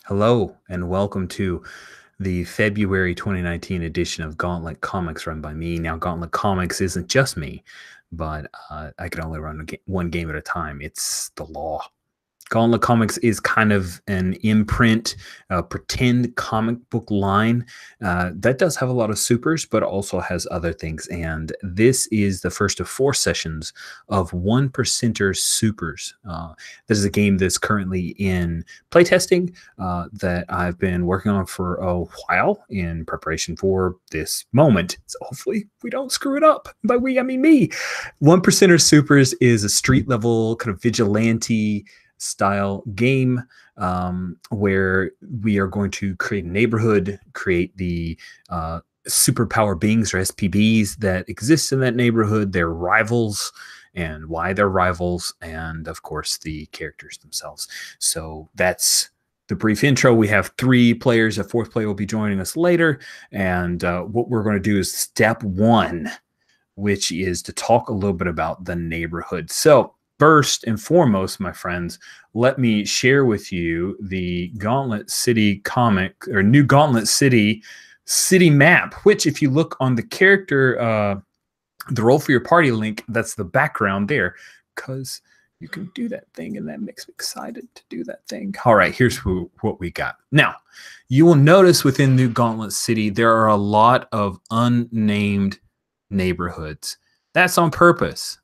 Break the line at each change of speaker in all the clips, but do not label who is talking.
Hello, and welcome to the February 2019 edition of Gauntlet Comics run by me. Now, Gauntlet Comics isn't just me, but I can only run one game at a time. It's the law. Gauntlet Comics is kind of an imprint, pretend comic book line that does have a lot of supers, but also has other things. And this is the first of 4 sessions of 1% Supers. This is a game that's currently in playtesting that I've been working on for a while in preparation for this moment. So hopefully we don't screw it up. By we, I mean me. 1% Supers is a street level kind of vigilante style game where we are going to create a neighborhood, create the superpower beings or SPBs that exist in that neighborhood, their rivals and why they're rivals, and of course the characters themselves. So that's the brief intro. We have 3 players. A 4th player will be joining us later. And what we're going to do is step 1, which is to talk a little bit about the neighborhood. So first and foremost, my friends, let me share with you the Gauntlet City comic, or new Gauntlet City map, which if you look on the character, the roll for your party link, that's the background there, because you can do that thing, and that makes me excited to do that thing. All right, here's what we got. Now, you will notice within New Gauntlet City, there are a lot of unnamed neighborhoods. That's on purpose.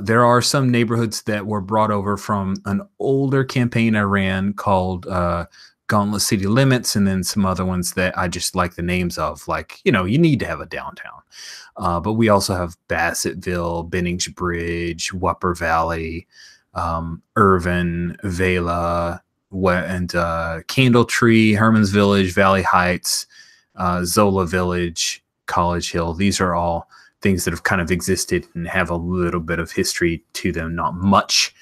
There are some neighborhoods that were brought over from an older campaign I ran called Gauntlet City Limits, and then some other ones that I just like the names of, like, you need to have a downtown. But we also have Bassettville, Bennings Bridge, Whopper Valley, Irvin, Vela, and Candle Tree, Herman's Village, Valley Heights, Zola Village, College Hill. These are all things that have kind of existed and have a little bit of history to them, not much.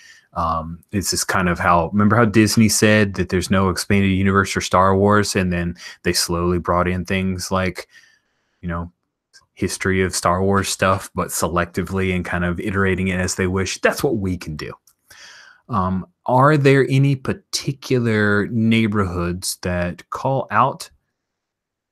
It's just kind of remember how Disney said that there's no expanded universe for Star Wars, and then they slowly brought in things like, history of Star Wars stuff, but selectively and kind of iterating it as they wish. That's what we can do. Are there any particular neighborhoods that call out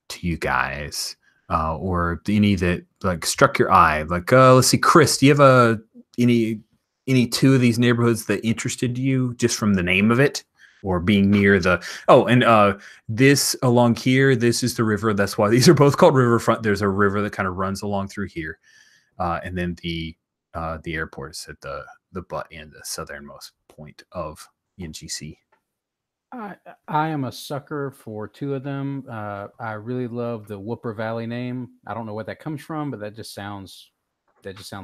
to you guys? Or any that like struck your eye? Like, let's see, Chris, do you have any 2 of these neighborhoods that interested you just from the name of it, or being near the? Oh, and this along here, this is the river. That's why these are both called riverfront. There's a river that kind of runs along through here, and then the airport is at the butt end, the southernmost point of NGC.
I am a sucker for 2 of them. I really love the Whooper Valley name. I don't know what that comes from, but that just sounds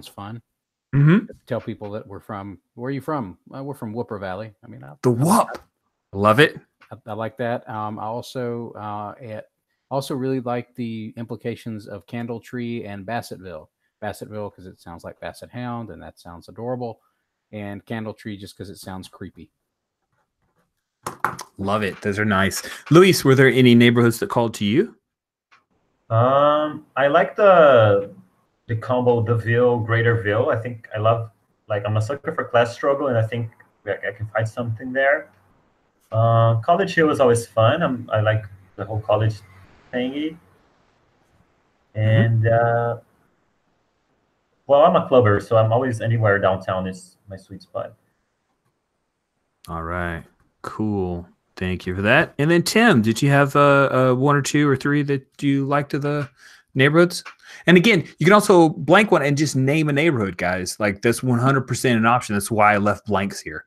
fun.
Mm-hmm.
Tell people that we're from. Where are you from? We're from Whooper Valley. I mean,
the Whoop. Love it.
I like that. I also really like the implications of Candle Tree and Bassettville. Bassettville because it sounds like Basset Hound, and that sounds adorable. And Candle Tree just because it sounds creepy.
Love it. Those are nice. Luis, were there any neighborhoods that called to you?
I like the combo, the Ville, Greater Ville. I think I love, I'm a sucker for class struggle, and I think I can find something there. College Hill is always fun. I like the whole college thingy. And well, I'm a clubber, so I'm always anywhere downtown is my sweet spot.
All right. Cool. Thank you for that. And then Tim, did you have 1 or 2 or 3 that you liked of the neighborhoods? And again, you can also blank one and just name a neighborhood, guys. Like, that's 100% an option. That's why I left blanks here.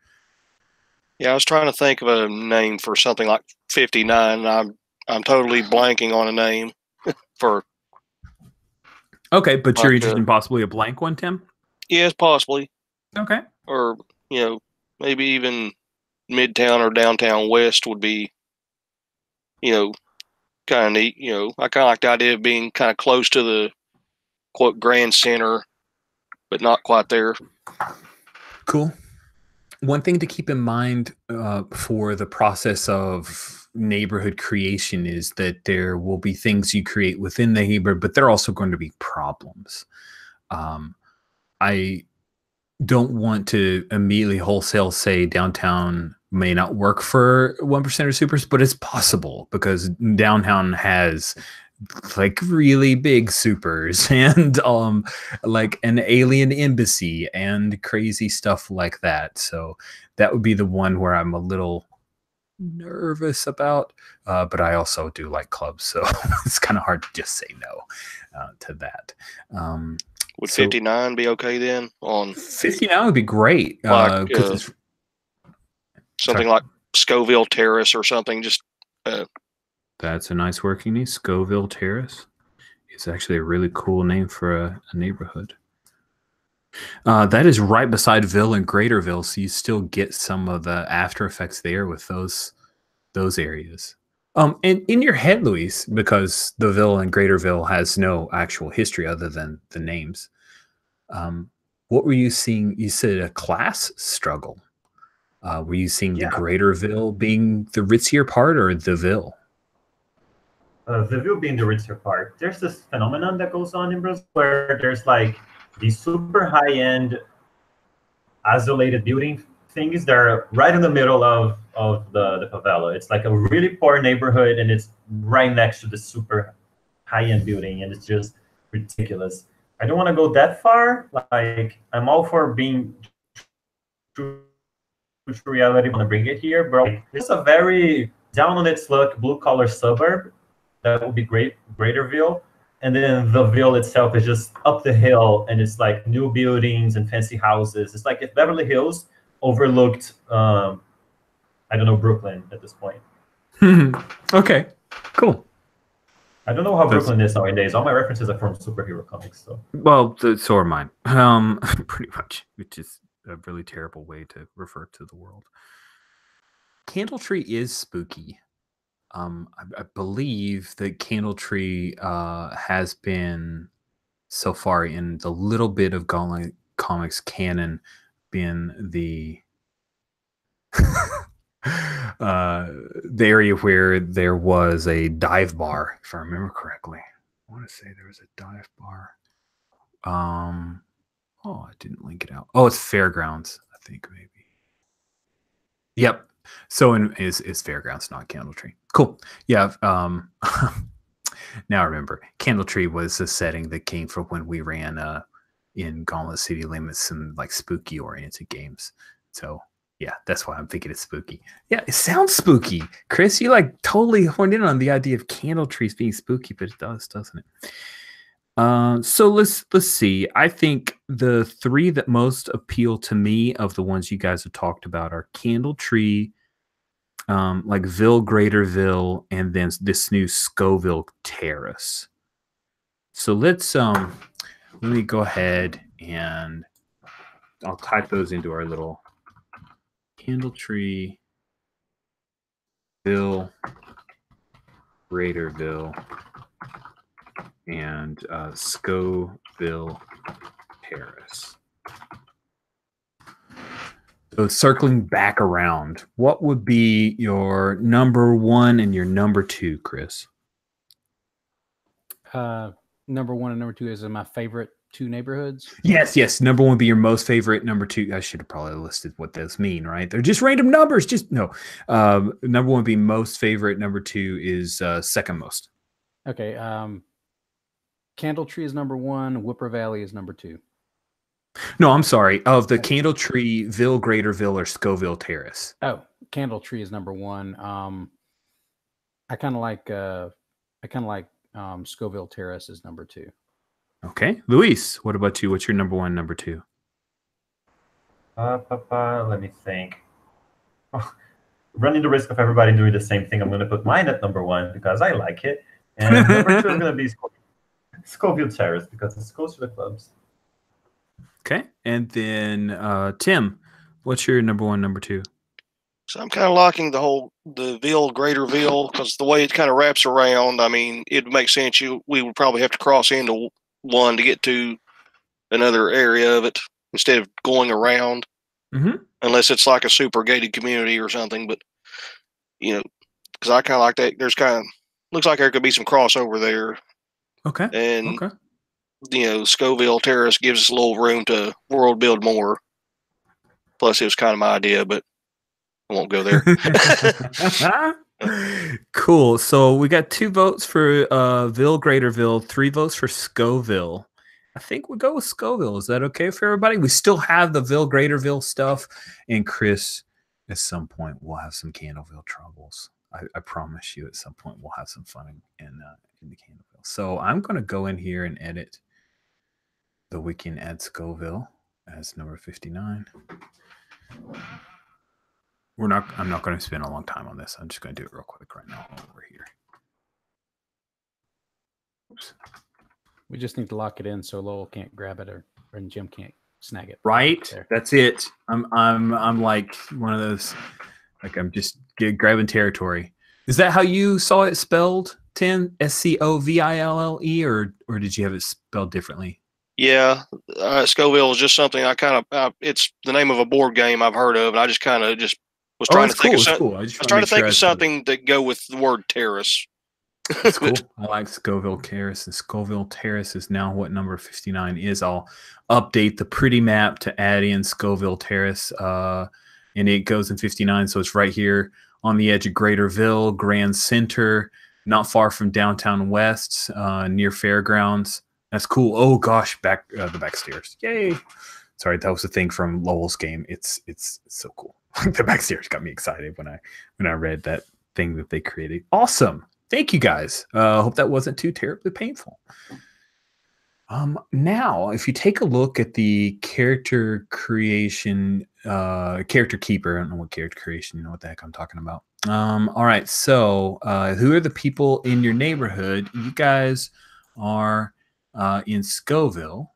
Yeah, I was trying to think of a name for something like 59. And I'm totally blanking on a name for.
Okay, but you're interested in possibly a blank one, Tim?
Yes, possibly.
Okay.
Or maybe even Midtown or Downtown West would be, kind of neat. I kind of like the idea of being kind of close to the quote grand center, but not quite there.
Cool. One thing to keep in mind for the process of neighborhood creation is that there will be things you create within the neighborhood, but there are also going to be problems. I don't want to immediately wholesale say downtown may not work for 1% supers, but it's possible because downtown has like really big supers and like an alien embassy and crazy stuff like that. So that would be the one where I'm a little nervous about, but I also do like clubs, so it's kind of hard to just say no to that.
Would 59 be okay then? On
59 would be great.
Like,
It's
something like Scoville Terrace or something. Just
that's a nice working name. Scoville Terrace. It's actually a really cool name for a neighborhood. That is right beside Ville and Greaterville, so you still get some of the after effects there with those areas. And in your head, Luis, because the Ville and Greaterville has no actual history other than the names. What were you seeing? You said a class struggle. Were you seeing the Greaterville being the ritzier part or the Ville?
The Ville being the ritzier part. There's this phenomenon that goes on in Brazil where there's like these super high-end isolated building things that are right in the middle of the favela. It's like a really poor neighborhood and it's right next to the super high-end building, and it's just ridiculous. I don't want to go that far. Like, I'm all for being true to reality, I want to bring it here, but like, it's a very down on its luck blue-collar suburb that would be Greaterville. And then the Ville itself is just up the hill, and it's like new buildings and fancy houses. It's like if Beverly Hills overlooked, I don't know, Brooklyn at this point.
Okay, cool.
I don't know how Brooklyn is nowadays. All my references are from superhero comics. So,
well, so are mine. Pretty much, which is a really terrible way to refer to the world. Candle Tree is spooky. I believe that Candle Tree has been so far in the little bit of Gauntlet Comics canon been the the area where there was a dive bar, if I remember correctly. I want to say there was a dive bar. Oh, I didn't link it out. Oh, it's Fairgrounds, I think maybe. Yep. So is Fairgrounds, not Candle Tree. Cool. Yeah. Now I remember. Candle Tree was a setting that came from when we ran in Gauntlet City Limits some like spooky oriented games. So yeah, that's why I'm thinking it's spooky. Yeah, it sounds spooky. Chris, you like totally honed in on the idea of Candle Trees being spooky, but it does, doesn't it? So let's see. I think the three that most appeal to me of the ones you guys have talked about are Candle Tree, like Ville, Greaterville, and then this new Scoville Terrace. So let's let me go ahead and I'll type those into our little Candle Tree, Ville, Greaterville, and Scoville Terrace. So circling back around, what would be your number one and your number two, Chris?
Number one and number two is my favorite two neighborhoods.
Yes. Number one would be your most favorite. Number two, I should have probably listed what those mean, right? They're just random numbers. Just no. Number one would be most favorite. Number two is second most.
Okay. Candle Tree is number one. Whipper Valley is number two.
No, I'm sorry. Of the Candle Tree, Ville, Greaterville, or Scoville Terrace.
Oh, Candle Tree is number one. I kind of like Scoville Terrace is number two.
Okay, Luis, what about you? What's your number one, number two?
Let me think. Running the risk of everybody doing the same thing, I'm going to put mine at number one because I like it, and number two is going to be Scoville Terrace because it's close to the clubs.
Okay, and then Tim, what's your number one, number two?
So I'm kind of liking the Ville, Greaterville, because the way it kind of wraps around, I mean, it would make sense. We would probably have to cross into one to get to another area of it instead of going around, unless it's like a super gated community or something. But, because I kind of like that. There's looks like there could be some crossover there.
Okay.
And, Scoville Terrace gives us a little room to world build more. Plus, it was kind of my idea, but I won't go there.
Cool. So we got 2 votes for Ville Greaterville, 3 votes for Scoville. I think we'll go with Scoville. Is that okay for everybody? We still have the Ville Greaterville stuff. And Chris, at some point, we'll have some Candleville troubles. I promise you, at some point, we'll have some fun in the Candleville. So I'm going to go in here and edit the wiki and add Scoville as number 59. I'm not going to spend a long time on this. I'm just going to do it real quick right now over here. Oops.
We just need to lock it in so Lowell can't grab it and Jim can't snag it.
Right.
There.
That's it. I'm like one of those, like I'm just grabbing territory. Is that how you saw it spelled, Tim? Scoville, or did you have it spelled differently?
Yeah, Scoville is just something it's the name of a board game I've heard of, and I just kind of was trying to think of something.
Cool.
I was trying to think of something that go with the word terrace.
That's cool. I like Scoville Terrace, and Scoville Terrace is now what number 59 is. I'll update the pretty map to add in Scoville Terrace, and it goes in 59, so it's right here on the edge of Greaterville, Grand Center, not far from downtown West, near Fairgrounds. That's cool. Oh gosh, the back stairs. Yay! Sorry, that was the thing from Lowell's game. It's so cool. The back stairs got me excited when I read that thing that they created. Awesome. Thank you guys. Hope that wasn't too terribly painful. Now, if you take a look at the character creation, character keeper, I don't know what character creation, you know what the heck I'm talking about. All right, so who are the people in your neighborhood? You guys are in Scoville.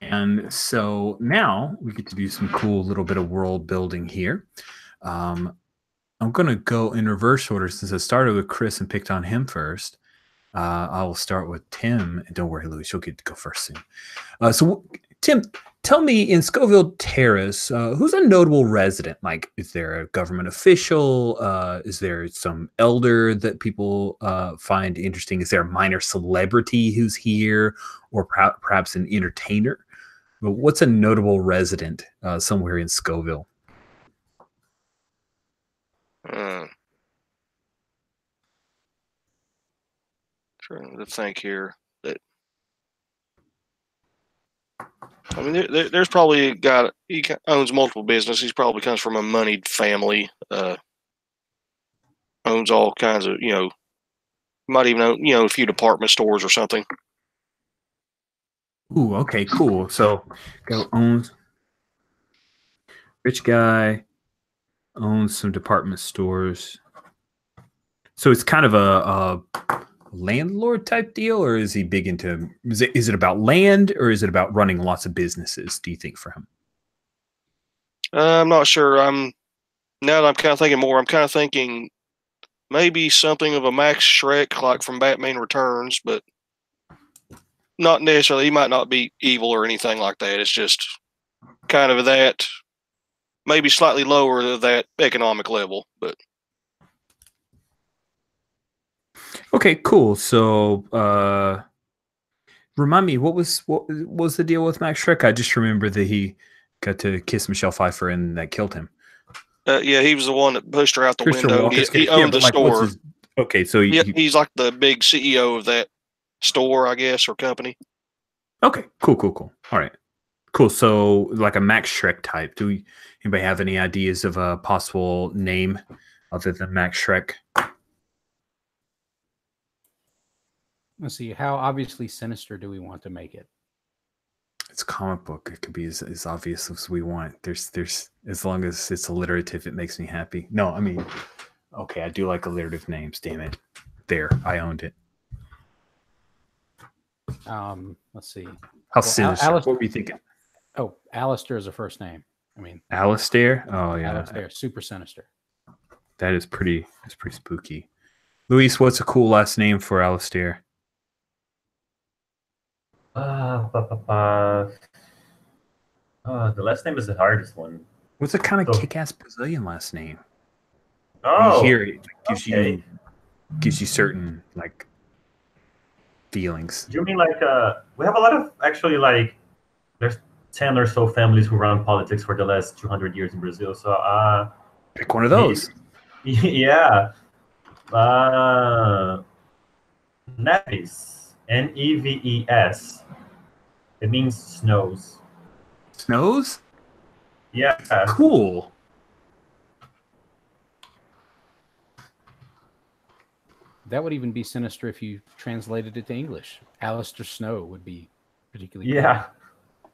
And so now we get to do some cool little bit of world building here. I'm going to go in reverse order since I started with Chris and picked on him first. I will start with Tim. And don't worry, Louis, you'll get to go first soon. So, Tim, tell me, in Scoville Terrace, who's a notable resident? Like, is there a government official? Is there some elder that people find interesting? Is there a minor celebrity who's here, or perhaps an entertainer? But what's a notable resident somewhere in Scoville?
Trying to think here. I mean, there's probably a guy. He owns multiple businesses. He probably comes from a moneyed family. Owns all kinds of, might even own, a few department stores or something.
Ooh, okay, cool. So, rich guy, owns some department stores. So it's kind of a landlord type deal, or is he big into? Is it about land, or is it about running lots of businesses? Do you think for him?
I'm not sure. Now that I'm kind of thinking more, I'm kind of thinking maybe something of a Max Shrek, like from Batman Returns, but not necessarily. He might not be evil or anything like that. It's just kind of that, maybe slightly lower than that economic level, but.
Okay, cool. So, remind me, what was the deal with Max Shrek? I just remember that he got to kiss Michelle Pfeiffer and that killed him.
Yeah, he was the one that pushed her out the window. He owned the store.
Okay, so
he's like the big CEO of that store, I guess, or company.
Okay, cool. All right, cool. So, like a Max Shrek type. Anybody have any ideas of a possible name other than Max Shrek?
Let's see. How obviously sinister do we want to make it?
It's a comic book. It could be as obvious as we want. There's as long as it's alliterative, it makes me happy. No, I mean, okay, I do like alliterative names. Damn it. There, I owned it.
Let's see.
How sinister? What were you thinking?
Oh, Alistair is a first name. I mean,
Alistair? Oh yeah.
Alistair, super sinister.
That is pretty. That's pretty spooky. Luis, what's a cool last name for Alistair?
The last name is the hardest one.
What's a kind of kick-ass Brazilian last name?
Oh,
you hear it gives you certain like feelings.
You mean like we have a lot of actually like there's 10 or so families who run politics for the last 200 years in Brazil. So
Pick one of those.
yeah, Neves, Neves. It means snows.
Snows?
Yeah.
Cool.
That would even be sinister if you translated it to English. Alistair Snow would be particularly
Yeah.
cool.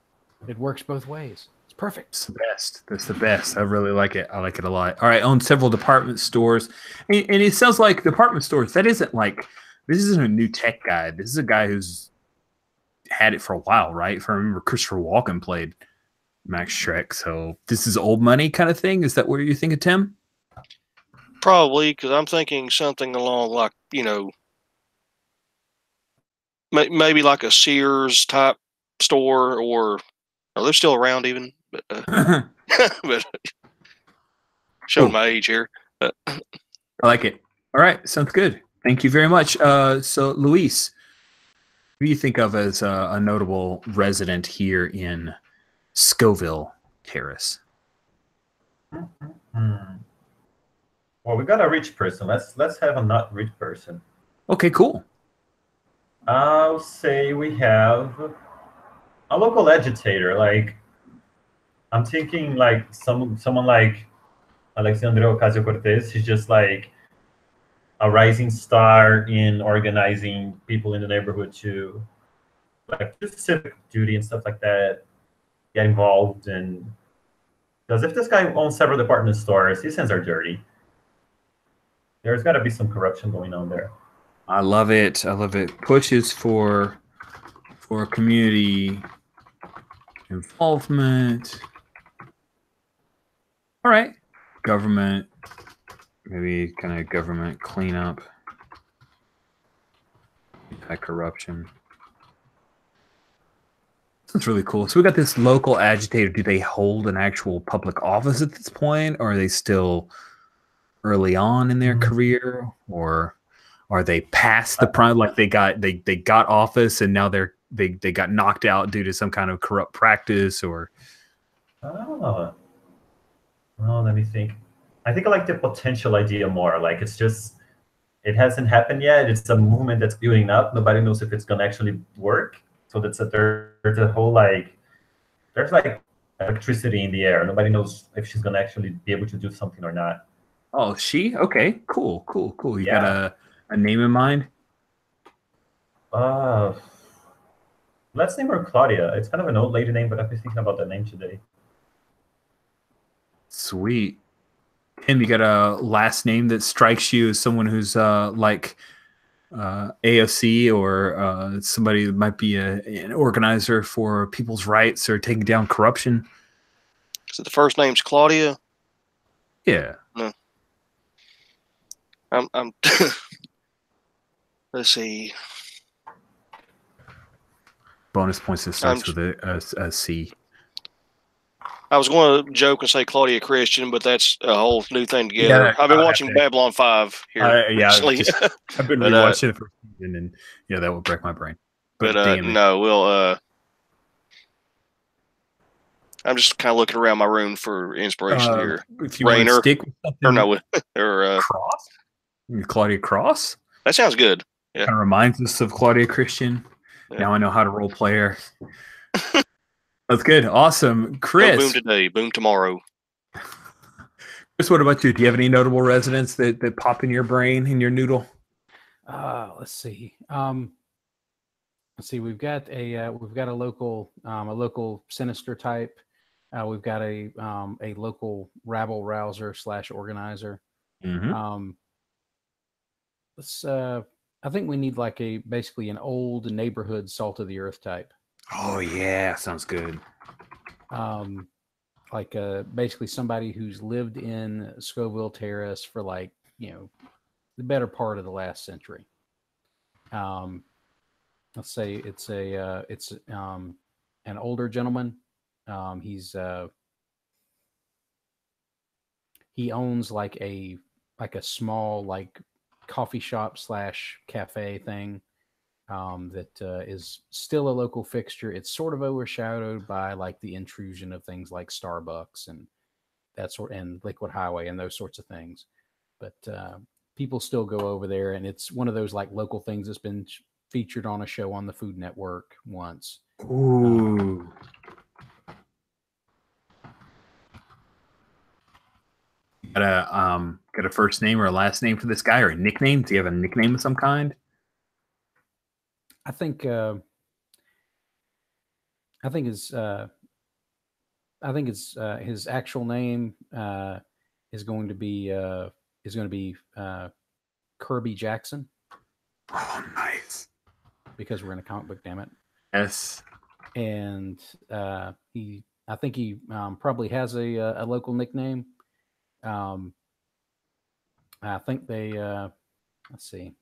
It works both ways. It's perfect.
It's the best. That's the best. I really like it. I like it a lot. All right, I own several department stores. And it sounds like department stores, this isn't a new tech guy. This is a guy who's had it for a while, right? If I remember, Christopher Walken played Max Shrek. So this is old money kind of thing. Is that what you're thinking, Tim?
Probably, because I'm thinking something along like, maybe like a Sears type store, or they're still around even, but but showing
Cool.
my age here.
I like it. All right, sounds good. Thank you very much. So, Luis, who do you think of as a notable resident here in Scoville Terrace?
Well, we got a rich person. Let's have a not rich person.
Okay, cool.
I'll say we have a local agitator. Like, I'm thinking like someone like Alexandre Ocasio-Cortez. He's just like a rising star in organizing people in the neighborhood to like just civic duty and stuff like that. Get involved, and because if this guy owns several department stores, his hands are dirty. There's got to be some corruption going on there.
I love it. I love it. Pushes for community involvement. All right. Government, maybe kind of government cleanup. Anti-corruption. That's really cool. So we got this local agitator. Do they hold an actual public office at this point, or are they still early on in their career, or are they past the prime? Like they got office and now they got knocked out due to some kind of corrupt practice, or
Oh, let me think. I think I like the potential idea more. Like it hasn't happened yet. It's a movement that's building up. Nobody knows if it's gonna actually work. So there's a whole there's like electricity in the air. Nobody knows if she's gonna actually be able to do something or not.
oh, she okay, cool. You got a name in mind?
Let's name her Claudia. It's kind of an old lady name, but I've been thinking about that name today.
Sweet. Tim, you got a last name that strikes you as someone who's like AOC or somebody that might be an organizer for people's rights or taking down corruption?
So the first name's Claudia.
Yeah.
No. I'm let's see.
Bonus points that starts with a C.
I was going to joke and say Claudia Christian, but that's a whole new thing together.
Yeah,
I've been watching Babylon 5 here recently.
I've been rewatching it for a season, and yeah, that would break my brain.
But no, we'll. I'm just kind of looking around my room for inspiration here.
If you want to stick with something,
or no, or
Cross, Claudia Cross.
That sounds good. Yeah,
kind of reminds us of Claudia Christian. Yeah. Now I know how to role play her. That's good. Awesome. Chris.
No boom today, boom tomorrow.
Chris, what about you? Do you have any notable residents that pop in your brain, in your noodle?
Let's see. We've got a local sinister type. We've got a local rabble rouser / organizer.
Mm-hmm.
I think we need like basically an old neighborhood salt of the earth type.
Oh yeah, sounds good.
Basically somebody who's lived in Scoville Terrace for the better part of the last century. Let's say it's an older gentleman. He owns like a small coffee shop / cafe thing. that is still a local fixture. It's sort of overshadowed by like the intrusion of things like Starbucks and that sort, and Liquid Highway and those sorts of things. But people still go over there, and it's one of those like local things that's been featured on a show on the Food Network once.
Ooh. Got a first name or a last name for this guy, or a nickname? Do you have a nickname of some kind?
I think his his actual name is going to be Kirby Jackson.
Oh, nice.
Because we're in a comic book, damn it.
Yes.
And I think he probably has a local nickname. I think they let's see.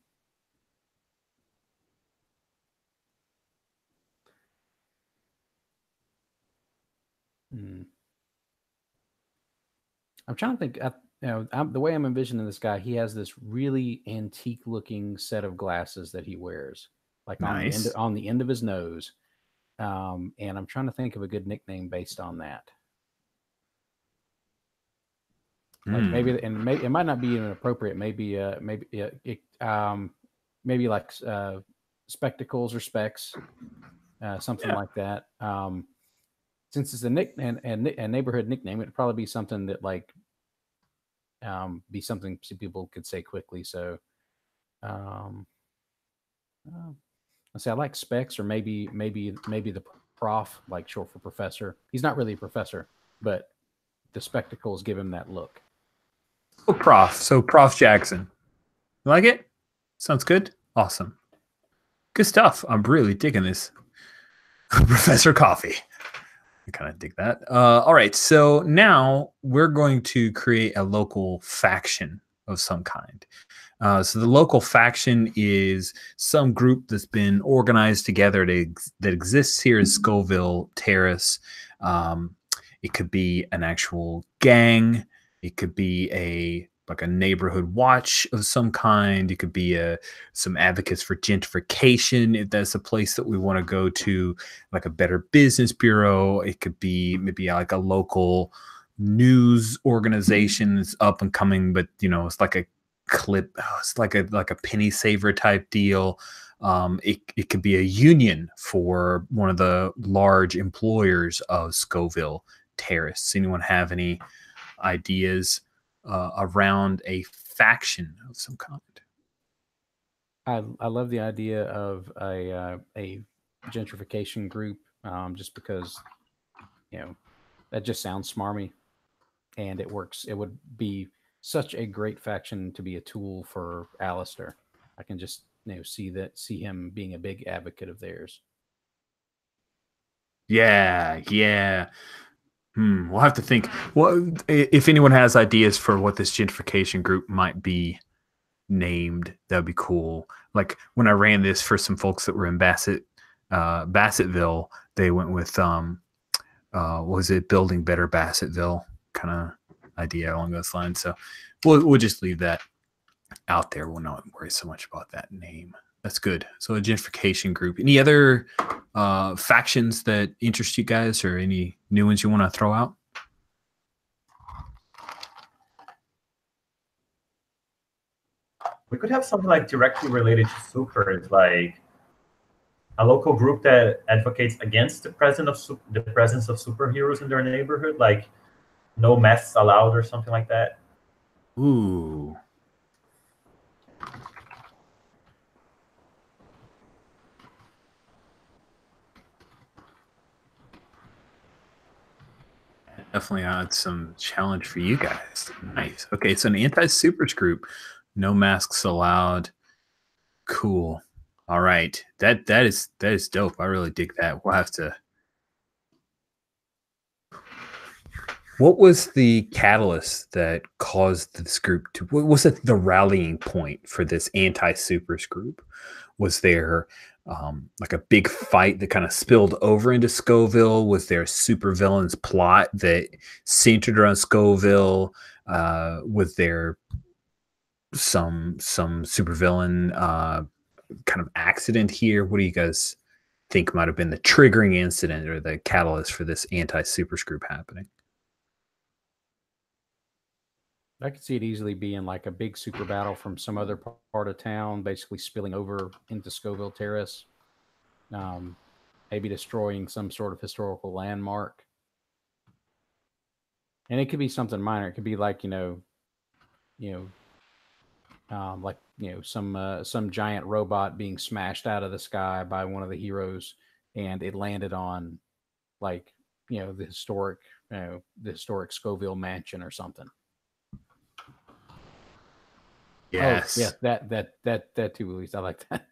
I'm trying to think. The way I'm envisioning this guy, he has this really antique-looking set of glasses that he wears, like
nice.
on the end of his nose. And I'm trying to think of a good nickname based on that. Like maybe it might not be even appropriate. Maybe like spectacles or specs, something like that. Since it's a nickname and a neighborhood nickname, it'd probably be something that like be something people could say quickly. So let's say I like specs, or maybe the prof, like short for professor. He's not really a professor, but the spectacles give him that look.
Oh, Prof. So Prof Jackson. You like it? Sounds good. Awesome. Good stuff. I'm really digging this. Professor Coffee. I kind of dig that. All right. So now we're going to create a local faction of some kind. So the local faction is some group that's been organized together that exists here in Scoville Terrace. It could be an actual gang. It could be a neighborhood watch of some kind. It could be some advocates for gentrification, if that's a place that we want to go to, like a Better Business Bureau. It could be maybe like a local news organization that's up and coming, but it's like a clip. It's like a penny saver type deal. It could be a union for one of the large employers of Scoville Terrace. Anyone have any ideas around a faction of some kind?
I love the idea of a gentrification group, just because that just sounds smarmy, and it works. It would be such a great faction to be a tool for Alistair. I can just see him being a big advocate of theirs.
Yeah. We'll have to think. Well, if anyone has ideas for what this gentrification group might be named, that'd be cool. Like when I ran this for some folks that were in Bassettville, they went with what was it, Building Better Bassettville kind of idea along those lines. So we'll just leave that out there. We'll not worry so much about that name. That's good. So a gentrification group. Any other factions that interest you guys, or any new ones you want to throw out?
We could have something like directly related to supers, like a local group that advocates against the presence of superheroes in their neighborhood, like no masks allowed or something like that.
Ooh. Definitely adds some challenge for you guys. Nice. Okay, so an anti-supers group, no masks allowed. Cool. All right, that is dope. I really dig that. We'll have to. What was the catalyst that caused this group to? What was it? The rallying point for this anti-supers group? Was there like a big fight that kind of spilled over into Scoville? Was there a supervillain's plot that centered around Scoville? Was there some supervillain kind of accident here? What do you guys think might have been the triggering incident or the catalyst for this anti-supers group happening?
I could see it easily being like a big super battle from some other part of town, basically spilling over into Scoville Terrace, maybe destroying some sort of historical landmark. And it could be something minor. It could be like some giant robot being smashed out of the sky by one of the heroes, and it landed on like the historic Scoville mansion or something.
Yes.
Oh, yeah, that too, Luis. I like that.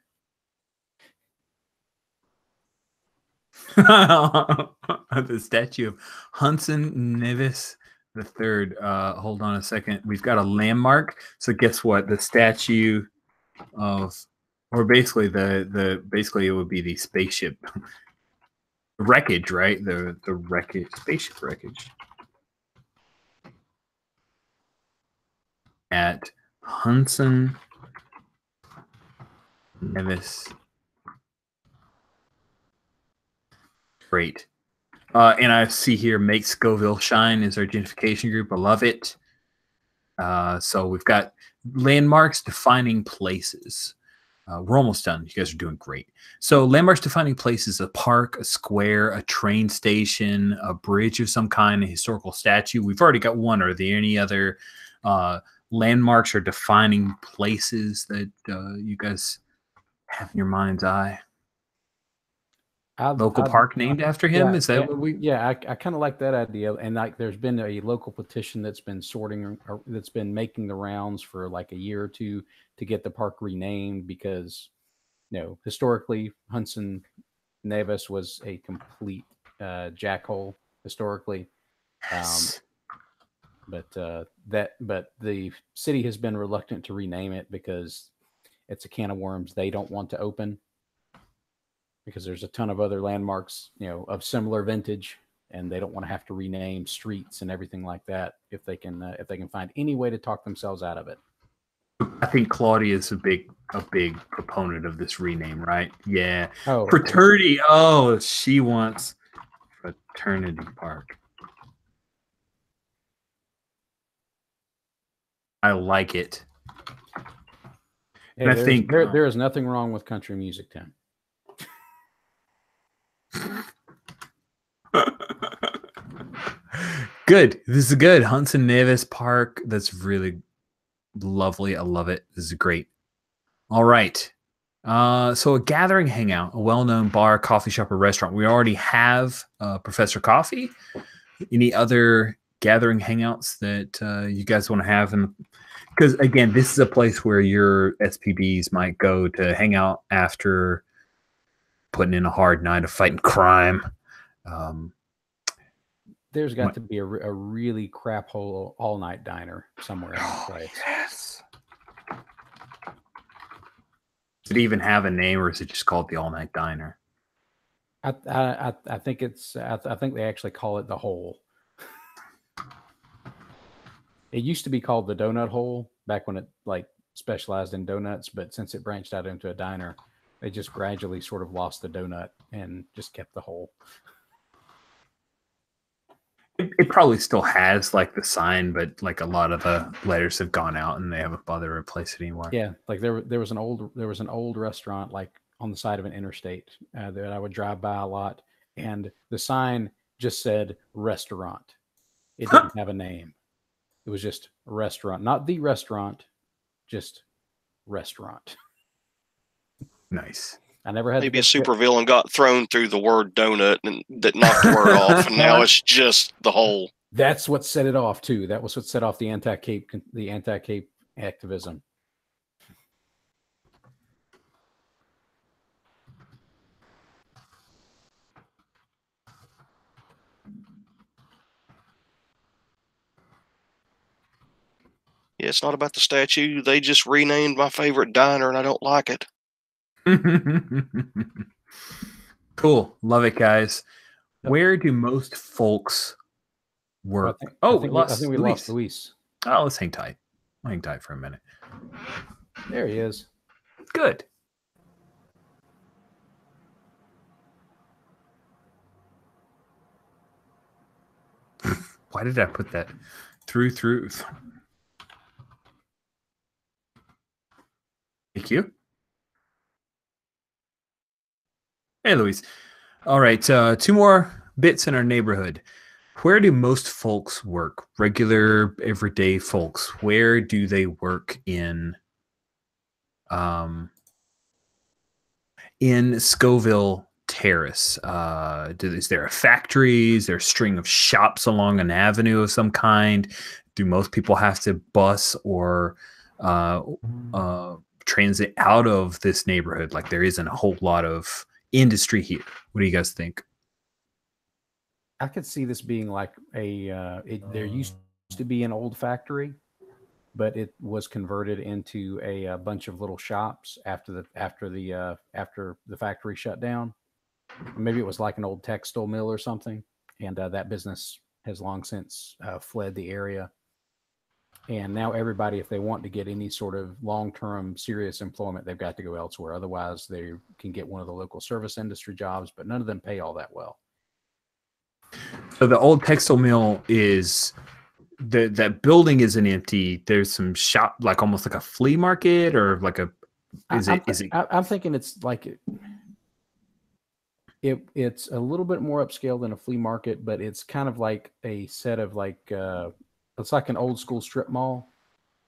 The statue of Hudson Nevis the Third. Hold on a second. We've got a landmark. So guess what? The statue of, or basically basically it would be the spaceship wreckage, right? The wreckage, spaceship wreckage at Hudson Nevis. Great. And I see here Make Scoville Shine is our gentrification group. I love it. So we've got landmarks defining places. We're almost done. You guys are doing great. So landmarks defining places: a park, a square, a train station, a bridge of some kind, a historical statue. We've already got one. Are there any other landmarks or defining places that you guys have in your mind's eye? Local park named after him? Is that what we?
Yeah, I kind of like that idea. And like, there's been a local petition that's been that's been making the rounds for like a year or two to get the park renamed, because historically Hudson Nevis was a complete jackhole historically.
Yes.
But the city has been reluctant to rename it because it's a can of worms they don't want to open, because there's a ton of other landmarks, of similar vintage, and they don't want to have to rename streets and everything like that if they can find any way to talk themselves out of it.
I think Claudia is a big proponent of this rename, right? Yeah.
Oh,
Fraternity. Oh, she wants Fraternity Park. I like it.
Hey,
and I think
there is nothing wrong with country music, Tim.
Good. This is good. Hudson Nevis Park. That's really lovely. I love it. This is great. All right. So a gathering hangout, a well-known bar, coffee shop, or restaurant. We already have Professor Coffee. Any other gathering hangouts that you guys want to have? Because again, this is a place where your SPBs might go to hang out after putting in a hard night of fighting crime.
There's got to be a really crap hole all-night diner somewhere in the place.
Yes. Does it even have a name, or is it just called the all-night diner?
I think I think they actually call it the Hole. It used to be called the Donut Hole back when it specialized in donuts, but since it branched out into a diner, they just gradually sort of lost the donut and just kept the Hole.
It probably still has the sign, but a lot of the letters have gone out and they haven't bothered to replace it anymore.
Yeah, there was an old restaurant on the side of an interstate that I would drive by a lot, and the sign just said restaurant. It didn't have a name. It was just a restaurant, not the restaurant, just restaurant.
Nice.
I never had
maybe a supervillain got thrown through the word donut and that knocked the word off, and now it's just the Hole.
That's what set it off too. That was what set off the anti-Cape activism.
Yeah, it's not about the statue. They just renamed my favorite diner, and I don't like it.
Cool. Love it, guys. Yep. Where do most folks work?
I think we lost Luis.
Oh, let's hang tight. I'll hang tight for a minute.
There he is.
Good. Why did I put that through? Thank you. Hey, Luis. All right, 2 more bits in our neighborhood. Where do most folks work? Regular, everyday folks. Where do they work in Scoville Terrace? Is there a factory? Is there a string of shops along an avenue of some kind? Do most people have to bus or transit out of this neighborhood? Like, there isn't a whole lot of industry here. What do you guys think?
I could see this being like there used to be an old factory, but it was converted into a bunch of little shops after the factory shut down. Maybe it was like an old textile mill or something, and that business has long since fled the area. And now everybody, if they want to get any sort of long-term serious employment, they've got to go elsewhere. Otherwise, they can get one of the local service industry jobs, but none of them pay all that well.
So the old textile mill is that building isn't empty. There's some shop, like almost like a flea market, or like a.
I'm thinking it's like it's a little bit more upscale than a flea market, but it's kind of like a set of it's like an old school strip mall,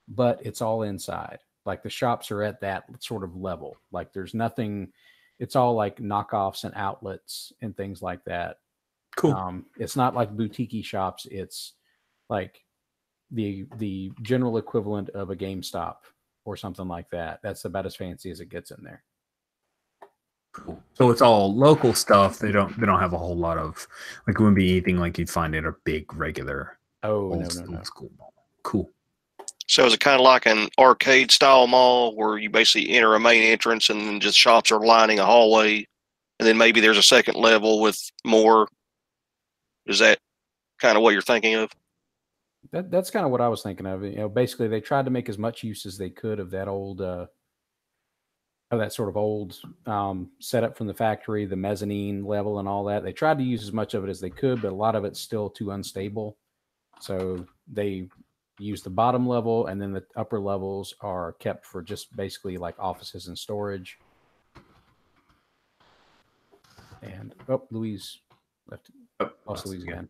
but it's all inside. Like the shops are at that sort of level. Like there's nothing. It's all like knockoffs and outlets and things like that.
Cool.
It's not like boutique shops. It's like the general equivalent of a GameStop or something like that. That's about as fancy as it gets in there.
Cool. So it's all local stuff. They don't have a whole lot of, like, it wouldn't be anything like you'd find at a big regular old school mall. Cool.
So is it kind of like an arcade style mall where you basically enter a main entrance and then just shops are lining a hallway, and then maybe there's a second level with more? Is that kind of what you're thinking of?
That's kind of what I was thinking of. You know, basically they tried to make as much use as they could of that old, that sort of old setup from the factory, the mezzanine level and all that. They tried to use as much of it as they could, but a lot of it's still too unstable. So they use the bottom level, and then the upper levels are kept for just basically like offices and storage. And Louise left. Also, Louise again.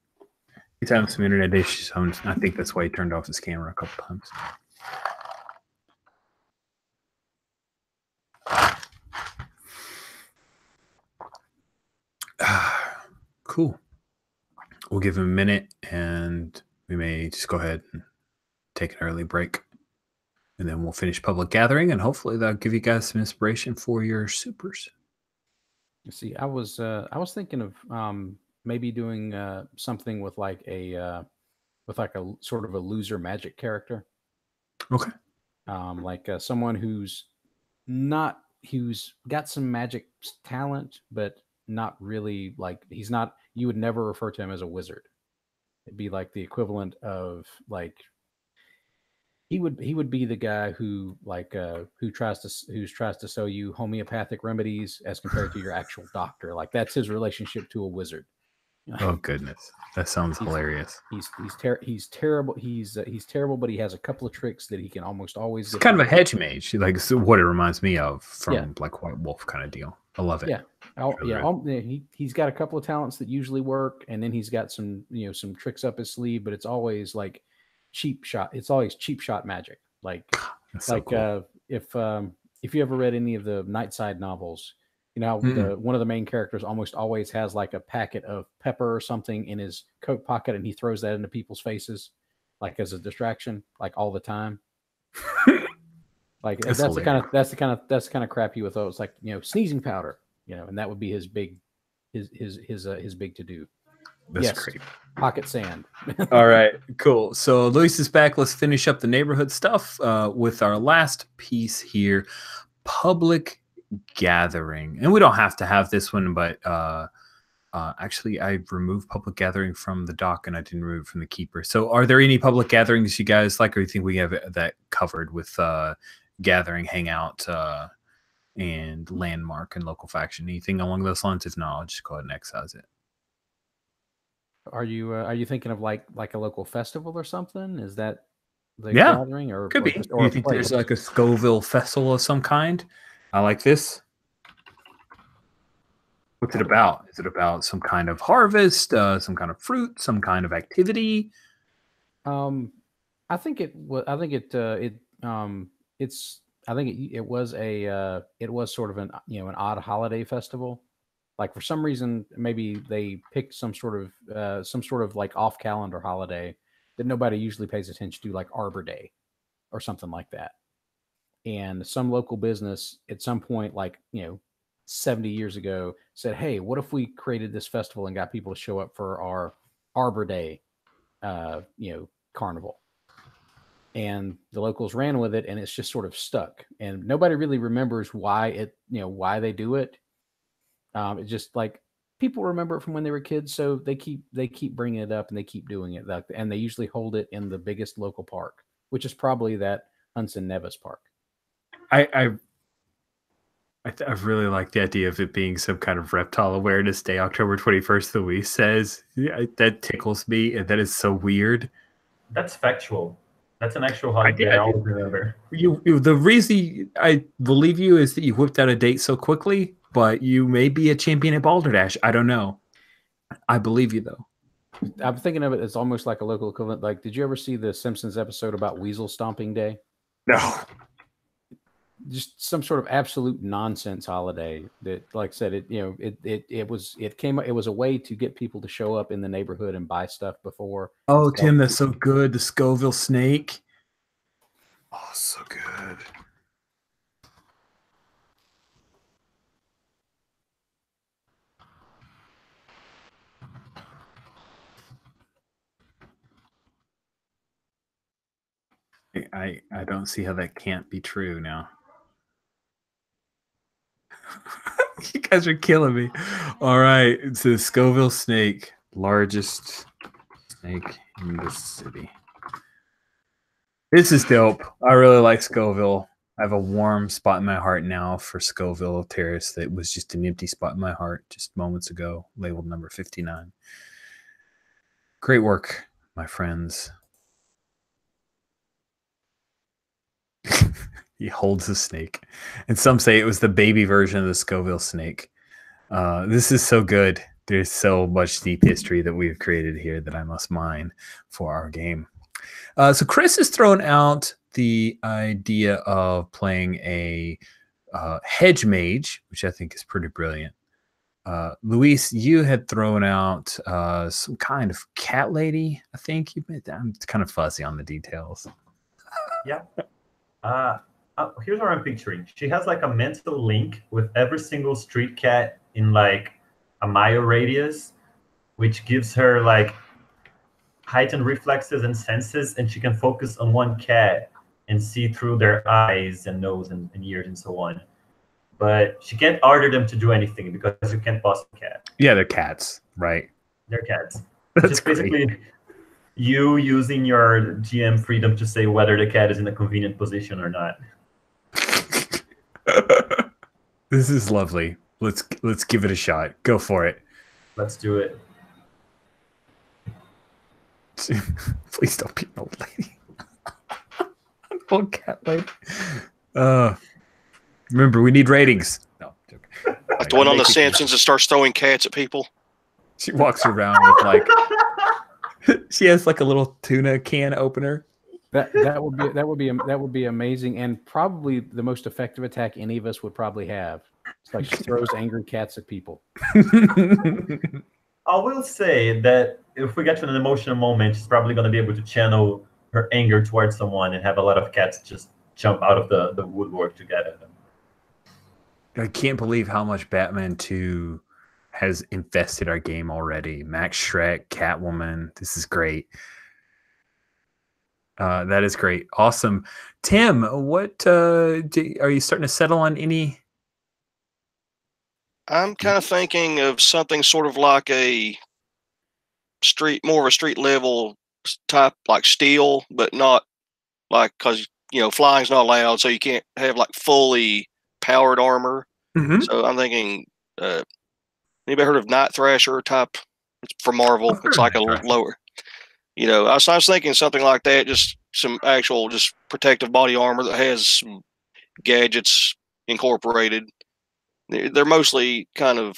He's having some internet issues. I think that's why he turned off his camera a couple times. Cool. We'll give him a minute, and we may just go ahead and take an early break, and then we'll finish public gathering, and hopefully that'll give you guys some inspiration for your supers.
You see, I was thinking of maybe doing something with like a sort of a loser magic character.
Okay.
Like someone who's got some magic talent, but not really like you would never refer to him as a wizard. It'd be like the equivalent of like he would be the guy who tries to sell you homeopathic remedies as compared to your actual doctor. Like that's his relationship to a wizard.
Oh goodness, that sounds hilarious.
He's terrible. He's terrible, but he has a couple of tricks that he can almost always.
It's kind of a hedge mage, like what it reminds me of from like White Wolf kind of deal. I love it.
Yeah, he's got a couple of talents that usually work, and then he's got some some tricks up his sleeve, but it's always like cheap shot. It's always cheap shot magic. Like cool. If you ever read any of the Nightside novels. One of the main characters almost always has like a packet of pepper or something in his coat pocket, and he throws that into people's faces, like as a distraction, like all the time. Like that's the kind of crap he would throw. It's like sneezing powder, and that would be his big to do.
That's great.
Pocket sand.
All right, cool. So Luis is back. Let's finish up the neighborhood stuff with our last piece here, public gathering. And we don't have to have this one, but actually I removed public gathering from the doc, and I didn't remove it from the keeper. So are there any public gatherings you guys like, or you think we have that covered with gathering, hangout, and landmark and local faction? Anything along those lines? If not, I'll just go ahead and excise it.
Are you thinking of like a local festival or something? Is that the
Yeah,
gathering or
could be.
just,
Do
or
you
a
think
place?
there's like a Scoville festival of some kind? I like this. What's it about? Is it about some kind of harvest, some kind of fruit, some kind of activity?
I think it was. I think it's. I think it was it was sort of an an odd holiday festival. Like for some reason, maybe they picked some sort of like off calendar holiday that nobody usually pays attention to, like Arbor Day or something like that. And some local business at some point, like 70 years ago, said, "Hey, what if we created this festival and got people to show up for our Arbor Day, carnival?" And the locals ran with it, and it's just sort of stuck, and nobody really remembers why they do it. It's just like people remember it from when they were kids, so they keep bringing it up and they keep doing it. And they usually hold it in the biggest local park, which is probably that Hudson Nevis Park.
I really like the idea of it being some kind of reptile awareness day, October 21st. The Wii says that tickles me, and that is so weird.
That's factual. That's an actual holiday. I always remember.
The reason I believe you is that you whipped out a date so quickly, but you may be a champion at Balderdash. I don't know. I believe you though.
I'm thinking of it as almost like a local equivalent. Like, did you ever see the Simpsons episode about Weasel Stomping Day?
No.
Just some sort of absolute nonsense holiday that, like I said, it was a way to get people to show up in the neighborhood and buy stuff before.
Oh, Tim, that's so good. The Scoville snake. Oh, so good. I don't see how that can't be true now. You guys are killing me. All right, it's the Scoville snake, largest snake in the city. This is dope. I really like Scoville. I have a warm spot in my heart now for Scoville Terrace that was just an empty spot in my heart just moments ago, labeled number 59. Great work, my friends. He holds the snake. And some say it was the baby version of the Scoville snake. This is so good. There's so much deep history that we've created here that I must mine for our game. So Chris has thrown out the idea of playing a hedge mage, which I think is pretty brilliant. Luis, you had thrown out some kind of cat lady, I think. I'm kind of fuzzy on the details.
Yeah. Here's what I'm picturing. She has like a mental link with every single street cat in like a mile radius, which gives her like heightened reflexes and senses, and she can focus on one cat and see through their eyes and nose and ears and so on. But she can't order them to do anything because you can't boss the cat.
Yeah, they're cats, right?
They're cats.
That's
just basically you using your GM freedom to say whether the cat is in a convenient position or not.
This is lovely. Let's give it a shot. Go for it.
Let's do it.
Please don't be an old lady. An old cat lady. Remember, we need ratings. No, joking.
The one on The Simpsons that starts throwing cats at people.
She walks around with like she has like a little tuna can opener.
That would be amazing, and probably the most effective attack any of us would probably have. It's like she throws angry cats at people.
I will say that if we get to an emotional moment, she's probably going to be able to channel her anger towards someone and have a lot of cats just jump out of the woodwork to get at them.
I can't believe how much Batman 2 has infested our game already. Max Shrek, Catwoman. This is great. That is great. Awesome. Tim, what are you starting to settle on any?
I'm kind of thinking of something sort of like more of a street level type, like steel, but not like, because flying's not allowed, so you can't have like fully powered armor.
Mm-hmm.
So I'm thinking, anybody heard of Night Thrasher type It's for Marvel.
I've heard
It's like a
of that.
lower. I was thinking something like that, just some actual just protective body armor that has some gadgets incorporated. They're mostly kind of,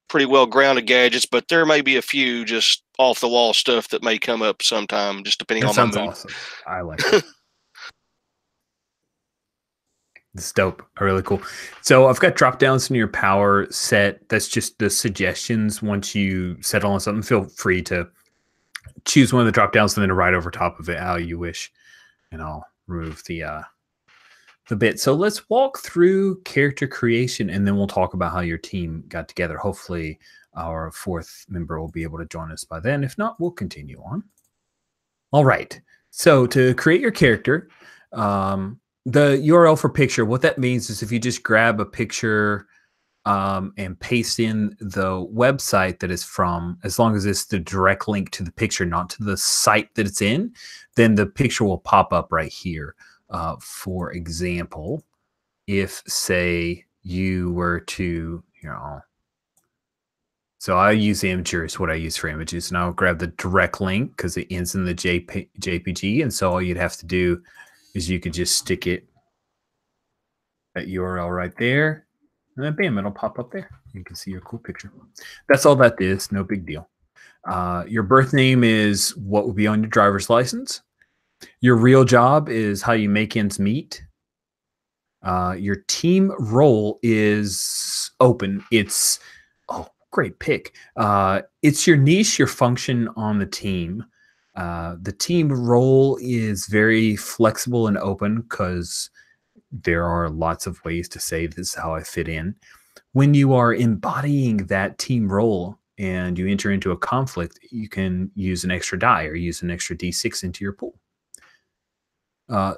pretty well grounded gadgets, but there may be a few just off the wall stuff that may come up sometime, just depending
That
on my
sounds
mood.
awesome. I like it. It's dope. Really cool. So I've got drop downs in your power set. That's just the suggestions. Once you settle on something, feel free to choose one of the drop downs and then write over top of it how you wish. And I'll remove the bit. So let's walk through character creation and then we'll talk about how your team got together. Hopefully our fourth member will be able to join us by then. If not, we'll continue on. All right. So to create your character, the URL for picture, what that means is if you just grab a picture and paste in the website that is from, as long as it's the direct link to the picture, not to the site that it's in, then the picture will pop up right here. For example, if say you were to, so I use Imgur is what I use for images, and I'll grab the direct link because it ends in the JPG, and so all you'd have to do is you could just stick it, that URL right there, and then bam, it'll pop up there. You can see your cool picture. That's all that is, no big deal. Your birth name is what will be on your driver's license. Your real job is how you make ends meet. Your team role is open. It's, great pick. It's your niche, your function on the team. The team role is very flexible and open because there are lots of ways to say this is how I fit in. When you are embodying that team role and you enter into a conflict, you can use an extra die or use an extra D6 into your pool.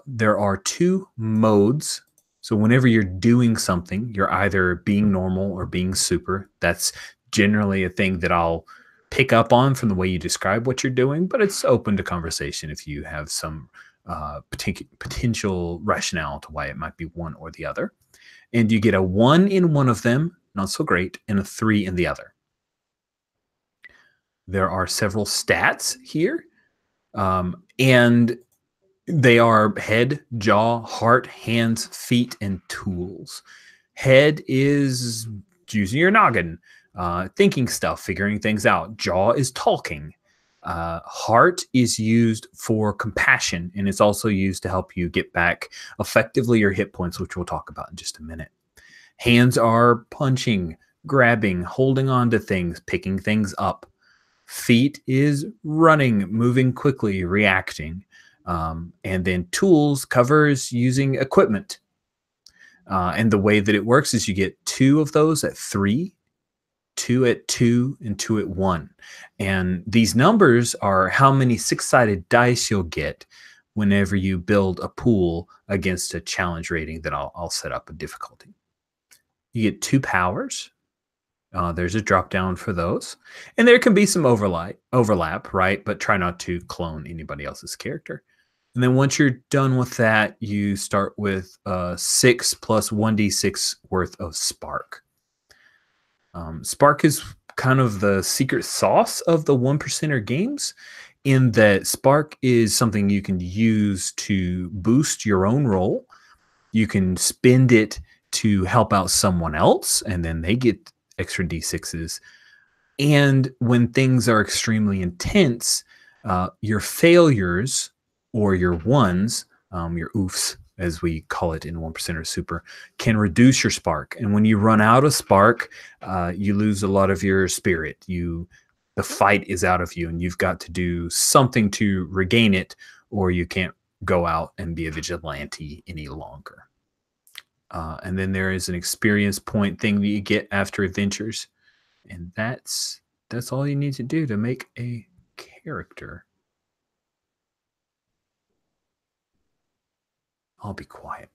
There are 2 modes. So whenever you're doing something, you're either being normal or being super. That's generally a thing that I'll pick up on from the way you describe what you're doing, but it's open to conversation if you have some potential rationale to why it might be one or the other. And you get a 1 in one of them, not so great, and a 3 in the other. There are several stats here, and they are head, jaw, heart, hands, feet, and tools. Head is using your noggin, thinking stuff, figuring things out. Jaw is talking. Heart is used for compassion, and it's also used to help you get back effectively your hit points, which we'll talk about in just a minute. Hands are punching, grabbing, holding on to things, picking things up. Feet is running, moving quickly, reacting. And then tools covers using equipment. And the way that it works is you get 2 of those at 3, 2 at 2, and 2 at 1. And these numbers are how many 6-sided dice you'll get whenever you build a pool against a challenge rating that I'll set up a difficulty. You get 2 powers. There's a drop down for those. And there can be some overlap, right? But try not to clone anybody else's character. And then once you're done with that, you start with 6 plus 1d6 worth of spark. Spark is kind of the secret sauce of the 1%er games, in that spark is something you can use to boost your own roll. You can spend it to help out someone else, and then they get extra d6s. And when things are extremely intense, your failures or your ones, your oofs, as we call it in 1%er super, can reduce your spark. And when you run out of spark, you lose a lot of your spirit. The fight is out of you, and you've got to do something to regain it, or you can't go out and be a vigilante any longer. And then there is an experience point thing that you get after adventures. And that's all you need to do to make a character. I'll be quiet.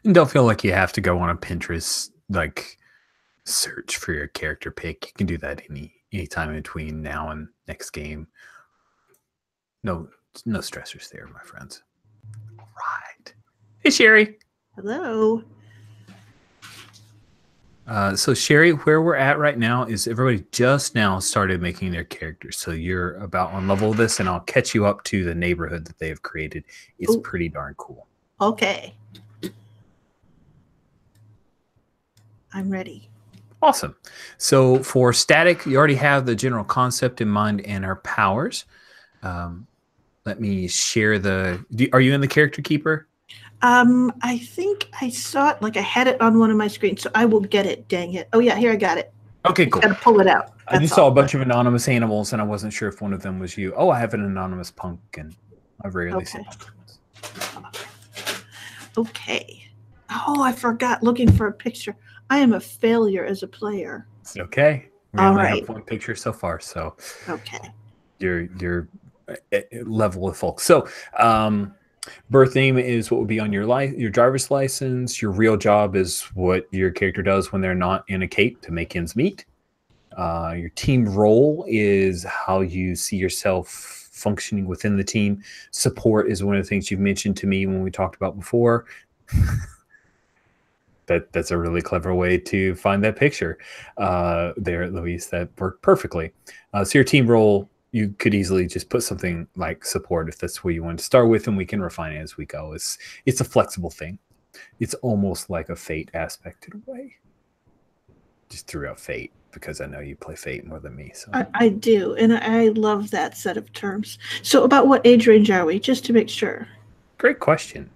And don't feel like you have to go on a Pinterest like search for your character pick. You can do that any time between now and next game. No stressors there, my friends. All right. Hey, Sherry.
Hello.
So Sherry, where we're at right now is everybody just now started making their characters. So you're about on level of this, and I'll catch you up to the neighborhood that they have created. It's
Ooh.
pretty darn cool.
Okay. I'm ready.
Awesome. So for static, you already have the general concept in mind and our powers. Let me share are you in the character keeper?
I think I saw it, like I had it on one of my screens, so I will get it. Dang it. Oh yeah, here I got it.
Okay, cool.
Got to pull it out.
I just saw a bunch of anonymous animals, and I wasn't sure if one of them was you. Oh, I have an anonymous pumpkin. I rarely see pumpkins.
Okay. Oh, I forgot looking for a picture. I am a failure as a player.
It's okay. We
All
only
right.
have one picture so far, so
Okay.
you're level with folks. So, birth name is what would be on your driver's license. Your real job is what your character does when they're not in a cape to make ends meet. Your team role is how you see yourself functioning within the team. Support is one of the things you've mentioned to me when we talked about before. That's a really clever way to find that picture there, Luis. That worked perfectly. So your team role, you could easily just put something like support if that's where you want to start with, and we can refine it as we go. It's a flexible thing. It's almost like a fate aspect in a way. Just threw out fate because I know you play fate more than me. So
I do, and I love that set of terms. So about what age range are we, just to make sure?
Great question.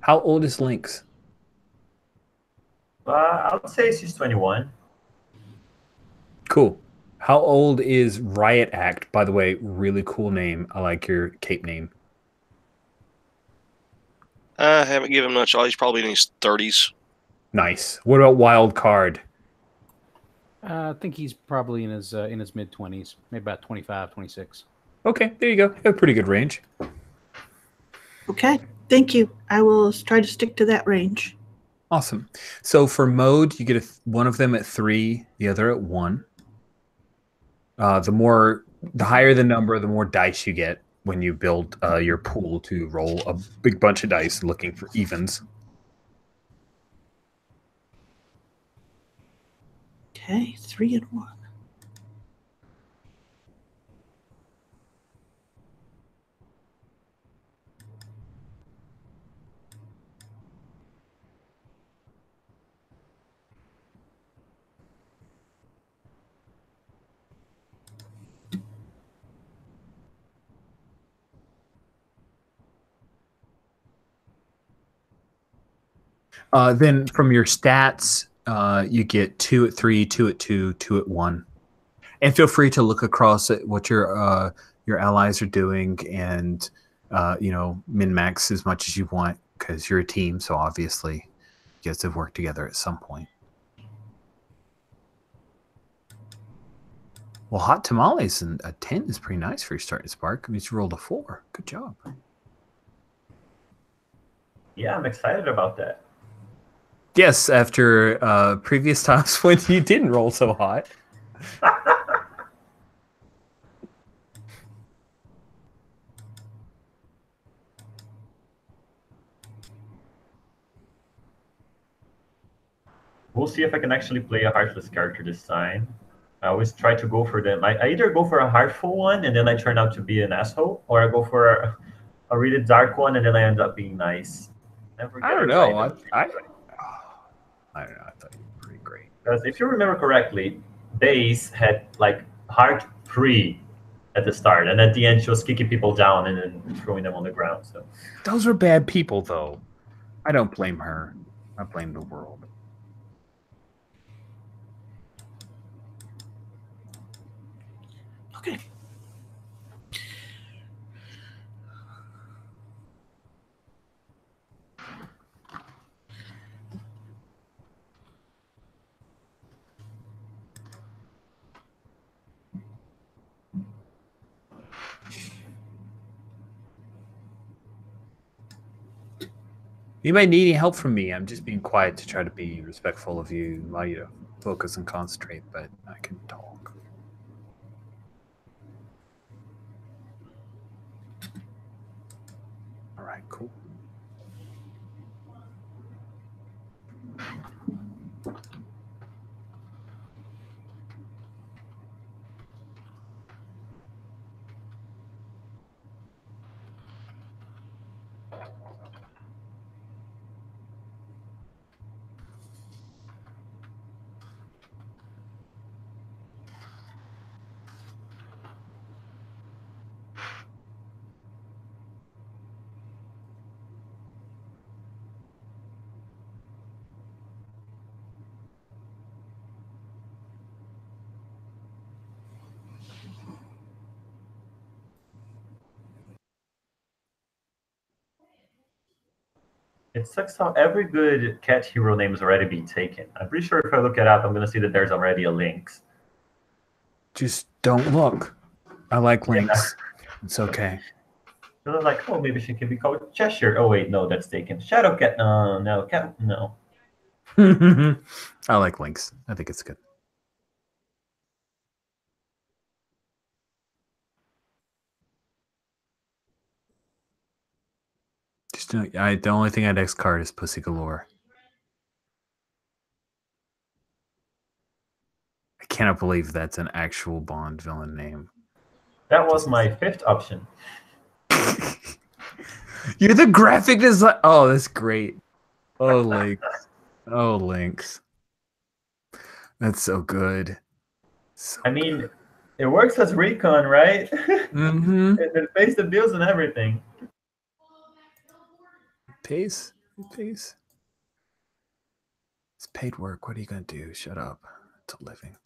How old is Lynx?
I would say she's 21.
Cool. How old is Riot Act? By the way, really cool name. I like your cape name.
I haven't given him much. He's probably in his 30s.
Nice. What about Wild Card?
I think he's probably in his mid-20s, maybe about 25, 26.
Okay, there you go. You have a pretty good range.
Okay. Thank you. I will try to stick to that range.
Awesome. So for mode, you get one of them at 3, the other at 1. The higher the number, the more dice you get when you build your pool to roll a big bunch of dice looking for evens.
Okay, 3 and 1.
Then from your stats, you get 2 at 3, 2 at 2, 2 at 1. And feel free to look across at what your allies are doing and min-max as much as you want because you're a team, so obviously you guys have worked together at some point. Well, hot tamales and a 10 is pretty nice for your starting spark. I mean, you rolled a 4. Good job.
Yeah, I'm excited about that.
Yes, after previous times when you didn't roll so hot.
We'll see if I can actually play a heartless character this time. I always try to go for them. I either go for a heartful one and then I turn out to be an asshole, or I go for a really dark one and then I end up being nice. Never
I don't know. I don't know. I thought you were pretty great.
Because if you remember correctly, Base had like heart 3 at the start, and at the end she was kicking people down and then throwing them on the ground. So
Those are bad people, though. I don't blame her. I blame the world.
Okay.
Anybody need any help from me? I'm just being quiet to try to be respectful of you, allow you to focus and concentrate, but I can talk. All right, cool.
It sucks how every good cat hero name is already been taken. I'm pretty sure if I look it up, I'm going to see that there's already a Lynx.
Just don't look. I like Lynx. It's okay.
So they're like, oh, maybe she can be called Cheshire. Oh, wait, no, that's taken. Shadowcat, no, cat, no.
I like Lynx. I think it's good. Just the only thing I'd X card is Pussy Galore. I cannot believe that's an actual Bond villain name.
That was my fifth option.
You're the graphic design. Oh, that's great. Oh, Lynx. Oh, Lynx. That's so good. So
I mean, it works as recon, right?
mm-hmm.
It pays the bills and everything.
Pays. It's paid work. What are you gonna do? Shut up. It's a living.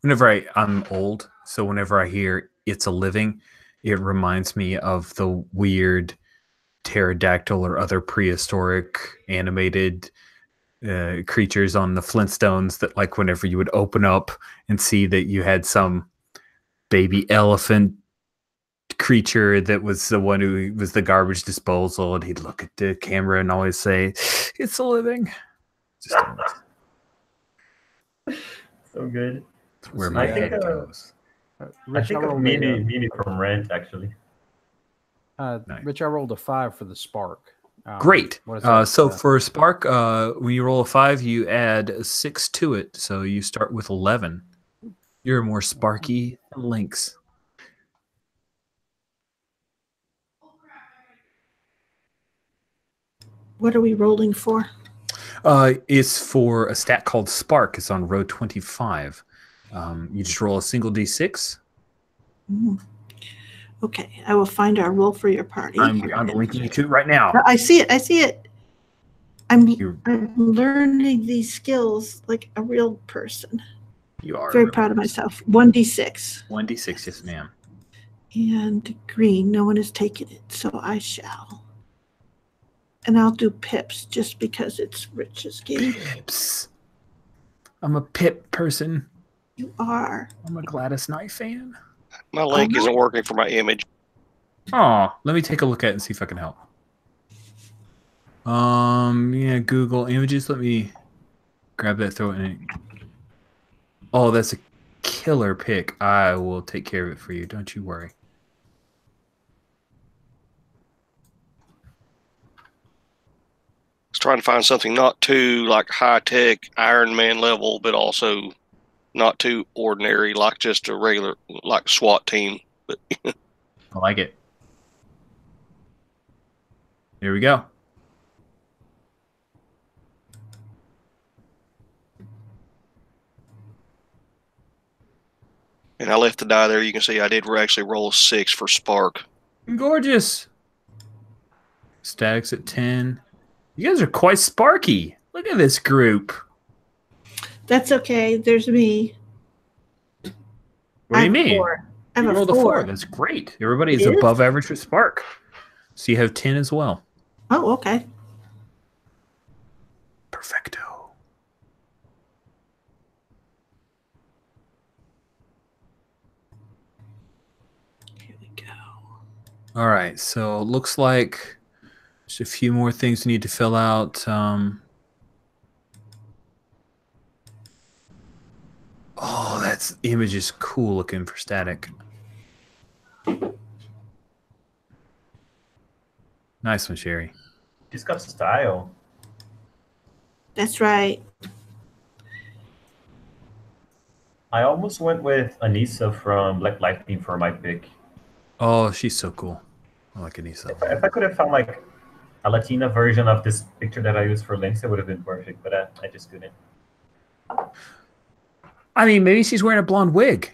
Whenever I'm old, so whenever I hear it's a living, it reminds me of the weird pterodactyl or other prehistoric animated creatures on the Flintstones that, like, whenever you would open up and see that you had some baby elephant creature that was the one who was the garbage disposal, and he'd look at the camera and always say, "It's a living." Just
So good.
where my head goes.
I
Rich,
think
I
of
rolled
Mimi from Rent, actually.
Nice.
Rich, I rolled a 5 for the spark.
Great.
What is that?
So for Spark, when you roll a 5, you add a 6 to it. So you start with 11. You're more sparky than Lynx.
What are we rolling for?
It's for a stat called Spark. It's on row 25. You just roll a single d6.
Mm. Okay, I will find our roll for your party.
I'm linking you to it right now.
I see it. I'm learning these skills like a real person.
You are
Very proud of myself. 1d6.
1d6, yes, ma'am.
And green, no one has taken it, so I shall. And I'll do pips just because it's Rich's game.
Pips. I'm a Pip person.
You are.
I'm a Gladys Knight fan.
My link isn't working for my image.
Oh, let me take a look at it and see if I can help. Yeah, Google Images. Let me grab that, throw it in. Oh, that's a killer pick. I will take care of it for you. Don't you worry.
I was trying to find something not too like high tech Iron Man level, but also not too ordinary, like just a regular like SWAT team. But
I like it. Here we go.
and I left the die there. You can see I did actually roll a 6 for Spark.
Gorgeous. Statics at 10. You guys are quite sparky. Look at this group.
That's okay. There's me.
What do you mean?
4. I
You
have a
rolled
4.
a 4. That's great. Everybody is
It is?
above average for Spark. So you have 10 as well.
Oh, okay.
Perfecto.
Here we go.
All right. So it looks like Just a few more things we need to fill out. Oh, that's image is cool looking for static. Nice one, Sherry.
She's got style.
That's right.
I almost went with Anissa from Black Lightning for my pick.
Oh, she's so cool. I like Anissa.
If I could have found like a Latina version of this picture that I used for links, it would have been perfect, but I just couldn't.
I mean, maybe she's wearing a blonde wig.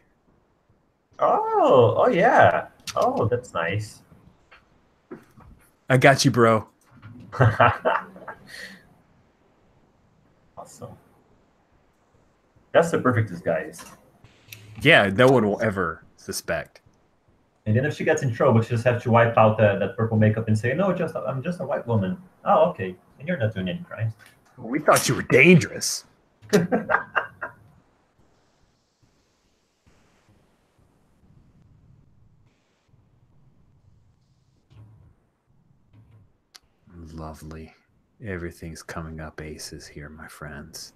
Oh yeah. Oh, that's nice.
I got you, bro.
Awesome. That's the perfect disguise.
Yeah, no one will ever suspect.
And then if she gets in trouble, she just has to wipe out that purple makeup and say, "No, I'm just a white woman." Oh, okay. And you're not doing any crimes.
We thought you were dangerous. Lovely. Everything's coming up aces here, my friends.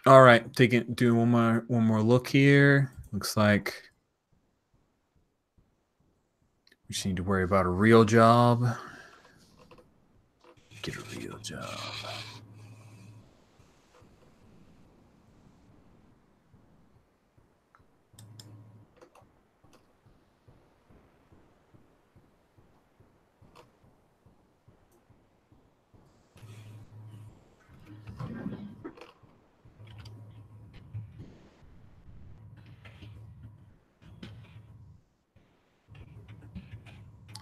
All right, doing one more look here. Looks like we just need to worry about a real job. Get a real job.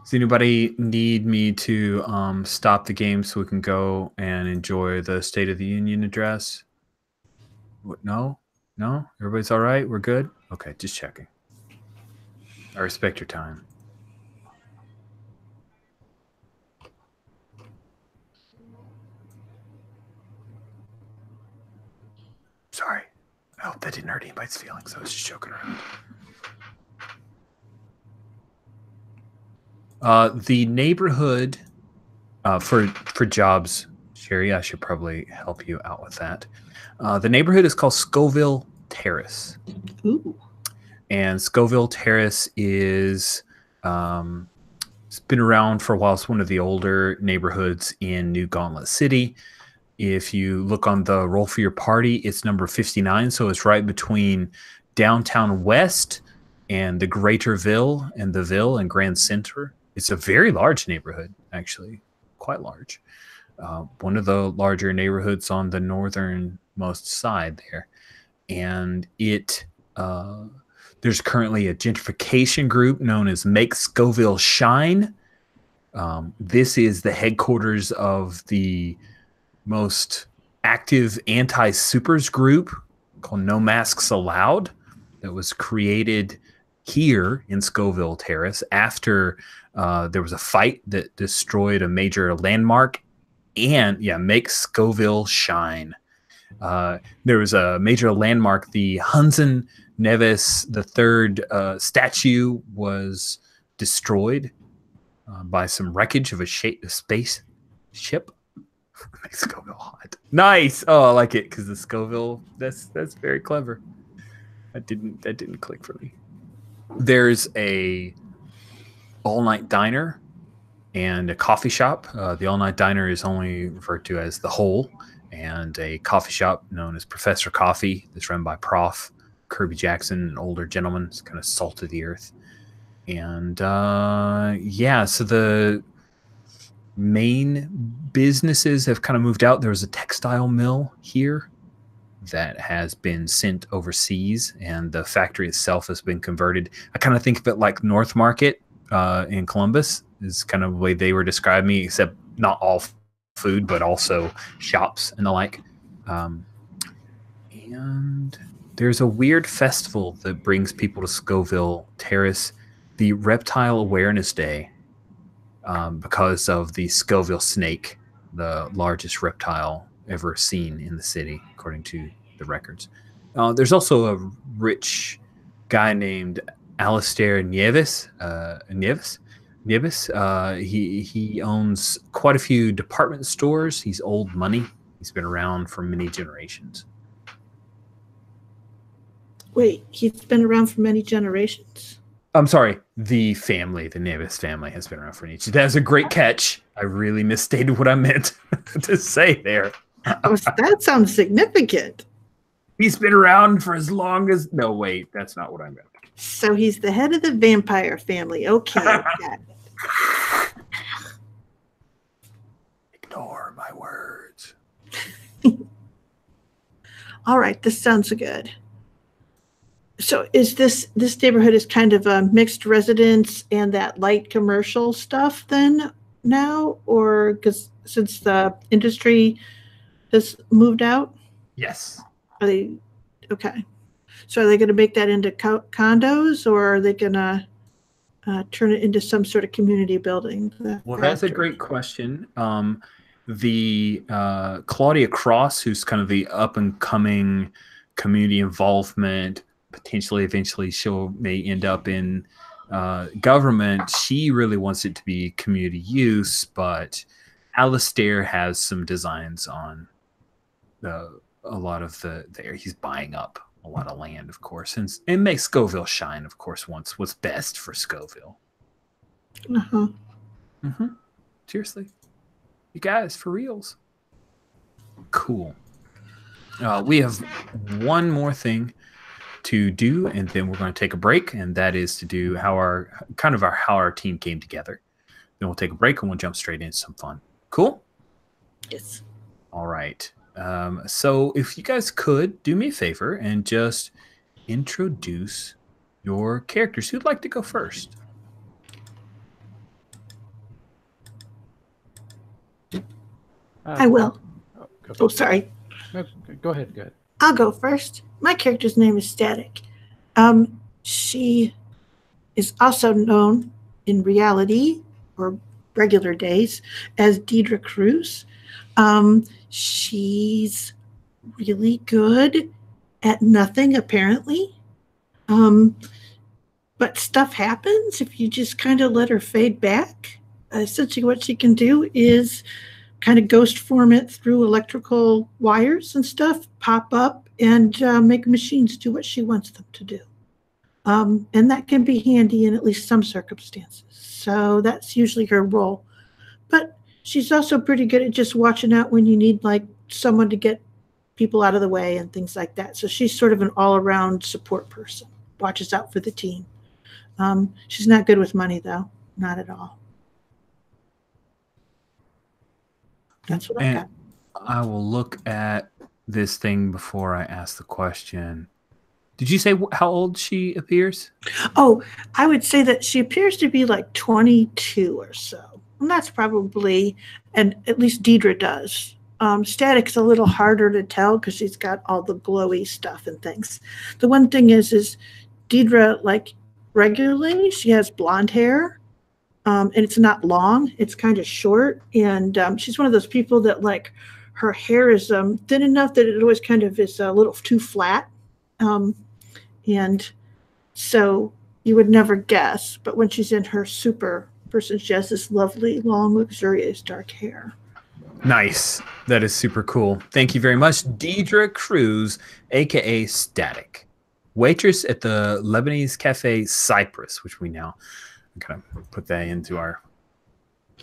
Does anybody need me to stop the game so we can go and enjoy the State of the Union address? What, no? No? Everybody's all right? We're good? Okay, just checking. I respect your time. Sorry. I hope that didn't hurt anybody's feelings. I was just joking around. The neighborhood for jobs, Sherry, I should probably help you out with that. The neighborhood is called Scoville Terrace.
Ooh.
And Scoville Terrace is it's been around for a while. It's one of the older neighborhoods in New Gauntlet City. If you look on the roll for your party, it's number 59, so it's right between downtown West and the Greater Ville and the Ville and Grand Center. It's a very large neighborhood, actually, quite large. One of the larger neighborhoods on the northernmost side there. And there's currently a gentrification group known as Make Scoville Shine. This is the headquarters of the most active anti-supers group called No Masks Allowed that was created here in Scoville Terrace after there was a fight that destroyed a major landmark. And yeah, Make Scoville Shine. There was a major landmark. The Hunsen Neves III statue was destroyed by some wreckage of a space ship. Makes Scoville hot. Nice. Oh, I like it because the Scoville. That's very clever. That didn't click for me. There's a all-night diner and a coffee shop. The all-night diner is only referred to as the Hole, and a coffee shop known as Professor Coffee that's run by Prof. Kirby Jackson, an older gentleman. It's kind of salt of the earth. And yeah, so the main businesses have kind of moved out. There's a textile mill here that has been sent overseas, and the factory itself has been converted. I kind of think of it like North Market in Columbus is kind of the way they were describing me, except not all food, but also shops and the like. And there's a weird festival that brings people to Scoville Terrace, the Reptile Awareness Day, because of the Scoville snake, the largest reptile ever seen in the city, according to the records. There's also a rich guy named Alistair Nieves. He owns quite a few department stores. He's old money. He's been around for many generations.
Wait, he's been around for many generations?
I'm sorry, the Nieves family has been around for each. That's a great catch. I really misstated what I meant to say there.
Oh, that sounds significant.
He's been around for as long as... No, wait, that's not what I meant.
So he's the head of the vampire family. Okay. Got it.
Ignore my words.
All right, this sounds good. So is this neighborhood is kind of a mixed residence and that light commercial stuff then now? Or because since the industry has moved out?
Yes.
Are they okay? So are they going to make that into condos, or are they going to turn it into some sort of community building?
Well, that's a great question. The Claudia Cross, who's kind of the up and coming community involvement, potentially eventually may end up in government. She really wants it to be community use, but Alistair has some designs on a lot of the area. He's buying up a lot of land, of course, and make Scoville shine, of course, wants what's best for Scoville.
Uh-huh.
Mm-hmm. Seriously. You guys, for reals. Cool. We have one more thing to do, and then we're going to take a break, and that is to do how our team came together. Then we'll take a break, and we'll jump straight into some fun. Cool?
Yes.
All right. So if you guys could do me a favor and just introduce your characters. Who'd like to go first?
I will.
Oh,
sorry.
No, go ahead. Go ahead.
I'll go first. My character's name is Static. She is also known in reality or regular days as Deidre Cruz. She's really good at nothing, apparently. But stuff happens if you just kind of let her fade back. Essentially what she can do is kind of ghost form it through electrical wires and stuff, pop up and make machines do what she wants them to do. And that can be handy in at least some circumstances. So that's usually her role. But she's also pretty good at just watching out when you need like someone to get people out of the way and things like that. So she's sort of an all-around support person, watches out for the team. She's not good with money, though. Not at all. That's what I got.
I will look at this thing before I ask the question. Did you say how old she appears?
Oh, I would say that she appears to be like 22 or so. And that's probably, and at least Deidre does. Static's a little harder to tell because she's got all the glowy stuff and things. The one thing is Deidre, like regularly, she has blonde hair. And it's not long, it's kind of short. And she's one of those people that like her hair is thin enough that it always kind of is a little too flat. And so you would never guess. But when she's in her super person, she has this lovely, long, luxurious dark hair.
Nice. That is super cool. Thank you very much. Deidre Cruz, a.k.a. Static. Waitress at the Lebanese Cafe Cyprus, which we now kind of put that into our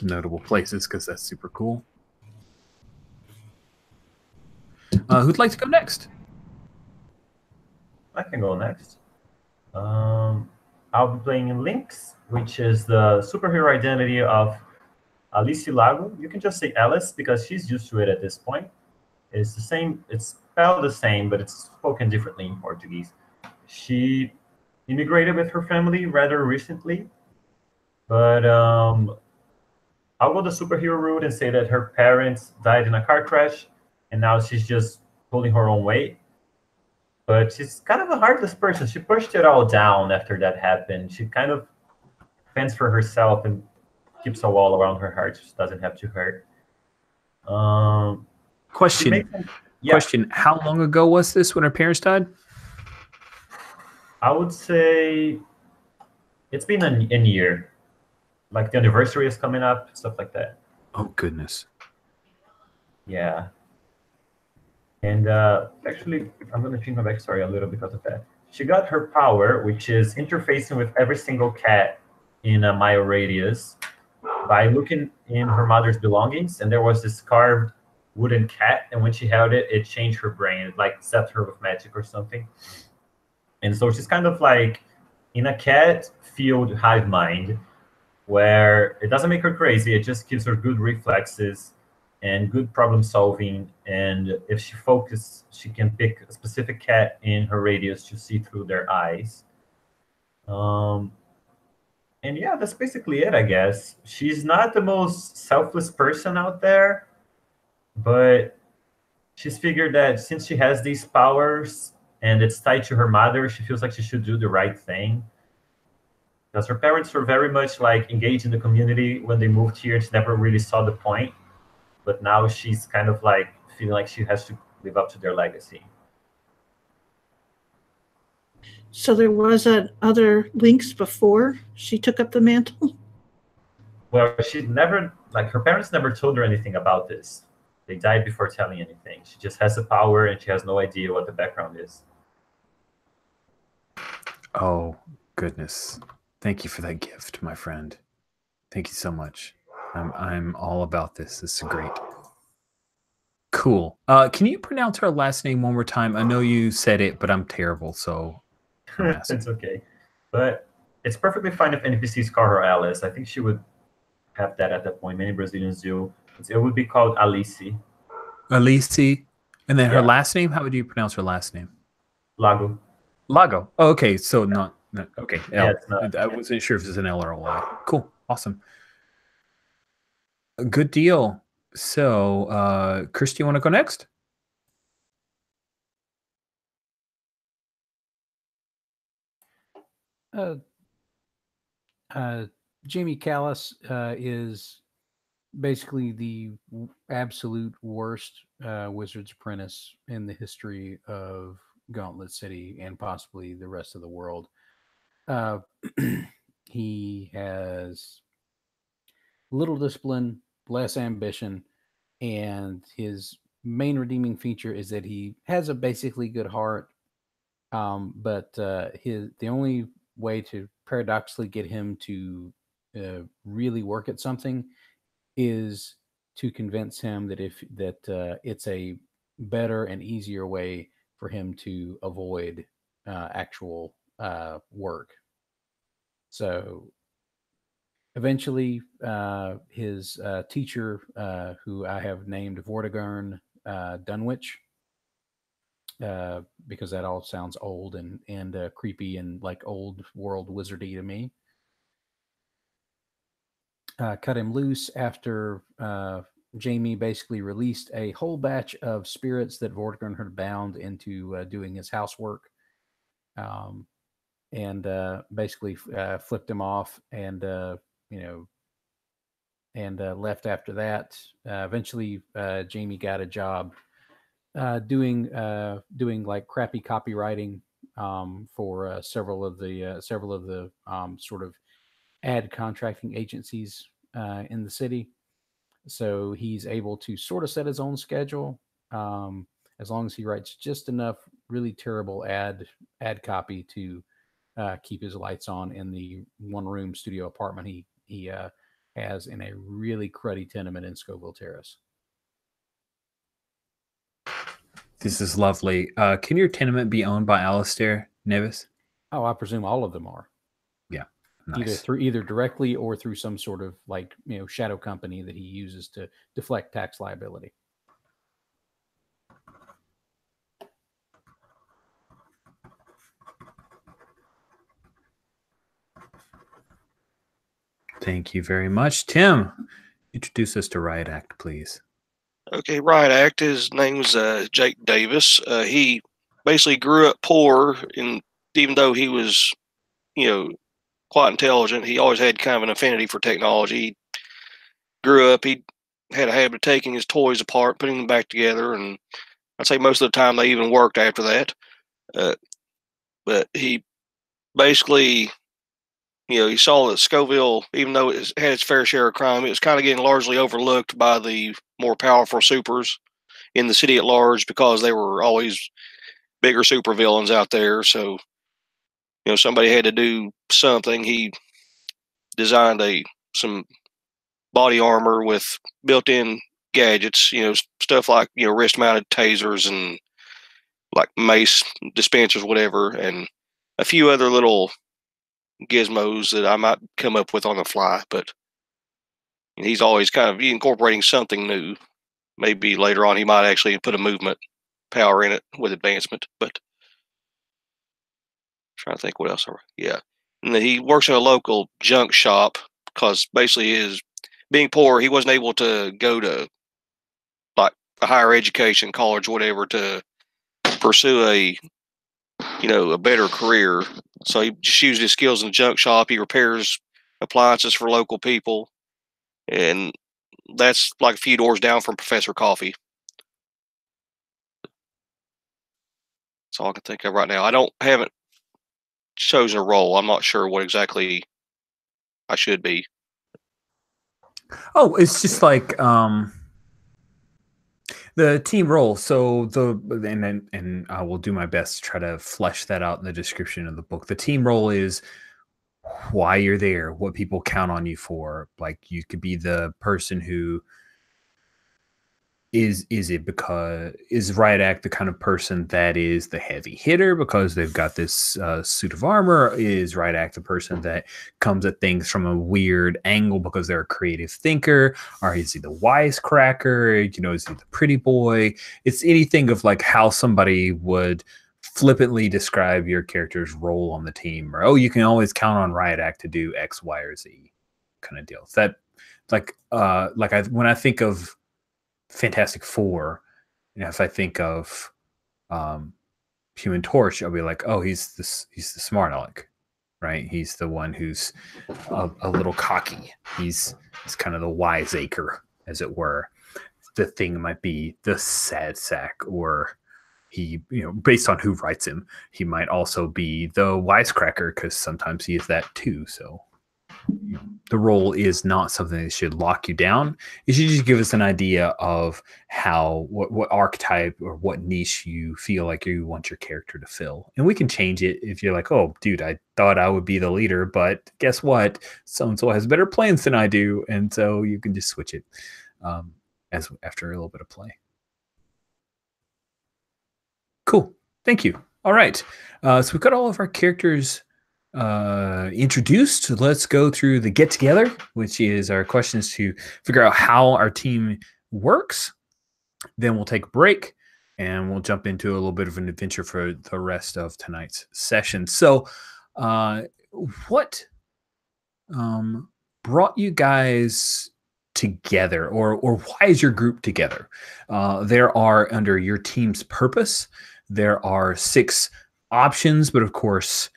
notable places because that's super cool. Who'd like to go next?
I can go next. I'll be playing Lynx, which is the superhero identity of Alice Lago. You can just say Alice because she's used to it at this point. It's the same. It's spelled the same, but it's spoken differently in Portuguese. She immigrated with her family rather recently, but I'll go the superhero route and say that her parents died in a car crash, and now she's just pulling her own weight. But she's kind of a heartless person. She pushed it all down after that happened. She kind of fends for herself and keeps a wall around her heart so she doesn't have to hurt.
Question.
makes them- yeah,
Question. How long ago was this when her parents died?
I would say it's been a year. Like the anniversary is coming up, stuff like that.
Oh, goodness.
Yeah. And actually, I'm going to change my backstory a little because of that. She got her power, which is interfacing with every single cat in a mile radius, by looking in her mother's belongings. And there was this carved wooden cat, and when she held it, it changed her brain. It like set her with magic or something. And so she's kind of like in a cat-filled hive mind, where it doesn't make her crazy. It just gives her good reflexes and good problem solving. And if she focuses, she can pick a specific cat in her radius to see through their eyes. And yeah, that's basically it, I guess. She's not the most selfless person out there, but she's figured that since she has these powers and it's tied to her mother, she feels like she should do the right thing. Because her parents were very much like engaged in the community when they moved here. She never really saw the point, but now she's kind of like feeling like she has to live up to their legacy.
So there was other links before she took up the mantle?
Well, she never, like her parents never told her anything about this. They died before telling anything. She just has the power and she has no idea what the background is.
Oh, goodness. Thank you for that gift, my friend. Thank you so much. I'm all about this. This is great. Cool. Can you pronounce her last name one more time? I know you said it, but I'm terrible, so I'm asking.
It's okay. But it's perfectly fine if NPCs call her Alice. I think she would have that at that point. Many Brazilians do. It would be called Alice.
Alice. And then her
Yeah.
last name, how would you pronounce her last name?
Lago.
Lago. Oh, okay, so not okay. L.
Yeah, it's not.
I wasn't sure if it's an L or a Y. Cool. Awesome. Good deal. So, Chris, do you want to go next?
Jamie Callis is basically the absolute worst wizard's apprentice in the history of Gauntlet City and possibly the rest of the world. He has little discipline, less ambition, and his main redeeming feature is that he has a basically good heart. But the only way to paradoxically get him to really work at something is to convince him that it's a better and easier way for him to avoid actual work. So eventually, his teacher, who I have named Vortigern Dunwich, because that all sounds old and creepy and like old world wizardy to me, cut him loose after Jamie basically released a whole batch of spirits that Vortigern had bound into doing his housework, and basically flipped him off and left after that. Eventually, Jamie got a job doing like crappy copywriting for several of the sort of ad contracting agencies in the city. So he's able to sort of set his own schedule, as long as he writes just enough really terrible ad copy to keep his lights on in the one-room studio apartment he has in a really cruddy tenement in Scoville Terrace.
This is lovely. Can your tenement be owned by Alistair Nevis?
Oh, I presume all of them are.
Yeah, nice.
Either directly or through some sort of like shadow company that he uses to deflect tax liability.
Thank you very much. Tim, introduce us to Riot Act, please.
Okay, Riot Act. His name was Jake Davis. He basically grew up poor, and even though he was, quite intelligent, he always had kind of an affinity for technology. He grew up. He had a habit of taking his toys apart, putting them back together, and I'd say most of the time they even worked after that. But he basically, he saw that Scoville, even though it had its fair share of crime, it was kind of getting largely overlooked by the more powerful supers in the city at large because they were always bigger supervillains out there. So, somebody had to do something. He designed some body armor with built-in gadgets, stuff like, wrist-mounted tasers and like mace dispensers, whatever, and a few other little gizmos that I might come up with on the fly. But he's always kind of incorporating something new. Maybe later on he might actually put a movement power in it with advancement. But I'm trying to think what else. Yeah, and then he works in a local junk shop because basically being poor, he wasn't able to go to like a higher education, college, whatever, to pursue a better career. So he just used his skills in the junk shop. He repairs appliances for local people, and that's like a few doors down from Professor Coffee. That's all I can think of right now. Haven't chosen a role. I'm not sure what exactly I should be.
Oh, it's just like the team role. So and I will do my best to try to flesh that out in the description of the book. The team role is why you're there, what people count on you for. Like you could be the person who is Riot Act the kind of person that is the heavy hitter because they've got this suit of armor? Is Riot Act the person that comes at things from a weird angle because they're a creative thinker? Or is he the wisecracker? Is he the pretty boy? It's anything of like how somebody would flippantly describe your character's role on the team, or you can always count on Riot Act to do X, Y, or Z kind of deal. That when I think of Fantastic Four, if I think of Human Torch, I'll be like, oh, he's the smart aleck, right? He's the one who's a little cocky. He's kind of the wiseacre, as it were. The Thing might be the sad sack, or he, based on who writes him, he might also be the wisecracker because sometimes he is that too. So the role is not something that should lock you down. It should just give us an idea of what archetype or what niche you feel like you want your character to fill. And we can change it if you're like, oh, dude, I thought I would be the leader, but guess what? So-and-so has better plans than I do. And so you can just switch it after a little bit of play. Cool. Thank you. All right. So we've got all of our characters introduced. Let's go through the get together, which is our questions to figure out how our team works. Then we'll take a break and we'll jump into a little bit of an adventure for the rest of tonight's session. So what brought you guys together, or why is your group together? There are, under your team's purpose, there are 6 options, but of course,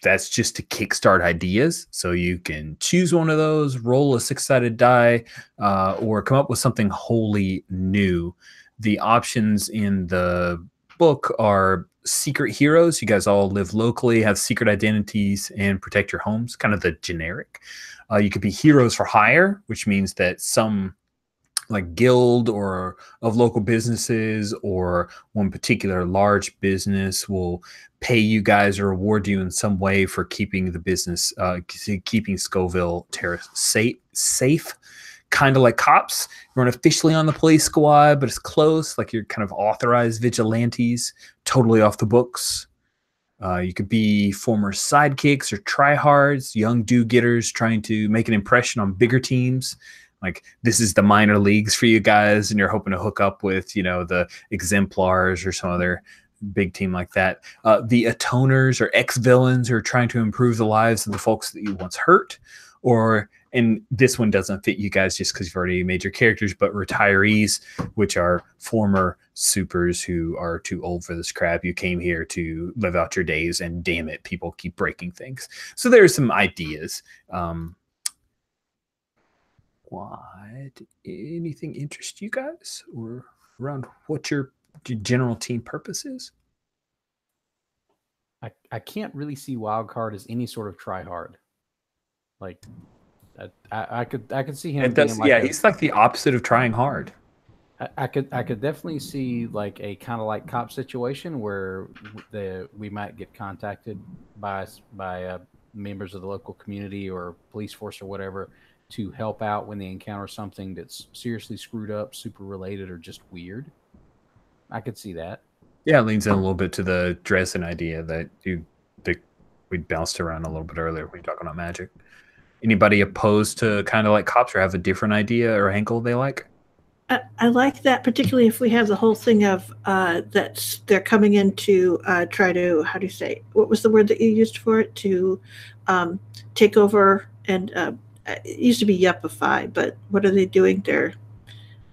that's just to kickstart ideas. So you can choose one of those, roll a 6-sided die, or come up with something wholly new. The options in the book are secret heroes. You guys all live locally, have secret identities, and protect your homes, kind of the generic. You could be heroes for hire, which means that some like guild or of local businesses or one particular large business will pay you guys or reward you in some way for keeping the business, keeping Scoville Terrace safe. Kind of like cops. You're not officially on the police squad, but it's close. Like you're kind of authorized vigilantes, totally off the books. You could be former sidekicks or tryhards, young do-getters trying to make an impression on bigger teams. Like this is the minor leagues for you guys, and you're hoping to hook up with, the Exemplars or some other big team like that. The Atoners or ex-villains who are trying to improve the lives of the folks that you once hurt. And this one doesn't fit you guys just because you've already made your characters, but retirees, which are former supers who are too old for this crap. You came here to live out your days, and damn it, people keep breaking things. So there's some ideas. what? Anything interest you guys, or around what your general team purpose is?
I can't really see Wildcard as any sort of try hard. Like, I could see him
It
being
does,
like
yeah. He's like the opposite of trying hard.
I could definitely see like a kind of like cop situation where we might get contacted by members of the local community or police force or whatever to help out when they encounter something that's seriously screwed up, super related, or just weird. I could see that.
Yeah, it leans in a little bit to the Dresden idea that we bounced around a little bit earlier when we were talking about magic. Anybody opposed to kind of like cops or have a different idea or angle they like?
I like that, particularly if we have the whole thing of they're coming in to try to, how do you say, what was the word that you used for it? To take over, and it used to be yuppify, but what are they doing there?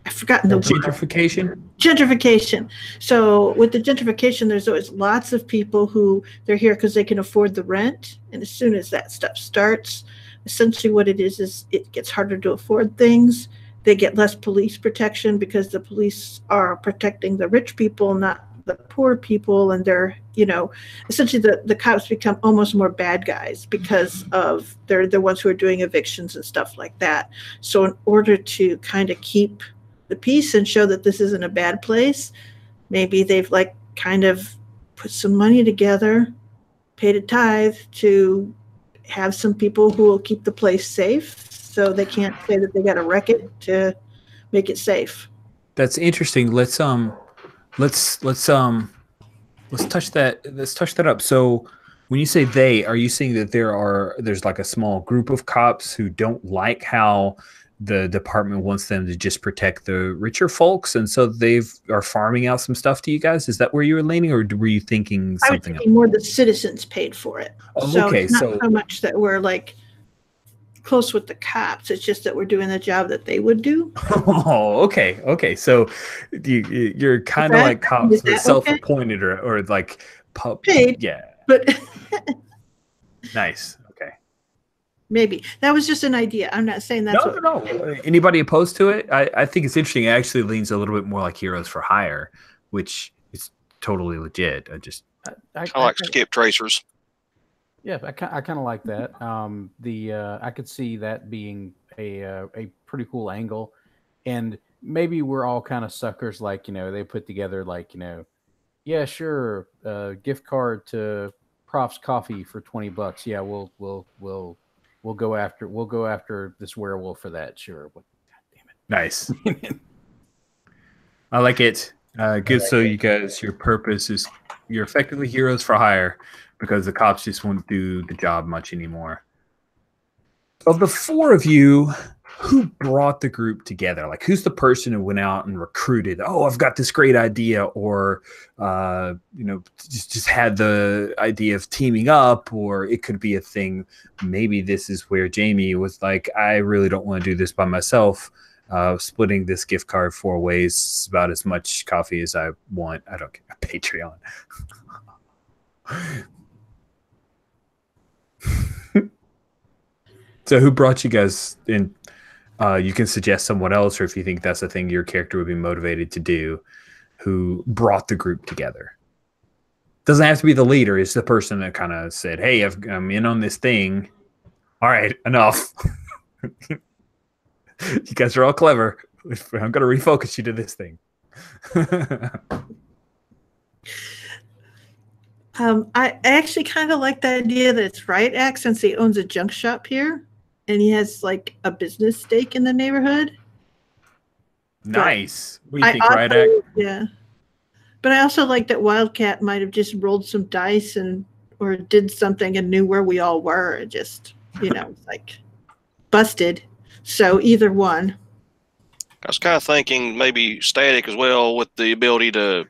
I've forgotten the word.
Gentrification?
Gentrification. So with the gentrification, there's always lots of people who they're here because they can afford the rent. And as soon as that stuff starts, essentially what it is it gets harder to afford things. They get less police protection because the police are protecting the rich people, not the poor people. And they're, essentially the cops become almost more bad guys because of they're the ones who are doing evictions and stuff like that. So in order to kind of keep the peace and show that this isn't a bad place, maybe they've like kind of put some money together, paid a tithe to have some people who will keep the place safe, so they can't say that they got to wreck it to make it safe.
That's interesting. Let's touch that. Let's touch that up. So when you say they, are you saying that there's like a small group of cops who don't like how the department wants them to just protect the richer folks, and so they are farming out some stuff to you guys? Is that where you were leaning, or were you thinking something
I was thinking more the citizens paid for it.
Oh,
so
okay,
it's not so much that we're like close with the cops. It's just that we're doing the job that they would do.
Oh, okay. So you're kind of like cops, but self-appointed, okay? or like
paid.
Yeah,
but
nice. Okay,
maybe that was just an idea. I'm not saying that's
no. Anybody opposed to it? I think it's interesting. It actually leans a little bit more like Heroes for Hire, which is totally legit.
I like skip tracers.
Yeah, I kind of like that. I could see that being a pretty cool angle, and maybe we're all kind of suckers. Like, they put together like, yeah, sure, gift card to Prof's Coffee for $20. Yeah, we'll go after this werewolf for that. Sure. God damn it.
Nice. I like it. Good. So you guys, your purpose is you're effectively heroes for hire because the cops just won't do the job much anymore. Of the four of you, who brought the group together? Like, who's the person who went out and recruited? Oh, I've got this great idea, or just had the idea of teaming up, or it could be a thing. Maybe this is where Jamie was like, I really don't want to do this by myself. Splitting this gift card 4 ways is about as much coffee as I want. I don't get a Patreon. So who brought you guys in? You can suggest someone else, or if you think that's a thing your character would be motivated to do, who brought the group together. Doesn't have to be the leader. It's the person that kind of said, hey, I'm in on this thing. All right, enough. You guys are all clever. I'm going to refocus you to this thing.
I actually kind of like the idea that it's Riot since he owns a junk shop here and he has like a business stake in the neighborhood.
Nice. What do you think, Riot?
Yeah. But I also like that Wildcat might have just rolled some dice or did something and knew where we all were. And just, like busted. So either one.
I was kind of thinking maybe Static as well, with the ability to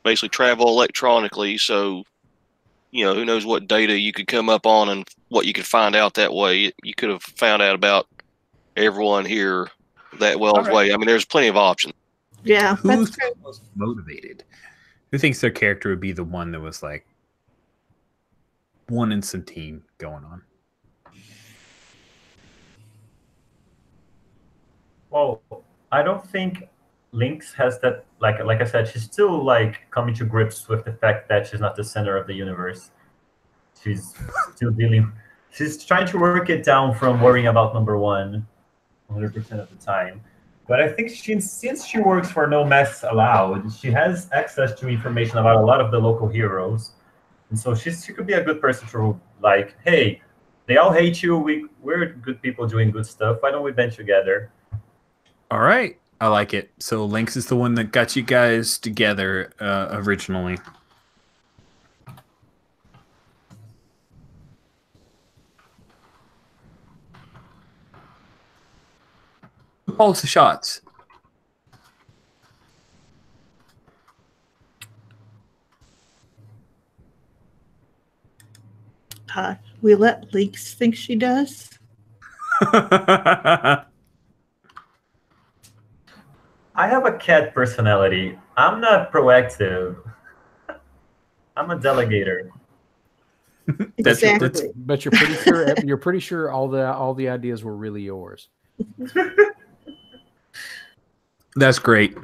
basically travel electronically. So, who knows what data you could come up on and what you could find out that way. You could have found out about everyone here that way. I mean, there's plenty of options.
Yeah.
Who's most motivated? Who thinks their character would be the one that was like wanting some team going on?
Well, I don't think Lynx has that. Like I said, she's still like coming to grips with the fact that she's not the center of the universe. She's still dealing. She's trying to work it down from worrying about number one 100% of the time. But I think since she works for No Mess Allowed, she has access to information about a lot of the local heroes. And so she could be a good person to, like, hey, they all hate you. We're good people doing good stuff. Why don't we band together?
All right. I like it. So Lynx is the one that got you guys together originally. Who calls the shots?
We let Lynx think she does.
I have a cat personality. I'm not proactive. I'm a delegator.
Exactly.
But you're pretty sure all the ideas were really yours.
That's great.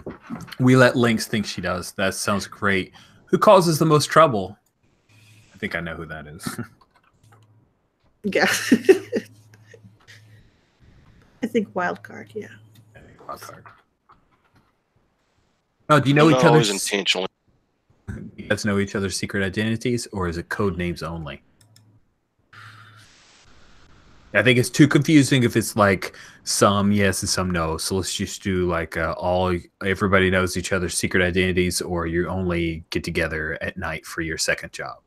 We let Lynx think she does. That sounds great. Who causes the most trouble? I think I know who that is.
Yeah. I think wild card, yeah.
Wild card. Oh, do you know each
Not always
other's
intentionally.
you guys know each other's secret identities, or is it code names only? I think it's too confusing if it's like some yes and some no. So let's just do like everybody knows each other's secret identities, or you only get together at night for your second job.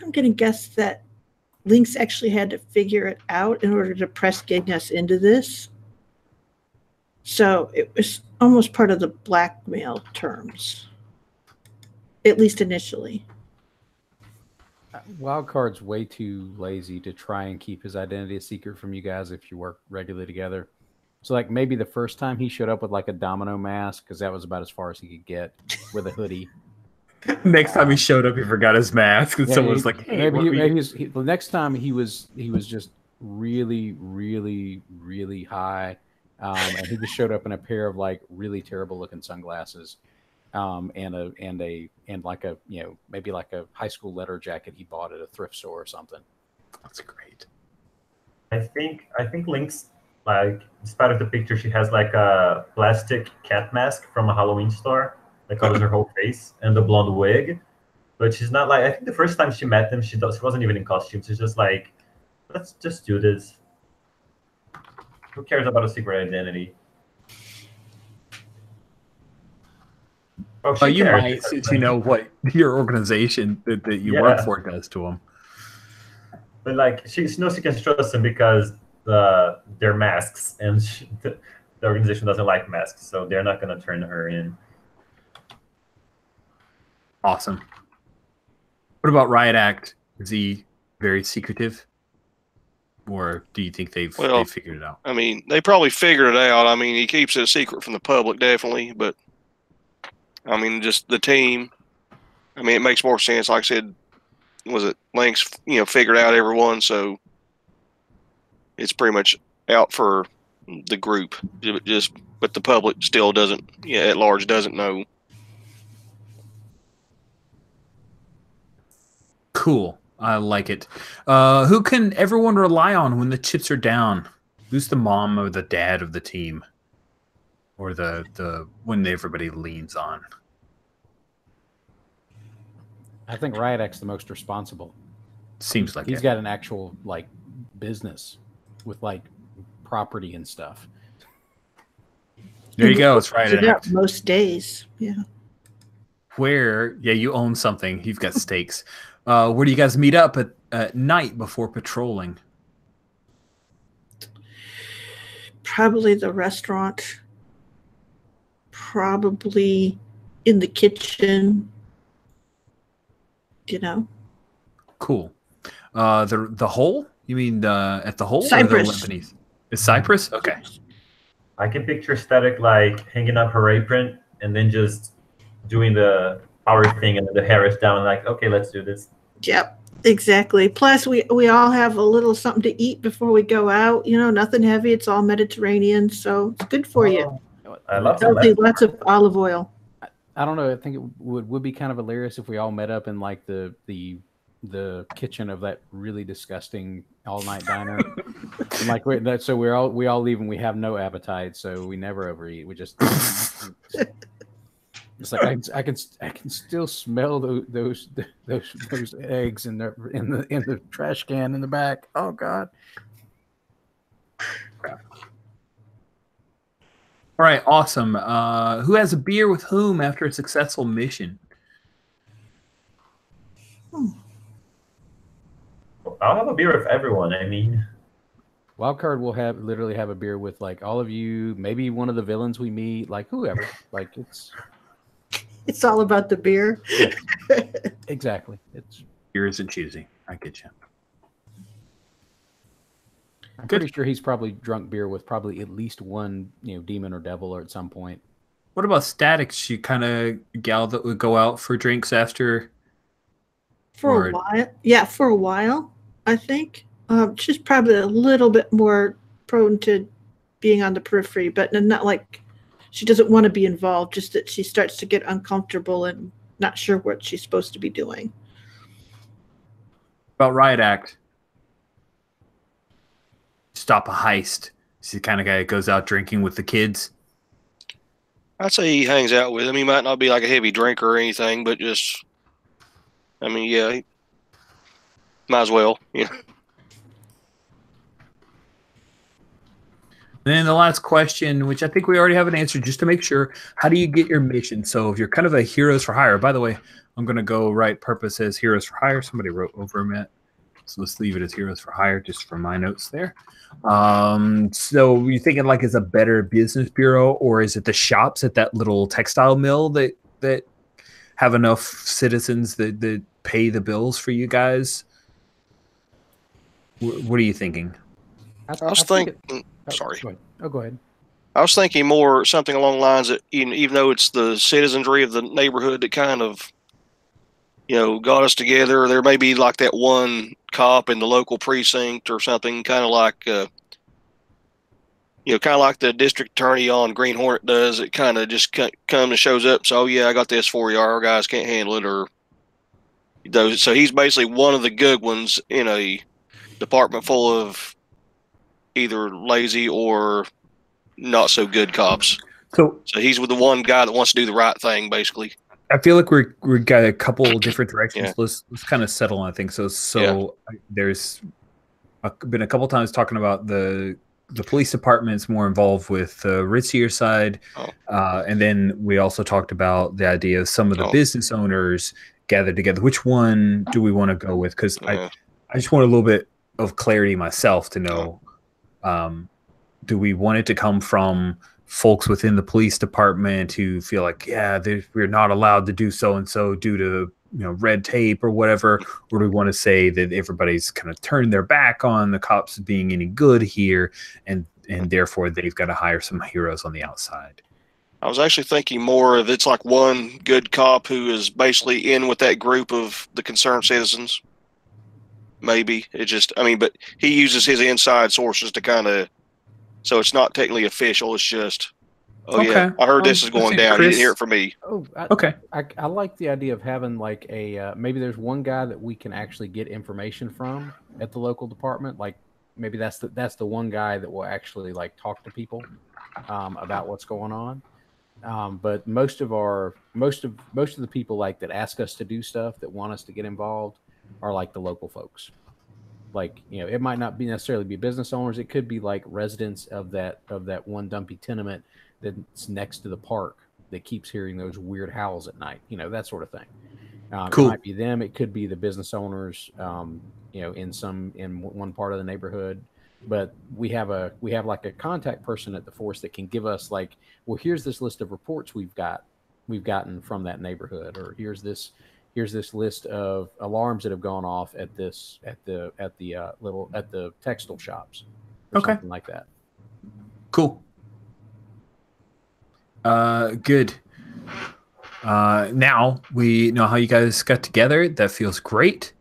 I'm going to guess that Lynx actually had to figure it out in order to press getting us into this. So it was almost part of the blackmail terms, at least initially.
Wildcard's way too lazy to try and keep his identity a secret from you guys if you work regularly together. So like maybe the first time he showed up with like a domino mask, because that was about as far as he could get, with a hoodie.
Next time he showed up, he forgot his mask, and
Yeah,
someone was like, "Hey,
the next time he was just really, really, really high, and he just showed up in a pair of like really terrible looking sunglasses, and like a maybe like a high school letter jacket he bought at a thrift store or something."
That's great.
I think Lynx, like, despite of the picture, she has like a plastic cat mask from a Halloween store that covers her whole face and the blonde wig. But she's not like, I think the first time she met them, she wasn't even in costume. She's just like, let's just do this. Who cares about a secret identity? Oh,
You
cares.
might, since you know what your organization that you work for does to them.
But like, she knows she can trust them because they're masks, and the organization doesn't like masks, so they're not going to turn her in.
Awesome. What about Riot Act? Is he very secretive? Or do you think they've figured it out?
I mean, they probably figured it out. I mean, he keeps it a secret from the public, definitely. But, I mean, just the team. I mean, it makes more sense. Like I said, was it Lynx, figured out everyone. So it's pretty much out for the group. But the public still doesn't, at large, doesn't know.
Cool. I like it. Who can everyone rely on when the chips are down? Who's the mom or the dad of the team? Or the when everybody leans on?
I think Riot Act's the most responsible.
Seems like
he's got an actual like business with like property and stuff.
There you go. It's Riot Act.
Most days, yeah.
Where, you own something. You've got stakes. Where do you guys meet up at night before patrolling?
Probably the restaurant. Probably in the kitchen.
Cool. The hole? You mean at the hole?
Cypress.
Or the Is Cypress? Okay.
I can picture Static like hanging up her apron and then just doing the power thing, and then the hair is down. Like, okay, let's do this.
Yep. Exactly. Plus, we all have a little something to eat before we go out. You know, nothing heavy. It's all Mediterranean, so it's good for you.
I love some
Healthy, lots of olive oil.
I don't know. I think it would be kind of hilarious if we all met up in like the kitchen of that really disgusting all night diner. And like so we all leave and we have no appetite, so we never overeat. We just it's like I can still smell those eggs in the trash can in the back. Oh God.
All right, awesome. Who has a beer with whom after a successful mission?
I'll have a beer with everyone. I mean,
Wildcard will literally have a beer with like all of you, maybe one of the villains we meet, like whoever. Like
It's all about the beer.
Yeah, exactly. It's
Beer isn't choosy. I get you.
I'm pretty sure he's probably drunk beer with probably at least one, demon or devil or at some point.
What about Static? She kind of gal that would go out for drinks after.
For a while. Yeah, for a while, I think. She's probably a little bit more prone to being on the periphery, but not like she doesn't want to be involved, just that she starts to get uncomfortable and not sure what she's supposed to be doing.
About Riot Act. Stop a heist. She's the kind of guy that goes out drinking with the kids.
I'd say he hangs out with him. He might not be like a heavy drinker or anything, but just, I mean, yeah, might as well. Yeah.
And then the last question, which I think we already have an answer, just to make sure, how do you get your mission? So if you're kind of a heroes for hire, by the way, I'm going to go right purpose as heroes for hire. Somebody wrote over it. So let's leave it as heroes for hire just for my notes there. So you're thinking like is a better business bureau, or is it the shops at that little textile mill that have enough citizens that pay the bills for you guys? What are you thinking?
I was thinking. Sorry.
Go ahead. Oh, go ahead.
I was thinking more something along the lines that even though it's the citizenry of the neighborhood that kind of, got us together, there may be like that one cop in the local precinct or something, kind of like, kind of like the district attorney on Green Hornet does. It kind of just comes and shows up. So, yeah, I got this for you. Our guys can't handle it, or those. So he's basically one of the good ones in a department full of either lazy or not so good cops. So he's with the one guy that wants to do the right thing, basically.
I feel like we got a couple different directions. Yeah. Let's kind of settle on things. So there's been a couple times talking about the police department's more involved with the ritzier side, and then we also talked about the idea of some of the business owners gathered together. Which one do we want to go with? Because I just want a little bit of clarity myself to know. Do we want it to come from folks within the police department who feel like, we're not allowed to do so and so due to red tape or whatever, or do we want to say that everybody's kind of turned their back on the cops being any good here, and therefore they've got to hire some heroes on the outside?
I was actually thinking more of it's like one good cop who is basically in with that group of the concerned citizens. Maybe it just, but he uses his inside sources to kind of, so it's not technically official. It's just, I heard this is going down. You didn't hear it from me.
Okay. I like the idea of having like maybe there's one guy that we can actually get information from at the local department. Like maybe that's the one guy that will actually like talk to people about what's going on. But most of the people like that ask us to do stuff, that want us to get involved, are like the local folks. Like, it might not be necessarily be business owners. It could be like residents of that one dumpy tenement that's next to the park that keeps hearing those weird howls at night, that sort of thing. Cool. It might be them. It could be the business owners, in one part of the neighborhood. But we have like a contact person at the force that can give us like, well, here's this list of reports we've gotten from that neighborhood, or here's this list of alarms that have gone off at the textile shops, or something like that.
Cool. Good. Now we know how you guys got together. That feels great.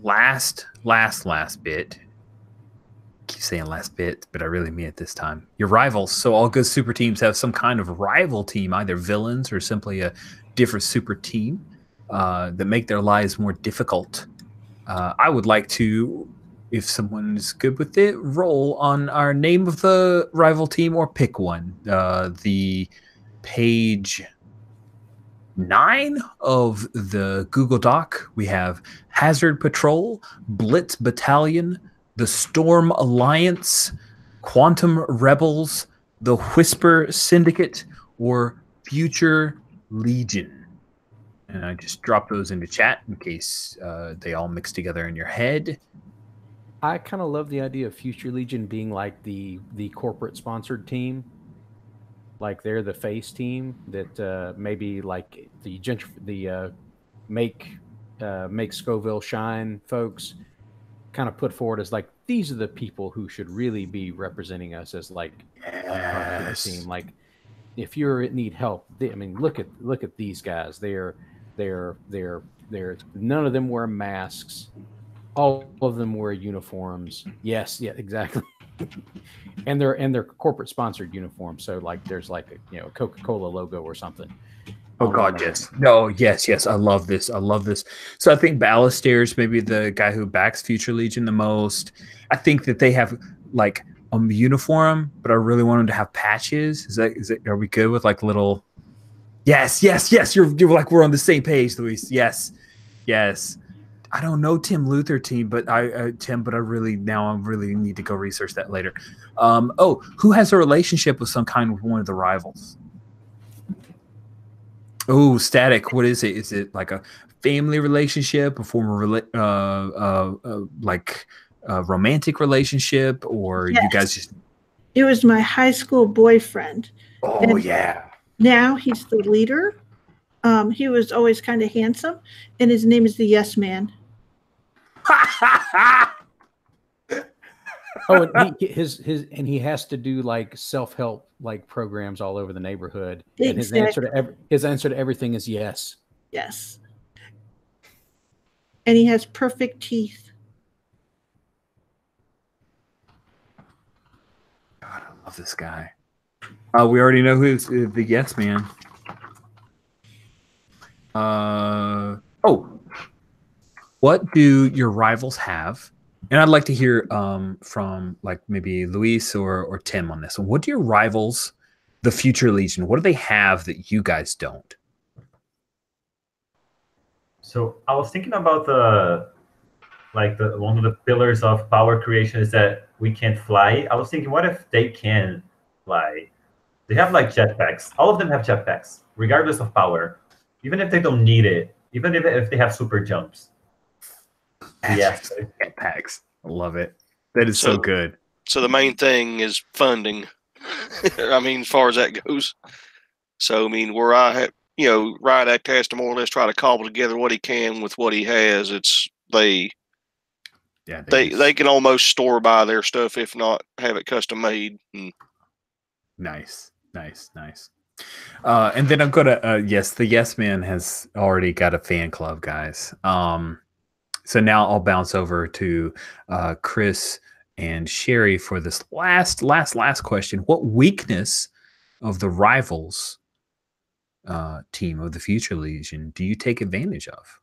last bit. Keep saying last bit, but I really mean it this time. Your rivals. So all good super teams have some kind of rival team, either villains or simply a different super team that make their lives more difficult. I would like to, if someone is good with it, roll on our name of the rival team or pick one. The page 9 of the Google Doc, we have Hazard Patrol, Blitz Battalion, the Storm Alliance, Quantum Rebels, the Whisper Syndicate, or Future Legion. And I just dropped those into chat in case they all mix together in your head.
I kind of love the idea of Future Legion being like the corporate sponsored team. Like they're the face team that maybe like the make Scoville shine folks kind of put forward as like, these are the people who should really be representing us as like our team. Like if you need help, I mean, look at these guys. They're none of them wear masks. All of them wear uniforms. Yes, yeah, exactly. and they're corporate sponsored uniforms. So like there's like a Coca-Cola logo or something.
Oh God, yes. No, yes. I love this. So I think Ballistairs, maybe the guy who backs Future Legion the most. I think that they have like a uniform, but I really want them to have patches. Is that are we good with like little? Yes. You're like, we're on the same page, Luis. Yes. I don't know Tim Luther team, but I really need to go research that later. Who has a relationship with some kind with one of the rivals? Oh, Static. What is it? Is it like a family relationship, a former romantic relationship, or
Yes.
you guys just?
It was my high school boyfriend.
Oh,
and
yeah.
Now he's the leader. He was always kind of handsome, and his name is the Yes Man.
Oh, and he has to do like self-help like programs all over the neighborhood. And his answer to everything is yes.
Yes. And he has perfect teeth.
God, I love this guy. We already know who's the Yes Man. What do your rivals have? And I'd like to hear from like maybe Luis or Tim on this one. What do your rivals, the Future Legion, what do they have that you guys don't?
So I was thinking about one of the pillars of power creation is that we can't fly. I was thinking, what if they can fly? They have like jetpacks. All of them have jetpacks, regardless of power. Even if they don't need it, even if they have super jumps. Yeah,
jetpacks. I love it. That is so good.
So the main thing is funding. I mean, as far as that goes. So I mean, where I have, Riot Act has to more or less try to cobble together what he can with what he has. It's they can almost store buy their stuff, if not have it custom made.
Nice. And then I'm gonna yes, the Yes Man has already got a fan club, guys. So now I'll bounce over to Chris and Sherry for this last question. What weakness of the rivals team of the Future Legion do you take advantage of?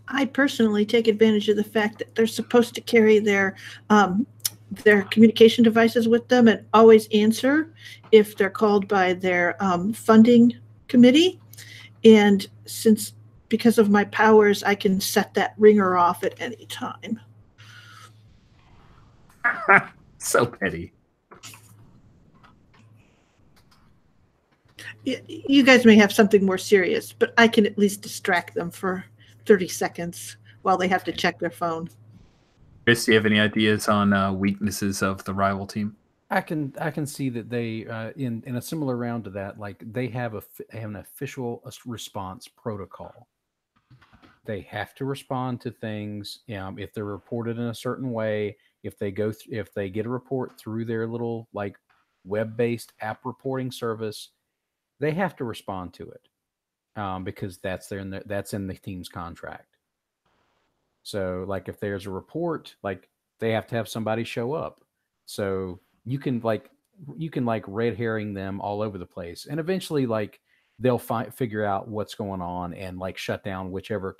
I personally take advantage of the fact that they're supposed to carry their communication devices with them and always answer if they're called by their funding committee. And because of my powers, I can set that ringer off at any time.
So petty.
You guys may have something more serious, but I can at least distract them for 30 seconds while they have to check their phone.
Chris, do you have any ideas on weaknesses of the rival team?
I can see that they in a similar round to that, like they have an official response protocol. They have to respond to things if they're reported in a certain way. If they get a report through their little like web-based app reporting service, they have to respond to it because that's in the team's contract. So like if there's a report, like they have to have somebody show up. So you can like red herring them all over the place, and eventually like they'll figure out what's going on and like shut down whichever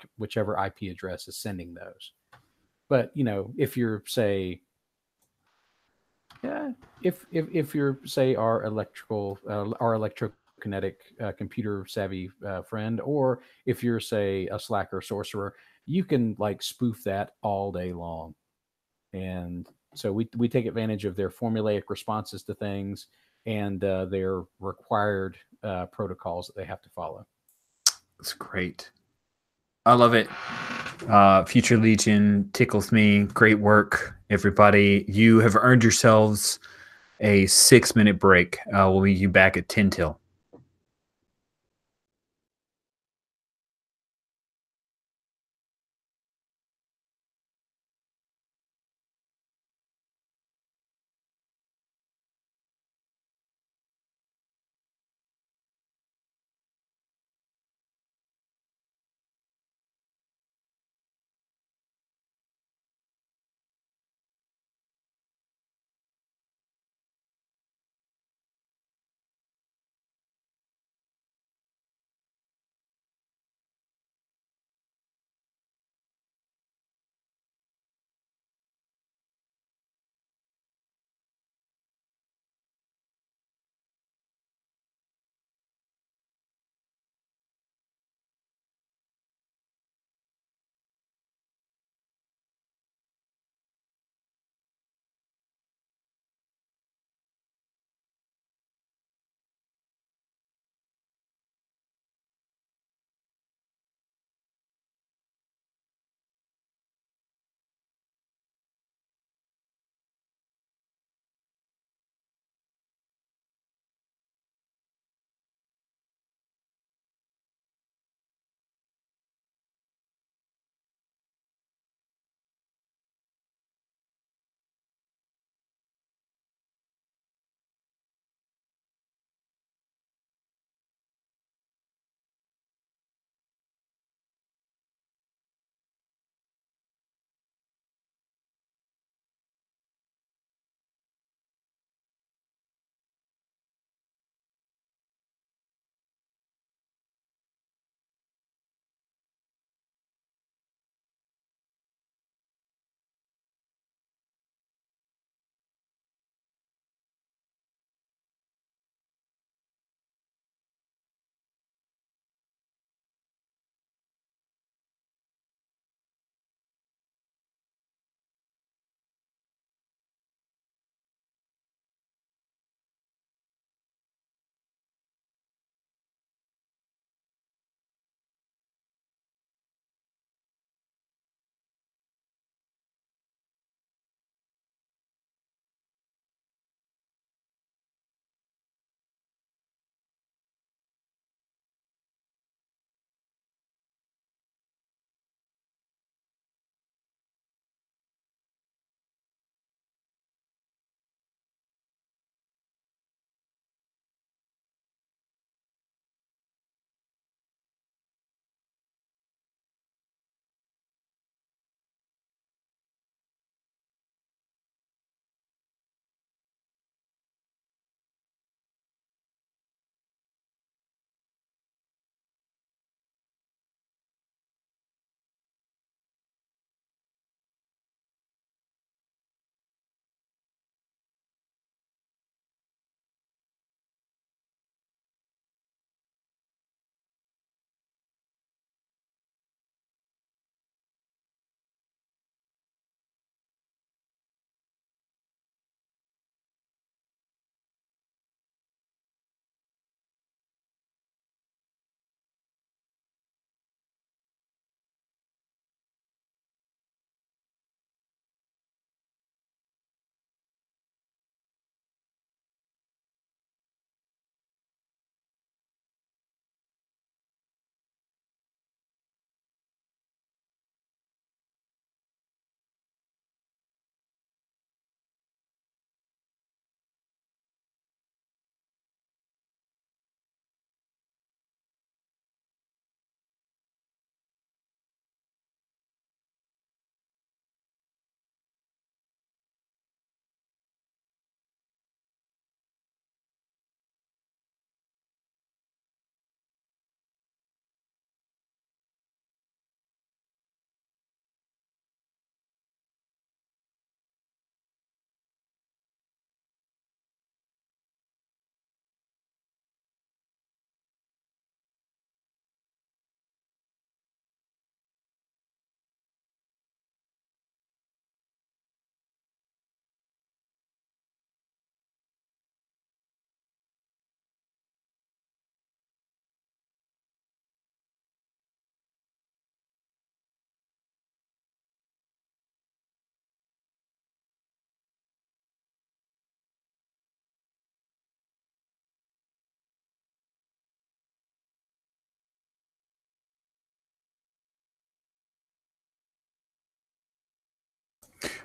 IP address is sending those. But you know, if you're say, yeah, if you're say our electrokinetic computer savvy friend, or if you're say a slacker sorcerer, you can like spoof that all day long. And so we take advantage of their formulaic responses to things and their required protocols that they have to follow.
That's great. I love it. Future Legion tickles me. Great work, everybody. You have earned yourselves a 6-minute break. We'll meet you back at 10 till.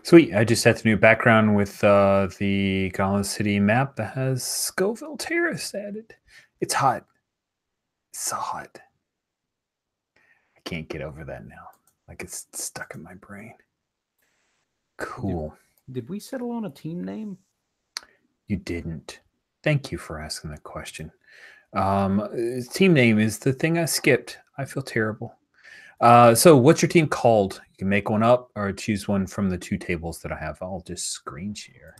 Sweet. I just set the new background with the Gauntlet City map that has Scoville Terrace added. It's hot. It's so hot. I can't get over that now. Like it's stuck in my brain. Cool.
Did we settle on a team name?
You didn't. Thank you for asking that question. Team name is the thing I skipped. I feel terrible. So what's your team called? You can make one up or choose one from the two tables that I have. I'll just screen share.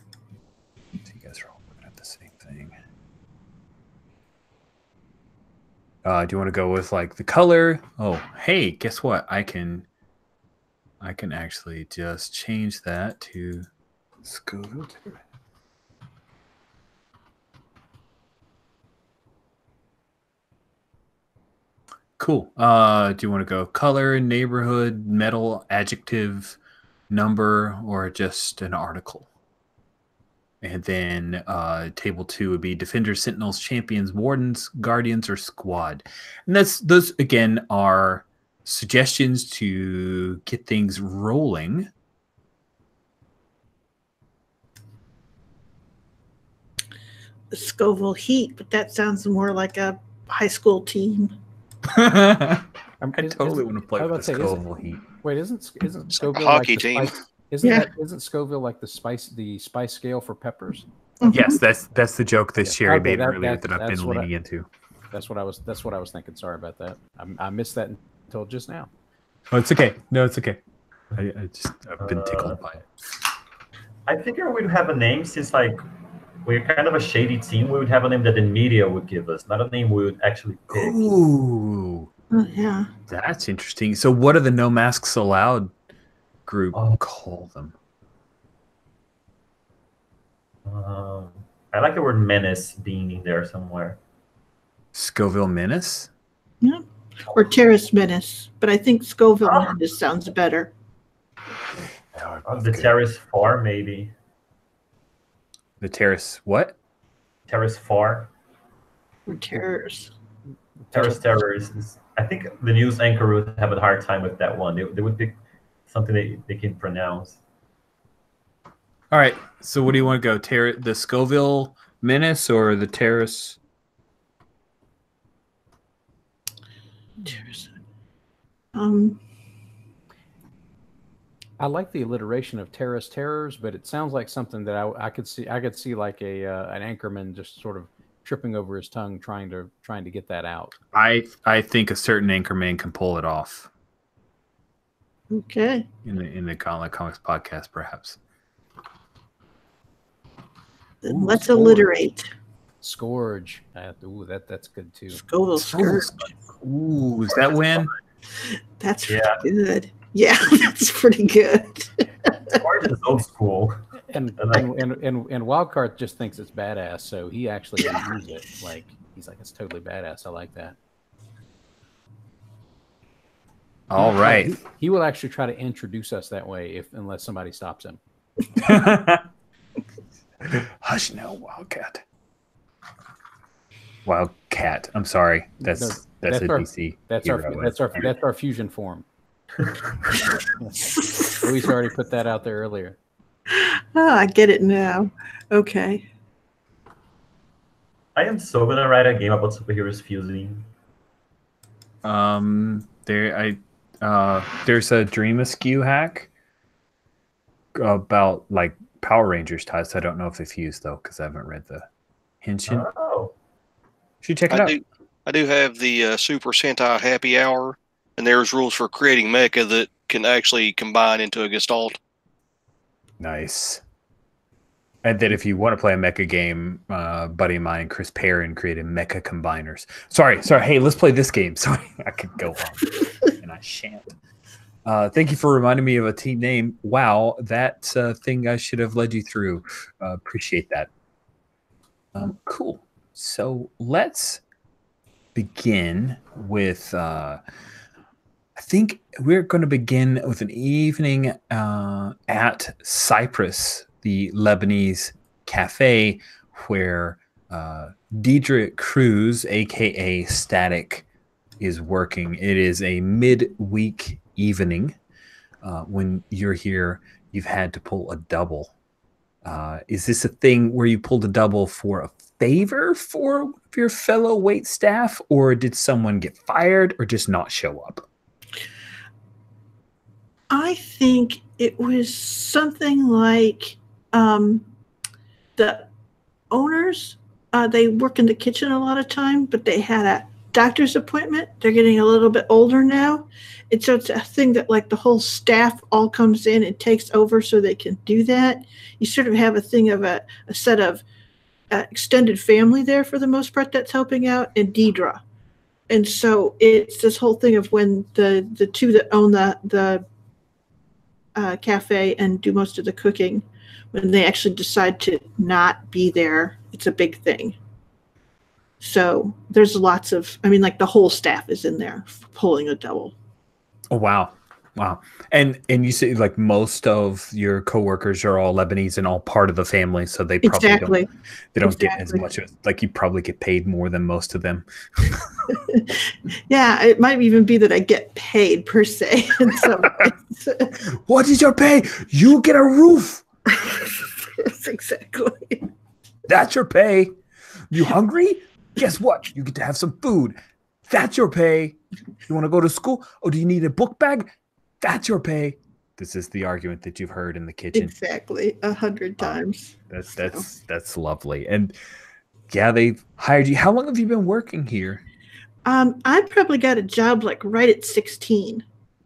So you guys are all looking at the same thing. Do you want to go with like the color? Oh, hey, guess what? I can actually just change that to Scoville. Cool. Do you want to go color, neighborhood, metal, adjective, number, or just an article? And then table 2 would be defenders, sentinels, champions, wardens, guardians, or squad. And those again are suggestions to get things rolling.
Scoville Heat, but that sounds more like a high school team.
I totally want to play with the Scoville Heat.
Wait, isn't Scoville
hockey
like
team?
Isn't Scoville like the spice scale for peppers?
Yes, that's the joke that Sherry made earlier that I've been leaning into.
That's what I was thinking. Sorry about that. I missed that until just now.
Oh, it's okay. No, it's okay. I've been tickled by it.
I figure we'd have a name since like we're kind of a shady team. We would have a name that the media would give us, not a name we would actually pick.
Ooh,
yeah,
that's interesting. So, what do the No Masks Allowed group call them?
I like the word menace being in there somewhere.
Scoville Menace?
Yeah, or Terrace Menace, but I think Scoville Menace sounds better.
The Terrace 4, maybe.
The Terrace what?
Terrace 4.
Or Terrors.
Terrace Terrors. I think the news anchor would have a hard time with that one. They would pick something they can pronounce.
All right. So what do you want to go? The Scoville Menace or the Terrace?
Terrace.
I like the alliteration of Terrace Terrors, but it sounds like something that I could see. I could see like an anchorman just sort of tripping over his tongue, trying to get that out.
I think a certain anchorman can pull it off.
Okay.
In the Gauntlet Comics podcast, perhaps.
Then let's alliterate.
Scourge. That's good too.
Scoville Scourge.
Ooh, does that win?
That's good. Yeah, that's pretty good.
Scourge is old school.
And Wildcard just thinks it's badass, so he actually uses it. Like he's like, it's totally badass. I like that.
All right.
He will actually try to introduce us that way unless somebody stops him.
Hush, no, Wildcat. Wildcat. I'm sorry. That's a DC.
That's our fusion form. Louise already put that out there earlier.
Oh, I get it now. Okay.
I am so gonna write a game about superheroes fusing.
There's a Dream Askew hack about like Power Rangers ties. I don't know if they fuse though because I haven't read the Henshin.
Oh,
should check it out.
I do have the Super Sentai Happy Hour, and there's rules for creating mecha that can actually combine into a Gestalt.
Nice. And then if you want to play a mecha game, buddy of mine, Chris Perrin, created Mecha Combiners. Sorry. Hey, let's play this game. Sorry, I could go on, and I shan't. Thank you for reminding me of a team name. Wow, that's a thing I should have led you through. Appreciate that. Cool. So let's begin with... I think we're going to begin with an evening at Cyprus, the Lebanese cafe, where Deidre Cruz, a.k.a. Static, is working. It is a midweek evening. when you're here, you've had to pull a double. Is this a thing where you pulled a double for a favor for your fellow wait staff, or did someone get fired or just not show up?
I think it was something like the owners, they work in the kitchen a lot of time, but they had a doctor's appointment. They're getting a little bit older now. And so it's a thing that like the whole staff all comes in and takes over so they can do that. You sort of have a thing of a set of extended family there for the most part that's helping out, and Deidre. And so it's this whole thing of when the two that own the cafe and do most of the cooking, when they actually decide to not be there, it's a big thing. So there's lots of, I mean, like the whole staff is in there pulling a double.
Oh, wow. Wow. And you say like most of your coworkers are all Lebanese and all part of the family, so they probably don't get as much of, like, you probably get paid more than most of them.
Yeah, it might even be that I get paid per se in some ways.
What is your pay? You get a roof.
Yes, exactly.
That's your pay. You hungry? Guess what? You get to have some food. That's your pay. You want to go to school? Oh, do you need a book bag? That's your pay. This is the argument that you've heard in the kitchen.
Exactly, 100 times.
That's lovely. And yeah, they've hired you. How long have you been working here?
I probably got a job like right at 16.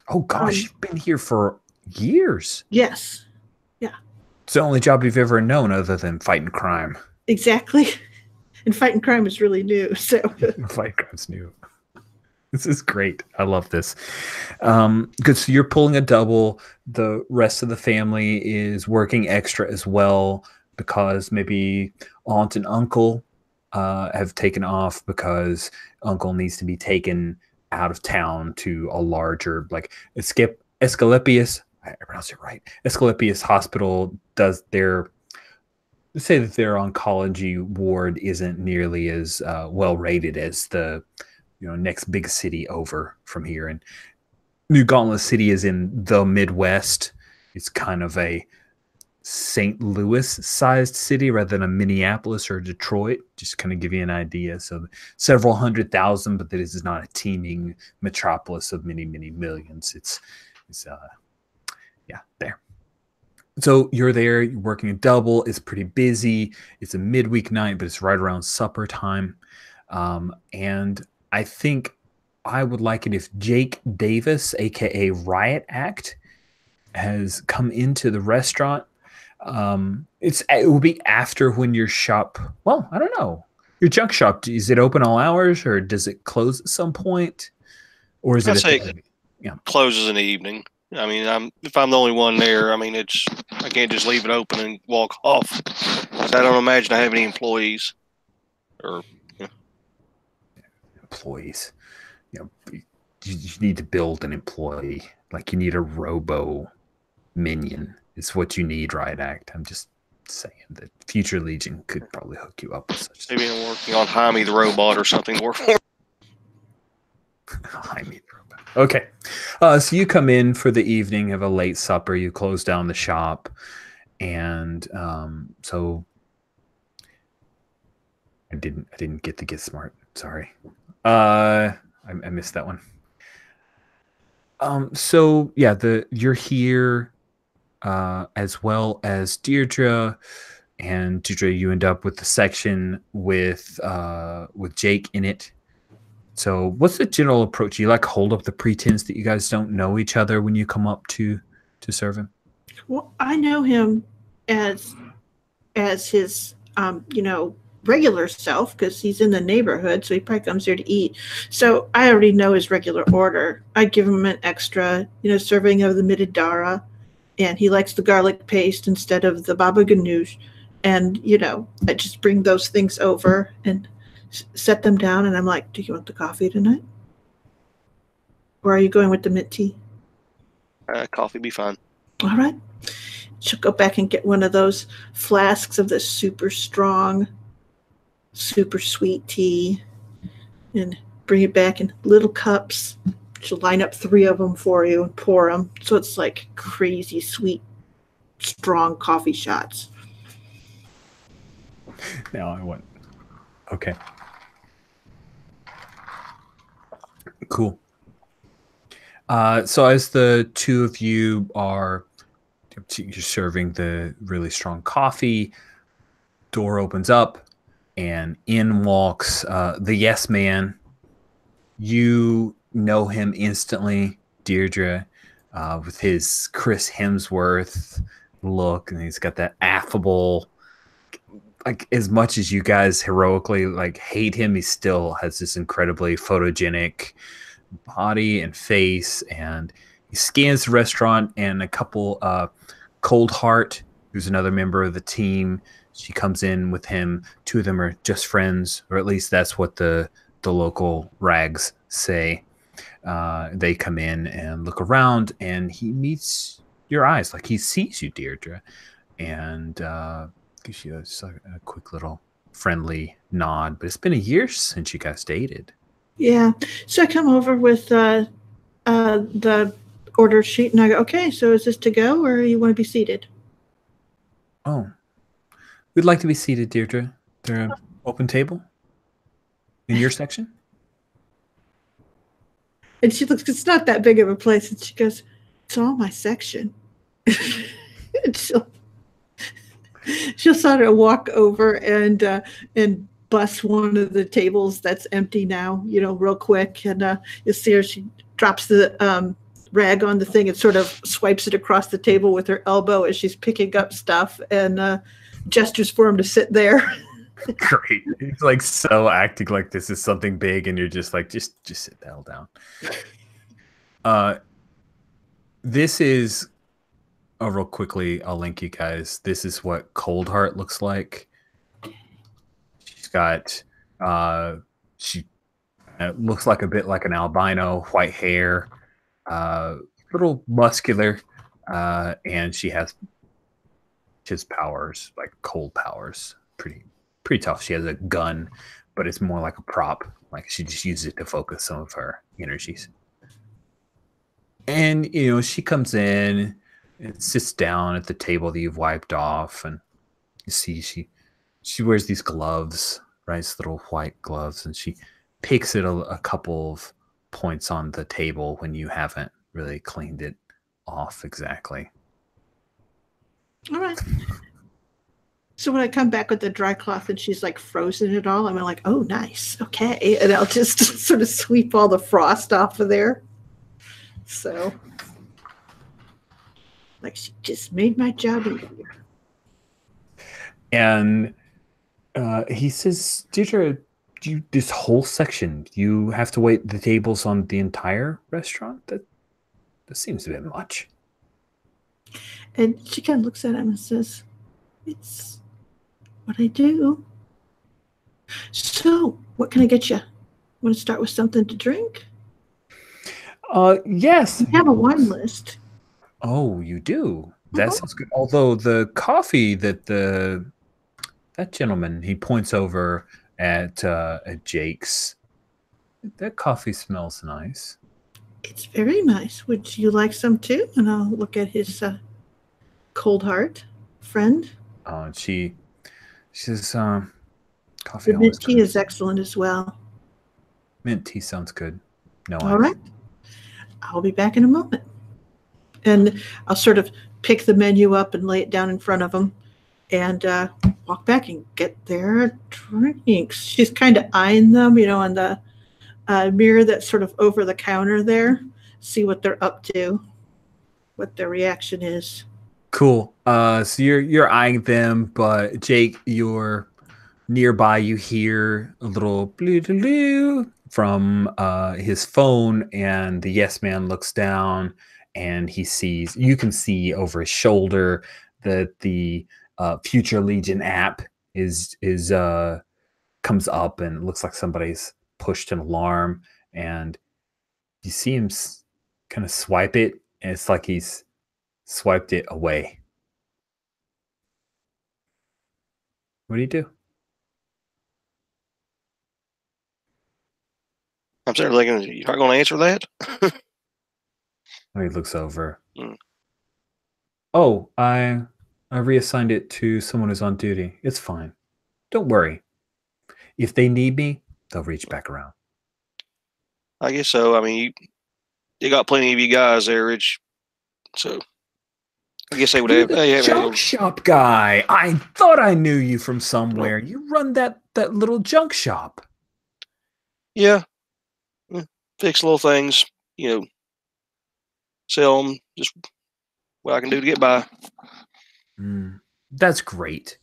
Oh gosh, you've been here for years.
Yes. Yeah.
It's the only job you've ever known other than fighting crime.
Exactly. And fighting crime is really new. So
fighting crime's new. This is great. I love this. Good. So you're pulling a double. The rest of the family is working extra as well because maybe aunt and uncle have taken off because uncle needs to be taken out of town to a larger, like Asclepius. I pronounced it right. Asclepius Hospital does their, let's say that their oncology ward isn't nearly as well rated as the next big city over from here. And New Gauntlet City is in the Midwest. It's kind of a St. Louis-sized city rather than a Minneapolis or Detroit, just kind of give you an idea. So several 100,000, but this is not a teeming metropolis of many, many millions. It's there. So you're there, you're working a double. It's pretty busy. It's a midweek night, but it's right around supper time. And I think I would like it if Jake Davis, aka Riot Act, has come into the restaurant. It will be after when your shop. Well, I don't know. Your junk shop, is it open all hours, or does it close at some point, or is it?
Closes in the evening. I mean, if I'm the only one there, I mean, I can't just leave it open and walk off. So I don't imagine I have any employees or.
Employees, you need to build an employee. Like you need a robo minion. It's what you need, Riot Act. I'm just saying that Future Legion could probably hook you up with such.
Maybe I'm working on Jaime the robot or something more.
Jaime the robot. Okay, so you come in for the evening, have a late supper. You close down the shop, and so I didn't get to Get Smart. Sorry. I missed that one. So yeah, you're here, as well as Deirdre, and Deirdre, you end up with the section with Jake in it. So what's the general approach? You like hold up the pretense that you guys don't know each other when you come up to serve him?
Well, I know him as his regular self because he's in the neighborhood, so he probably comes here to eat. So I already know his regular order. I give him an extra, serving of the mididara, and he likes the garlic paste instead of the baba ganoush. And I just bring those things over and set them down, and I'm like, "Do you want the coffee tonight, or are you going with the mint tea?"
Coffee be fine.
All right. She'll go back and get one of those flasks of this super strong, super sweet tea and bring it back in little cups. She'll line up 3 of them for you and pour them. So it's like crazy sweet, strong coffee shots.
Now I want. Okay. Cool. So as the two of you are, you're serving the really strong coffee, door opens up and in walks the yes man. You know him instantly, Deirdre, with his Chris Hemsworth look, and he's got that affable, like, as much as you guys heroically like hate him, he still has this incredibly photogenic body and face. And he scans the restaurant, and a couple Cold Heart, who's another member of the team, she comes in with him. 2 of them are just friends, or at least that's what the local rags say. They come in and look around, and he meets your eyes, like he sees you, Deirdre, and gives you a quick little friendly nod. But it's been a year since you guys dated.
Yeah. So I come over with the order sheet, and I go, okay, so is this to go, or you want to be seated?
Oh, we'd like to be seated, Deirdre. Is there an open table in your section?
And she looks, it's not that big of a place, and she goes, it's all my section. And she'll sort of walk over and bust one of the tables that's empty now, real quick. And you'll see her, she drops the rag on the thing and sort of swipes it across the table with her elbow as she's picking up stuff, and gestures for him to sit there.
Great. He's like so acting like this is something big, and you're just like, just sit the hell down. This is real quickly, I'll link you guys. This is what Cold Heart looks like. She's got she looks like a bit like an albino, white hair, little muscular, and she has powers, like cold powers. Pretty tough. She has a gun, but it's more like a prop. Like she just uses it to focus some of her energies. And she comes in and sits down at the table that you've wiped off, and you see she wears these gloves, right? These little white gloves, and she picks at a couple of points on the table when you haven't really cleaned it off exactly.
All right. So when I come back with the dry cloth and she's like frozen it all, I'm like, oh, nice. Okay. And I'll just sort of sweep all the frost off of there. So, like, she just made my job easier.
And he says, Deirdre, this whole section, you have to wait the tables on the entire restaurant? That seems a bit much.
And she kind of looks at him and says, it's what I do. So, what can I get you? Want to start with something to drink?
Yes.
We have a wine list.
Oh, you do? That sounds good. Although the coffee that that gentleman, he points over at Jake's, that coffee smells nice.
It's very nice. Would you like some too? And I'll look at his Cold Heart friend.
She says, coffee.
The mint tea is excellent as well.
Mint tea sounds good. No,
all right. I'll be back in a moment. And I'll sort of pick the menu up and lay it down in front of them and walk back and get their drinks. She's kind of eyeing them, on the mirror that's sort of over the counter there, see what they're up to, what their reaction is.
Cool. So you're eyeing them, but Jake, you're nearby. You hear a little blue from his phone, and the yes man looks down, and you can see over his shoulder that the Future Legion app is comes up, and it looks like somebody's pushed an alarm, and you see him kind of swipe it, and it's like he's swiped it away. What do you do?
I'm sitting there thinking, you're not going to answer that?
He looks over.
Mm.
Oh, I reassigned it to someone who's on duty. It's fine. Don't worry. If they need me, they'll reach back around.
I guess so. I mean, you got plenty of you guys there, Rich. So I guess they would have.
You're the junk shop guy. I thought I knew you from somewhere. You run that little junk shop.
Yeah. Fix little things, sell them, just what I can do to get by.
That's great.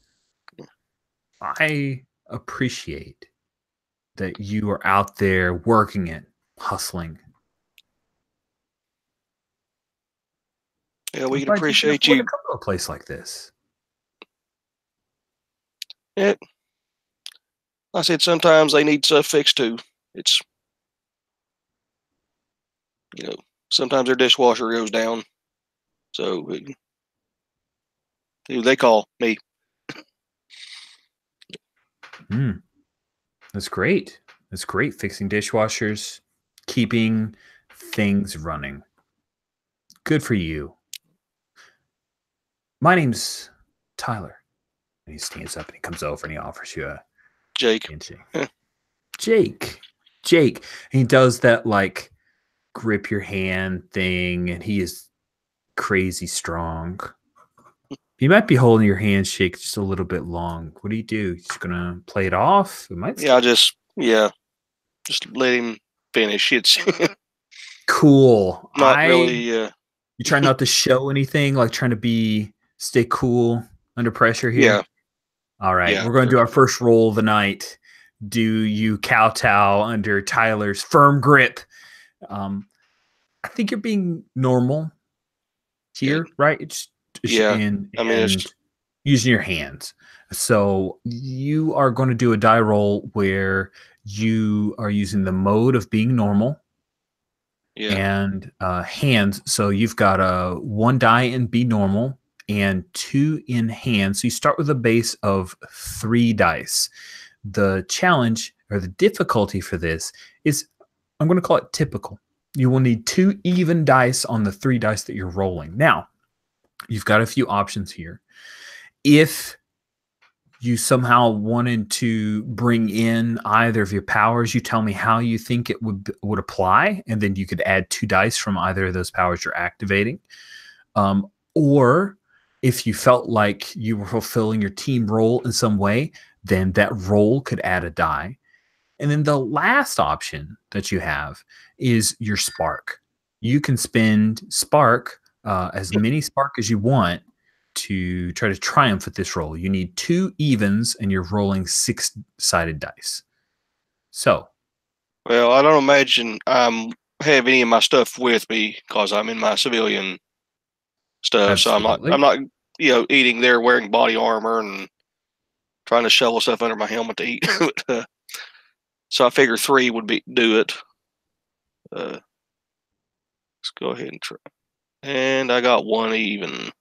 I appreciate that you are out there working it, hustling.
Yeah, we can appreciate you.
Come to a place like this.
Yeah. I said sometimes they need stuff fixed too. It's, sometimes their dishwasher goes down. So they call me.
That's great. That's great. Fixing dishwashers, keeping things running. Good for you. My name's Tyler. And he stands up and he comes over and he offers you a
Jake.
Jake. And he does that like grip your hand thing, and he is crazy strong. You might be holding your handshake just a little bit long. What do? Just gonna play it off?
Just let him finish. It's
cool.
Not really.
You try not to show anything, like trying to stay cool under pressure here.
Yeah.
All right, we're going to do our first roll of the night. Do you kowtow under Tyler's firm grip? I think you're being normal here, right? It's using your hands. So you are going to do a die roll where you are using the mode of being normal and hands. So you've got a 1 die in be normal and 2 in hands. So you start with a base of 3 dice. The challenge or the difficulty for this is, I'm going to call it typical. You will need 2 even dice on the 3 dice that you're rolling. Now, you've got a few options here. If you somehow wanted to bring in either of your powers, you tell me how you think it would apply, and then you could add 2 dice from either of those powers you're activating. Or if you felt like you were fulfilling your team role in some way, then that roll could add a die. And then the last option that you have is your spark. You can spend spark, as many spark as you want, to try to triumph at this roll. You need 2 evens and you're rolling 6-sided dice. So,
well, I don't imagine I have any of my stuff with me because I'm in my civilian stuff.
Absolutely.
So I'm not eating there wearing body armor and trying to shovel stuff under my helmet to eat. So I figure 3 would do it. Let's go ahead and try. And I got 1 even.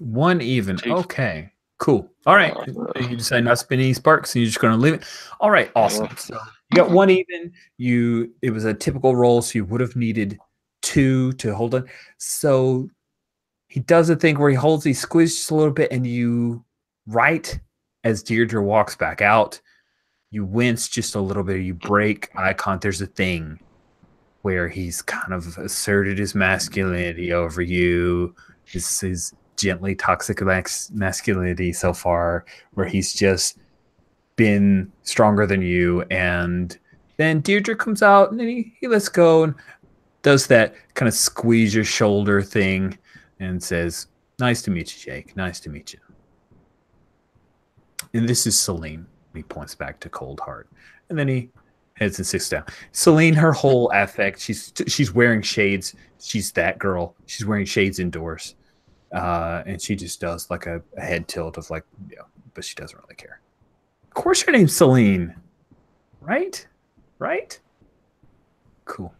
1 even. Okay, cool. All right. You decide not to spend any sparks and you're just going to leave it. All right, awesome. So you got 1 even. It was a typical roll, so you would have needed 2 to hold on. So he does a thing where he squeezes just a little bit, and you, right as Deirdre walks back out, you wince just a little bit. You break eye contact. There's a thing where he's kind of asserted his masculinity over you. His gently toxic masculinity so far, where he's just been stronger than you. And then Deirdre comes out, and then he lets go and does that kind of squeeze your shoulder thing and says, "Nice to meet you, Jake. Nice to meet you." And this is Celine. He points back to Cold Heart. And then he heads and sits down. Celine, her whole affect, she's wearing shades. She's that girl. She's wearing shades indoors. And she just does like a head tilt of like, but she doesn't really care. Of course her name's Celine. Right? Cool.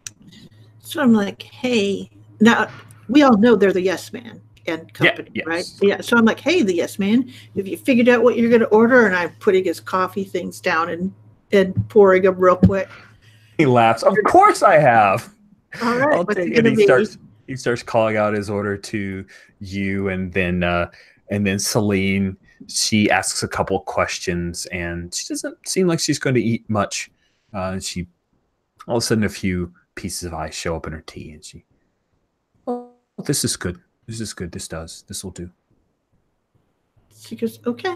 So I'm like, hey, now we all know they're the Yes Man and company,
yes.
right? Yeah. So I'm like, hey, the Yes Man, have you figured out what you're going to order? And I'm putting his coffee things down and pouring them real quick.
He laughs. Of course I have.
All right,
I'll
what's
take
it
it.
gonna be?
He starts calling out his order to you, and then Celine. She asks a couple questions, and she doesn't seem like she's going to eat much. She all of a sudden a few pieces of ice show up in her tea, and she, oh, this is good. This is good. This will do.
She goes, okay.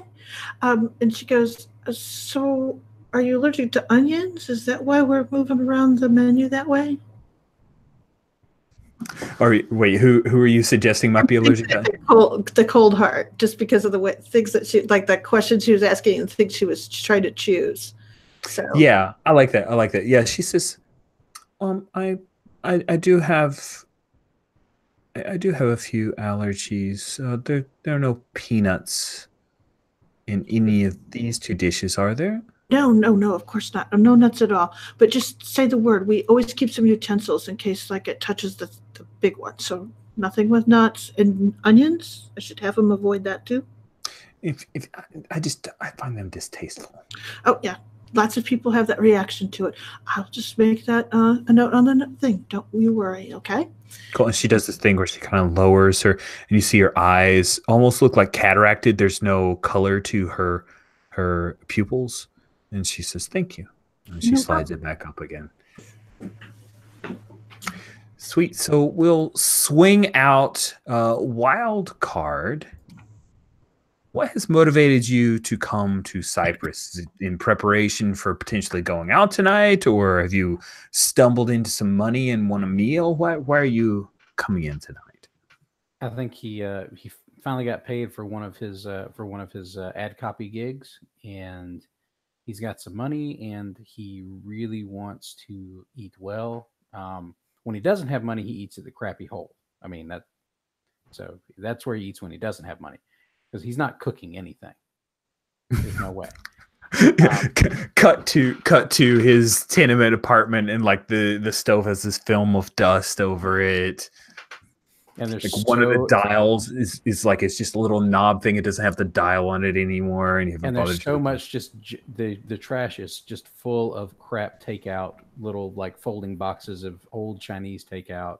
And she goes, so are you allergic to onions? Is that why we're moving around the menu that way?
Or wait, who are you suggesting might be allergic to?
The cold heart, just because of the way things that she like the questions she was asking and things she was trying to choose. So
Yeah, I like that. I like that. Yeah, she says, I do have I do have a few allergies. There are no peanuts in any of these two dishes, are there?
no, of course not. No nuts at all. But just say the word. We always keep some utensils in case like it touches the big one. So nothing with nuts and onions. I should have them avoid that too.
If I find them distasteful.
Oh yeah, lots of people have that reaction to it. I'll just make that a note on the thing. Don't you worry, okay?
Cool. And she does this thing where she kind of lowers her, and you see her eyes almost look like cataracted. There's no color to her pupils, and she says, "Thank you." And she slides it back up again. Sweet. So we'll swing out wild card. What has motivated you to come to Cyprus? Is it in preparation for potentially going out tonight, or have you stumbled into some money and won a meal? Why are you coming in tonight?
I think he finally got paid for one of his ad copy gigs, and he's got some money, and he really wants to eat well. When he doesn't have money, he eats at the crappy hole. I mean so that's where he eats when he doesn't have money. Because he's not cooking anything. There's no way.
Cut to his tenement apartment, and like the stove has this film of dust over it.
And there's
like one of the dials is like it's just a little knob thing. It doesn't have the dial on it anymore, and
there's so much just the trash is just full of crap takeout, little like folding boxes of old Chinese takeout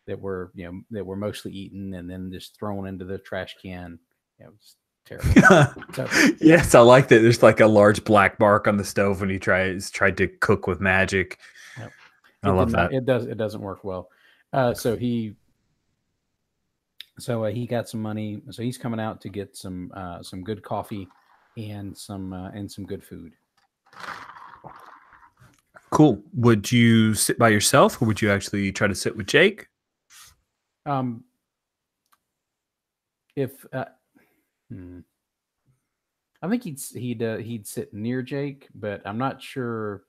that were mostly eaten and then just thrown into the trash can. It's terrible.
Yes, I like that. There's like a large black mark on the stove when he tried to cook with magic.
Yep.
I love that.
It doesn't work well. So he got some money. So he's coming out to get some good coffee and some good food.
Cool. Would you sit by yourself, or would you actually try to sit with Jake?
I think he'd sit near Jake, but I'm not sure.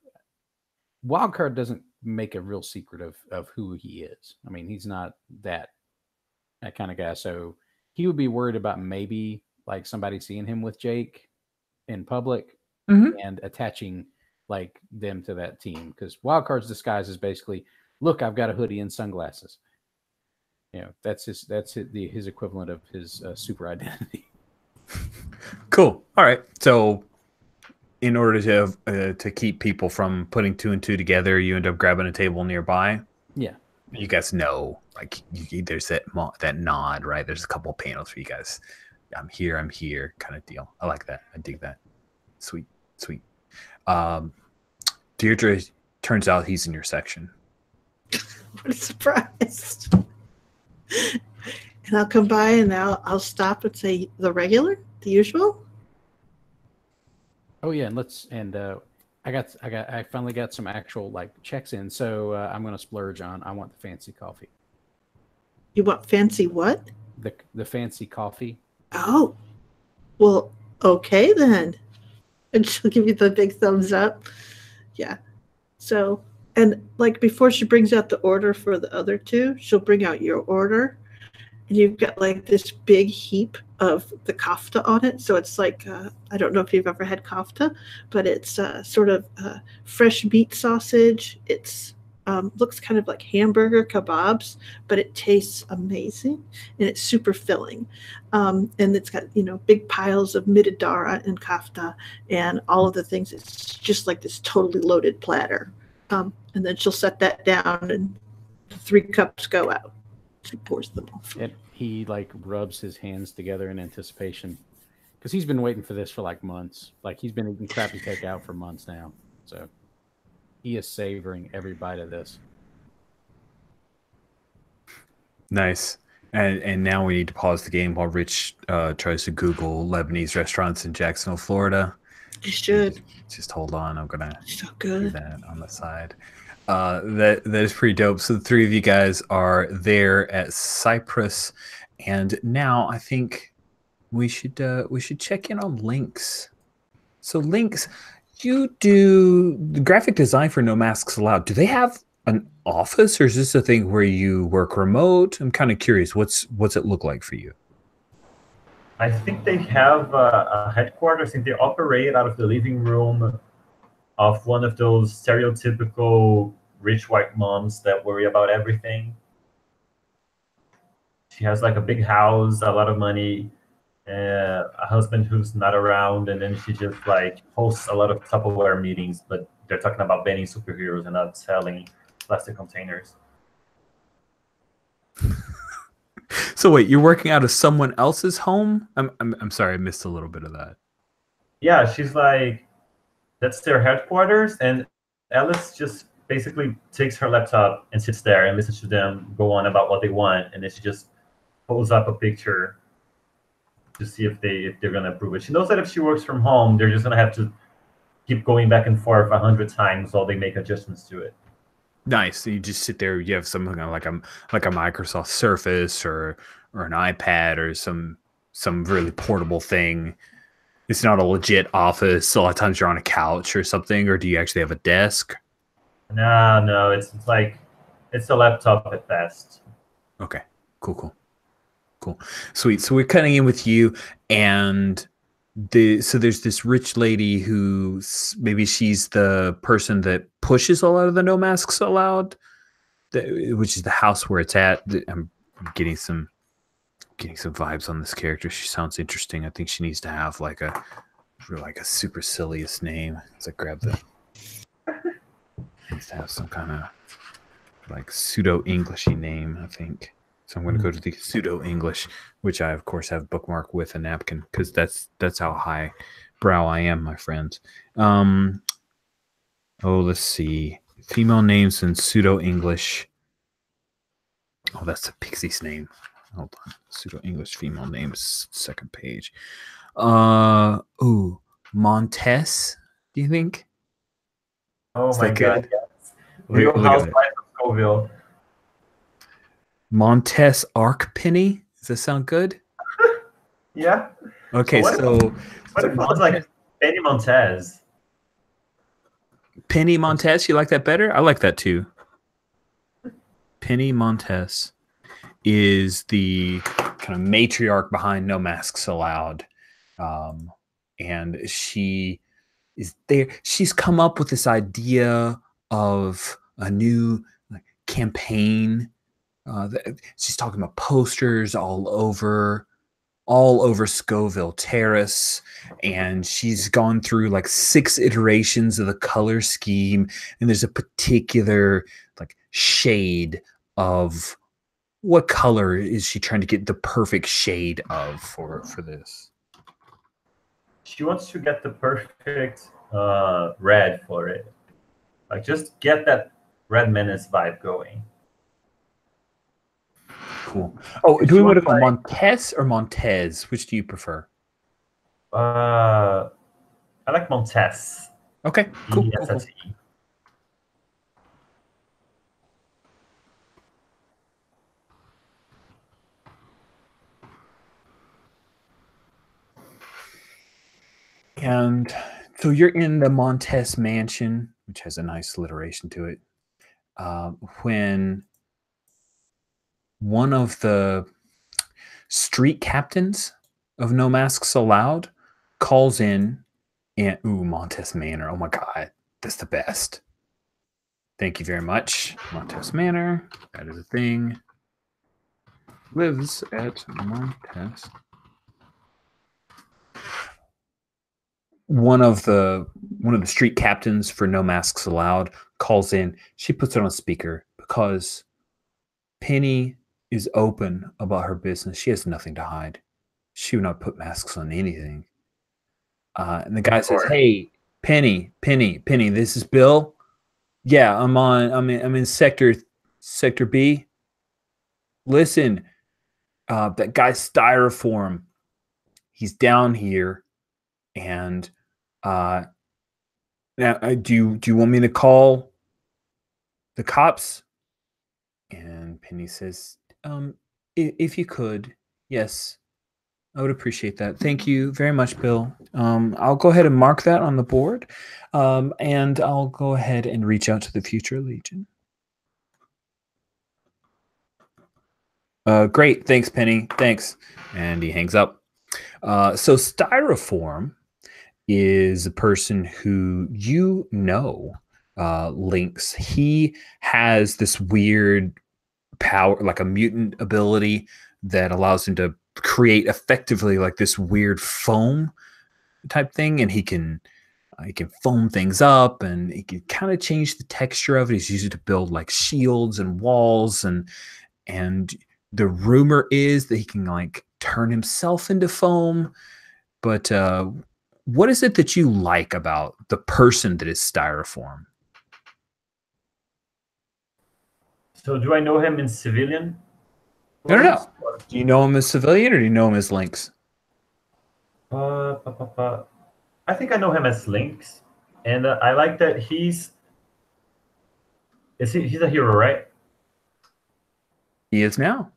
Wildcard doesn't make a real secret of who he is. I mean, he's not that kind of guy. So he would be worried about maybe like somebody seeing him with Jake in public and attaching like them to that team. Because Wildcard's disguise is basically, look, I've got a hoodie and sunglasses. That's his equivalent of his super identity.
Cool. All right. So in order to keep people from putting two and two together, you end up grabbing a table nearby.
Yeah.
You guys know, like, there's that nod, right? There's a couple of panels for you guys. I'm here kind of deal. I like that. I dig that. Sweet. Deirdre, turns out he's in your section.
What a surprise. And I'll come by and I'll stop and say the usual.
Oh yeah, and I finally got some actual like checks in, so I'm gonna splurge on. I want the fancy coffee.
You want fancy what?
The fancy coffee.
Oh, well, okay then. And she'll give you the big thumbs up. Yeah. So, and like before she brings out the order for the other two, she'll bring out your order. And you've got like this big heap of the kofta on it. So it's like, I don't know if you've ever had kofta, but it's sort of fresh meat sausage. It's looks kind of like hamburger kebabs, but it tastes amazing and it's super filling. And it's got, big piles of mitadara and kofta and all of the things. It's just like this totally loaded platter. And then she'll set that down, and the 3 cups go out. She pours them off.
And he like rubs his hands together in anticipation because he's been waiting for this for like months. Like he's been eating crappy takeout for months now. So he is savoring every bite of this.
Nice. And now we need to pause the game while Rich tries to Google Lebanese restaurants in Jacksonville, Florida.
You should.
Just hold on. I'm gonna
So
do
good.
that on the side. That is pretty dope. So the 3 of you guys are there at Cyprus, and now I think we should check in on Lynx. So Lynx, you do the graphic design for No Masks Allowed. Do they have an office, or is this a thing where you work remote? I'm kind of curious. What's it look like for you?
I think they have a headquarters. I think they operate out of the living room of one of those stereotypical rich white moms that worry about everything. She has like a big house, a lot of money, a husband who's not around, and then she just like hosts a lot of Tupperware meetings, but they're talking about banning superheroes and not selling plastic containers.
So wait, you're working out of someone else's home? I'm sorry, I missed a little bit of that.
Yeah, she's like, that's their headquarters, and Alice just basically takes her laptop and sits there and listens to them go on about what they want, and then she just pulls up a picture to see if they're gonna approve it. She knows that if she works from home, they're just gonna have to keep going back and forth 100 times while they make adjustments to it.
Nice. So you just sit there. You have something like a Microsoft Surface or an iPad or some really portable thing. It's not a legit office. A lot of times you're on a couch or something, or do you actually have a desk?
No, it's like it's a laptop at best.
Okay, cool, sweet. So we're cutting in with you, and so there's this rich lady who maybe she's the person that pushes a lot of the No Masks Allowed, which is the house where it's at. I'm getting some vibes on this character. She sounds interesting. I think she needs to have like a supercilious name. As I grab the, needs to have some kind of like pseudo Englishy name, I think. So I'm going to go to the pseudo English, which I of course have bookmarked with a napkin because that's how high brow I am, my friends. Let's see. Female names in pseudo English. Oh, that's the Pixie's name. Hold on. Pseudo English female names, second page. Montes, do you think?
Oh
Is
my
that
god,
good?
yes. Real
Look at
Housewives
it.
of Scoville.
Montes Arcpenny. Does that sound good?
Yeah.
Okay,
What if it sounds like Penny Montez?
Penny Montes, you like that better? I like that too. Penny Montes is the kind of matriarch behind No Masks Allowed. And she is there. She's come up with this idea of a new campaign. She's talking about posters all over Scoville Terrace, and she's gone through like 6 iterations of the color scheme, and there's a particular like shade of what color is she trying to get the perfect shade of for this.
She wants to get the perfect red for it. Like just get that Red Menace vibe going.
Cool. Oh, do we want to go Montes or Montez? Which do you prefer?
I like Montes.
Okay, cool.
E-S-S-E.
And so you're in the Montes mansion, which has a nice alliteration to it. When one of the street captains of No Masks Allowed calls in, and Montes Manor. Oh my God, that's the best. Thank you very much, Montes Manor. That is a thing. Lives at Montes. One of the street captains for No Masks Allowed calls in. She puts it on speaker because Penny is open about her business. She has nothing to hide. She would not put masks on anything. And the guy says, "Hey, Penny, this is Bill. Yeah, I'm in sector B. Listen, that guy Styrofoam, he's down here, and now do you want me to call the cops?" And Penny says, if you could, yes, I would appreciate that. Thank you very much, Bill. I'll go ahead and mark that on the board, and I'll go ahead and reach out to the Future Legion. Great, thanks, Penny. Thanks. And he hangs up. So Styrofoam is a person who Lynx. He has this weird power, like a mutant ability that allows him to create effectively like this weird foam type thing, and he can foam things up, and he can kind of change the texture of it. He's used it to build like shields and walls, and the rumor is that he can like turn himself into foam. But what is it that you like about the person that is Styrofoam?
So do I know him in civilian?
No. Do you know him as civilian, or do you know him as Lynx?
I think I know him as Lynx, and I like that he's a hero, right?
He is now.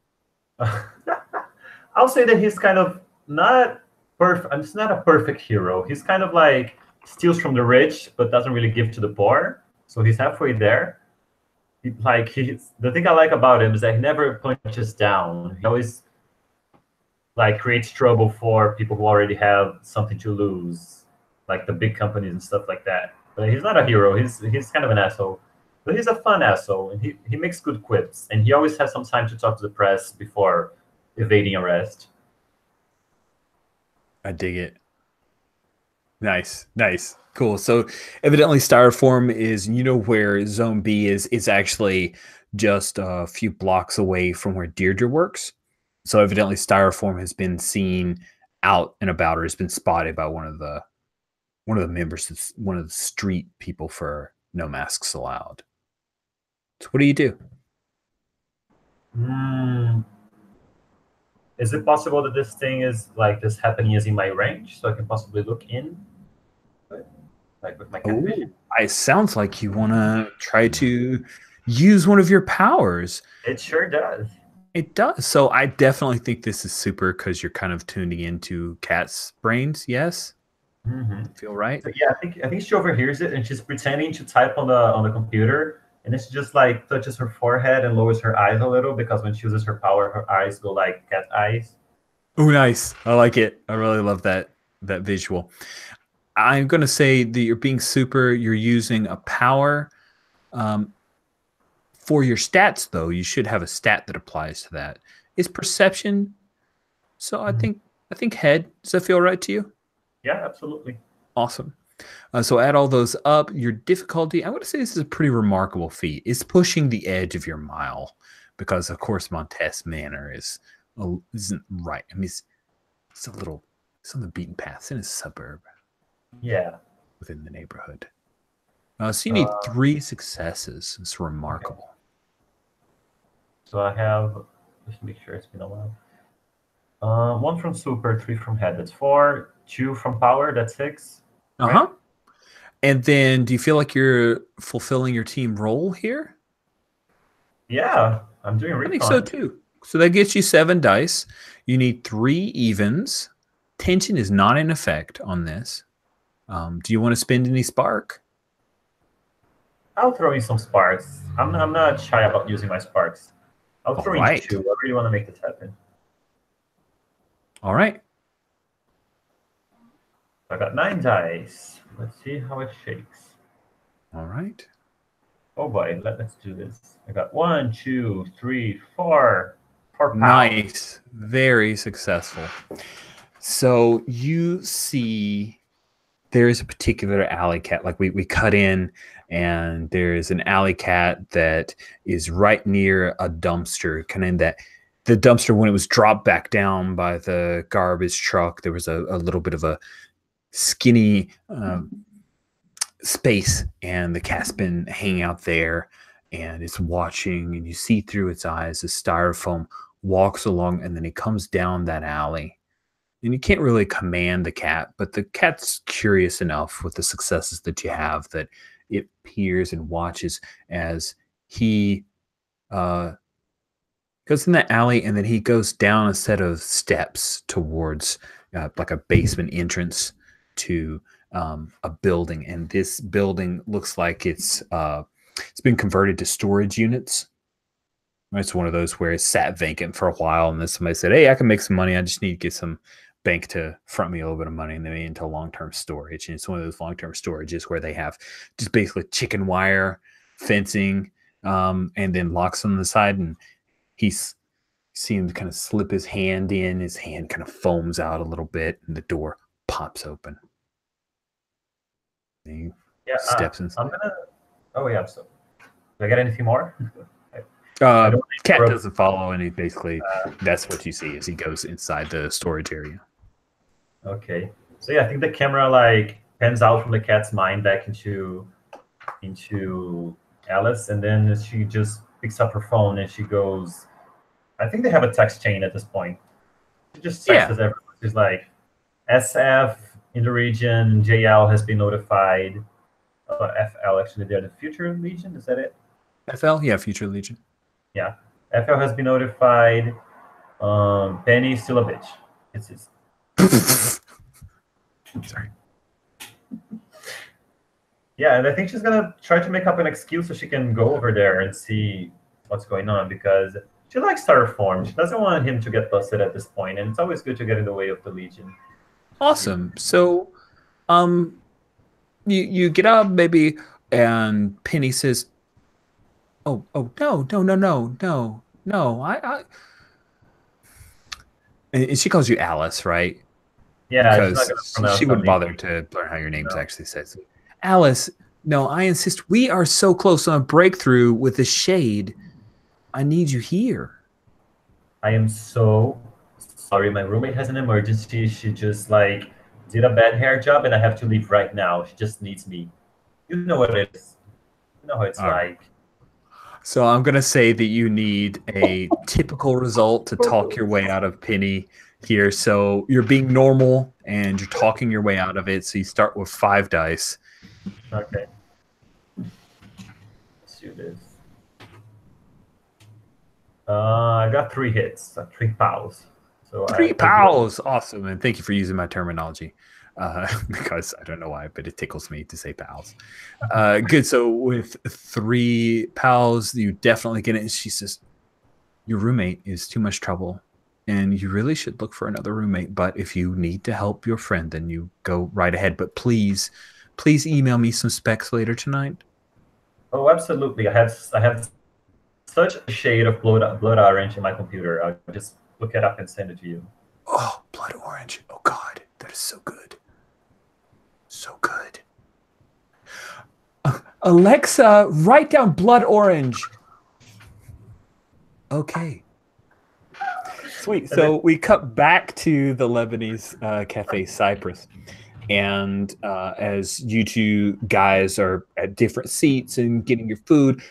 I'll say that he's kind of not perfect. It's not a perfect hero. He's kind of like steals from the rich, but doesn't really give to the poor. So he's halfway there. The thing I like about him is that he never punches down. He always like creates trouble for people who already have something to lose, like the big companies and stuff like that. But he's not a hero. He's kind of an asshole, but he's a fun asshole, and he makes good quips, and he always has some time to talk to the press before evading arrest.
I dig it. Nice. Cool. So evidently Styrofoam is, where Zone B is actually just a few blocks away from where Deirdre works. So evidently Styrofoam has been seen out and about, or has been spotted by one of the members, one of the street people for No Masks Allowed. So what do you do?
Is it possible that this thing is like this happening is in my range, so I can possibly look in? Like with my cat vision?
It sounds like you want to try to use one of your powers.
It sure does.
It does. So I definitely think this is super because you're kind of tuning into Cat's brains. Yes.
Mm-hmm.
Feel right?
So, yeah, I think she overhears it, and she's pretending to type on the computer, and then she just like touches her forehead and lowers her eyes a little, because when she uses her power, her eyes go like cat eyes.
Oh, nice. I like it. I really love that visual. I'm going to say that you're being super. You're using a power. For your stats, though, you should have a stat that applies to that. It's perception. So I think head. Does that feel right to you?
Yeah, absolutely.
Awesome. So add all those up. Your difficulty, I'm going to say this is a pretty remarkable feat. It's pushing the edge of your mile, because, of course, Montez Manor isn't right. I mean, it's on the beaten path. It's in a suburb.
Yeah.
Within the neighborhood. So you need 3 successes. It's remarkable.
Okay. So I have, just to make sure it's been a while. 1 from super, 3 from head. That's 4. 2 from power. That's 6.
Right? And then, do you feel like you're fulfilling your team role here?
Yeah, I'm doing really.
I think so too. So that gets you 7 dice. You need 3 evens. Tension is not in effect on this. Do you want to spend any spark?
I'll throw in some sparks. I'm not shy about using my sparks. I'll throw in 2. I really want to make this happen.
All right.
I got 9 dice. Let's see how it shakes.
All right.
Oh boy, let's do this. I got 1, 2, 3, 4. 4 pounds.
Nice. Very successful. So you see there is a particular alley cat. Like we cut in, and there's an alley cat that is right near a dumpster, kind of in that the dumpster, when it was dropped back down by the garbage truck, there was a little bit of a skinny space, and the cat's been hanging out there, and it's watching, and you see through its eyes the styrofoam walks along, and then it comes down that alley. And you can't really command the cat, but the cat's curious enough with the successes that you have that it peers and watches as he goes in that alley, and then he goes down a set of steps towards like a basement entrance to a building. And this building looks like it's been converted to storage units. It's one of those where it sat vacant for a while, and then somebody said, "Hey, I can make some money. I just need to get some bank to front me a little bit of money," and they made it into long-term storage. And it's one of those long-term storages where they have just basically chicken wire fencing, and then locks on the side. And he's seen him kind of slip his hand in. His hand kind of foams out a little bit, and the door pops open. And he steps inside.
I'm gonna. Oh yeah. So, do I get anything more?
Cat doesn't follow, and he basically that's what you see as he goes inside the storage area.
Okay. So yeah, I think the camera like pans out from the cat's mind back into Alice, and then she just picks up her phone and she goes. I think they have a text chain at this point. She just texts everyone. She's like, "SF in the region, JL has been notified." FL, actually, they're the Future Legion. Is that it?
FL, yeah, Future Legion.
Yeah, FL has been notified. Penny's still a bitch. It's
Sorry.
Yeah, and I think she's gonna try to make up an excuse so she can go over there and see what's going on, because she likes Starform. She doesn't want him to get busted at this point, and it's always good to get in the way of the Legion.
Awesome. So, you get up maybe, and Penny says, "Oh, no, I." And she calls you Alice, right?
Yeah,
because she wouldn't bother to learn how your name's actually says. Alice, no, I insist. We are so close on a breakthrough with the Shade. I need you here.
I am so sorry. My roommate has an emergency. She just like did a bad hair job, and I have to leave right now. She just needs me. You know what it is. You know how it's like.
So I'm going to say that you need a typical result to talk your way out of Penny here. So you're being normal, and you're talking your way out of it. So you start with 5 dice.
Okay. Let's do this. I got 3 hits, 3 pals. So
3 pals, awesome, and thank you for using my terminology, because I don't know why, but it tickles me to say pals. Good. So with 3 pals, you definitely get it. And she says, "Your roommate is too much trouble, and you really should look for another roommate. But if you need to help your friend, then you go right ahead. But please email me some specs later tonight."
Oh, absolutely. I have such a shade of blood orange in my computer. I'll just look it up and send it to you.
Oh, blood orange. Oh, God. That is so good. So good. Alexa, write down blood orange. Okay. Sweet. So we cut back to the Lebanese Cafe Cyprus. And as you two guys are at different seats and getting your food,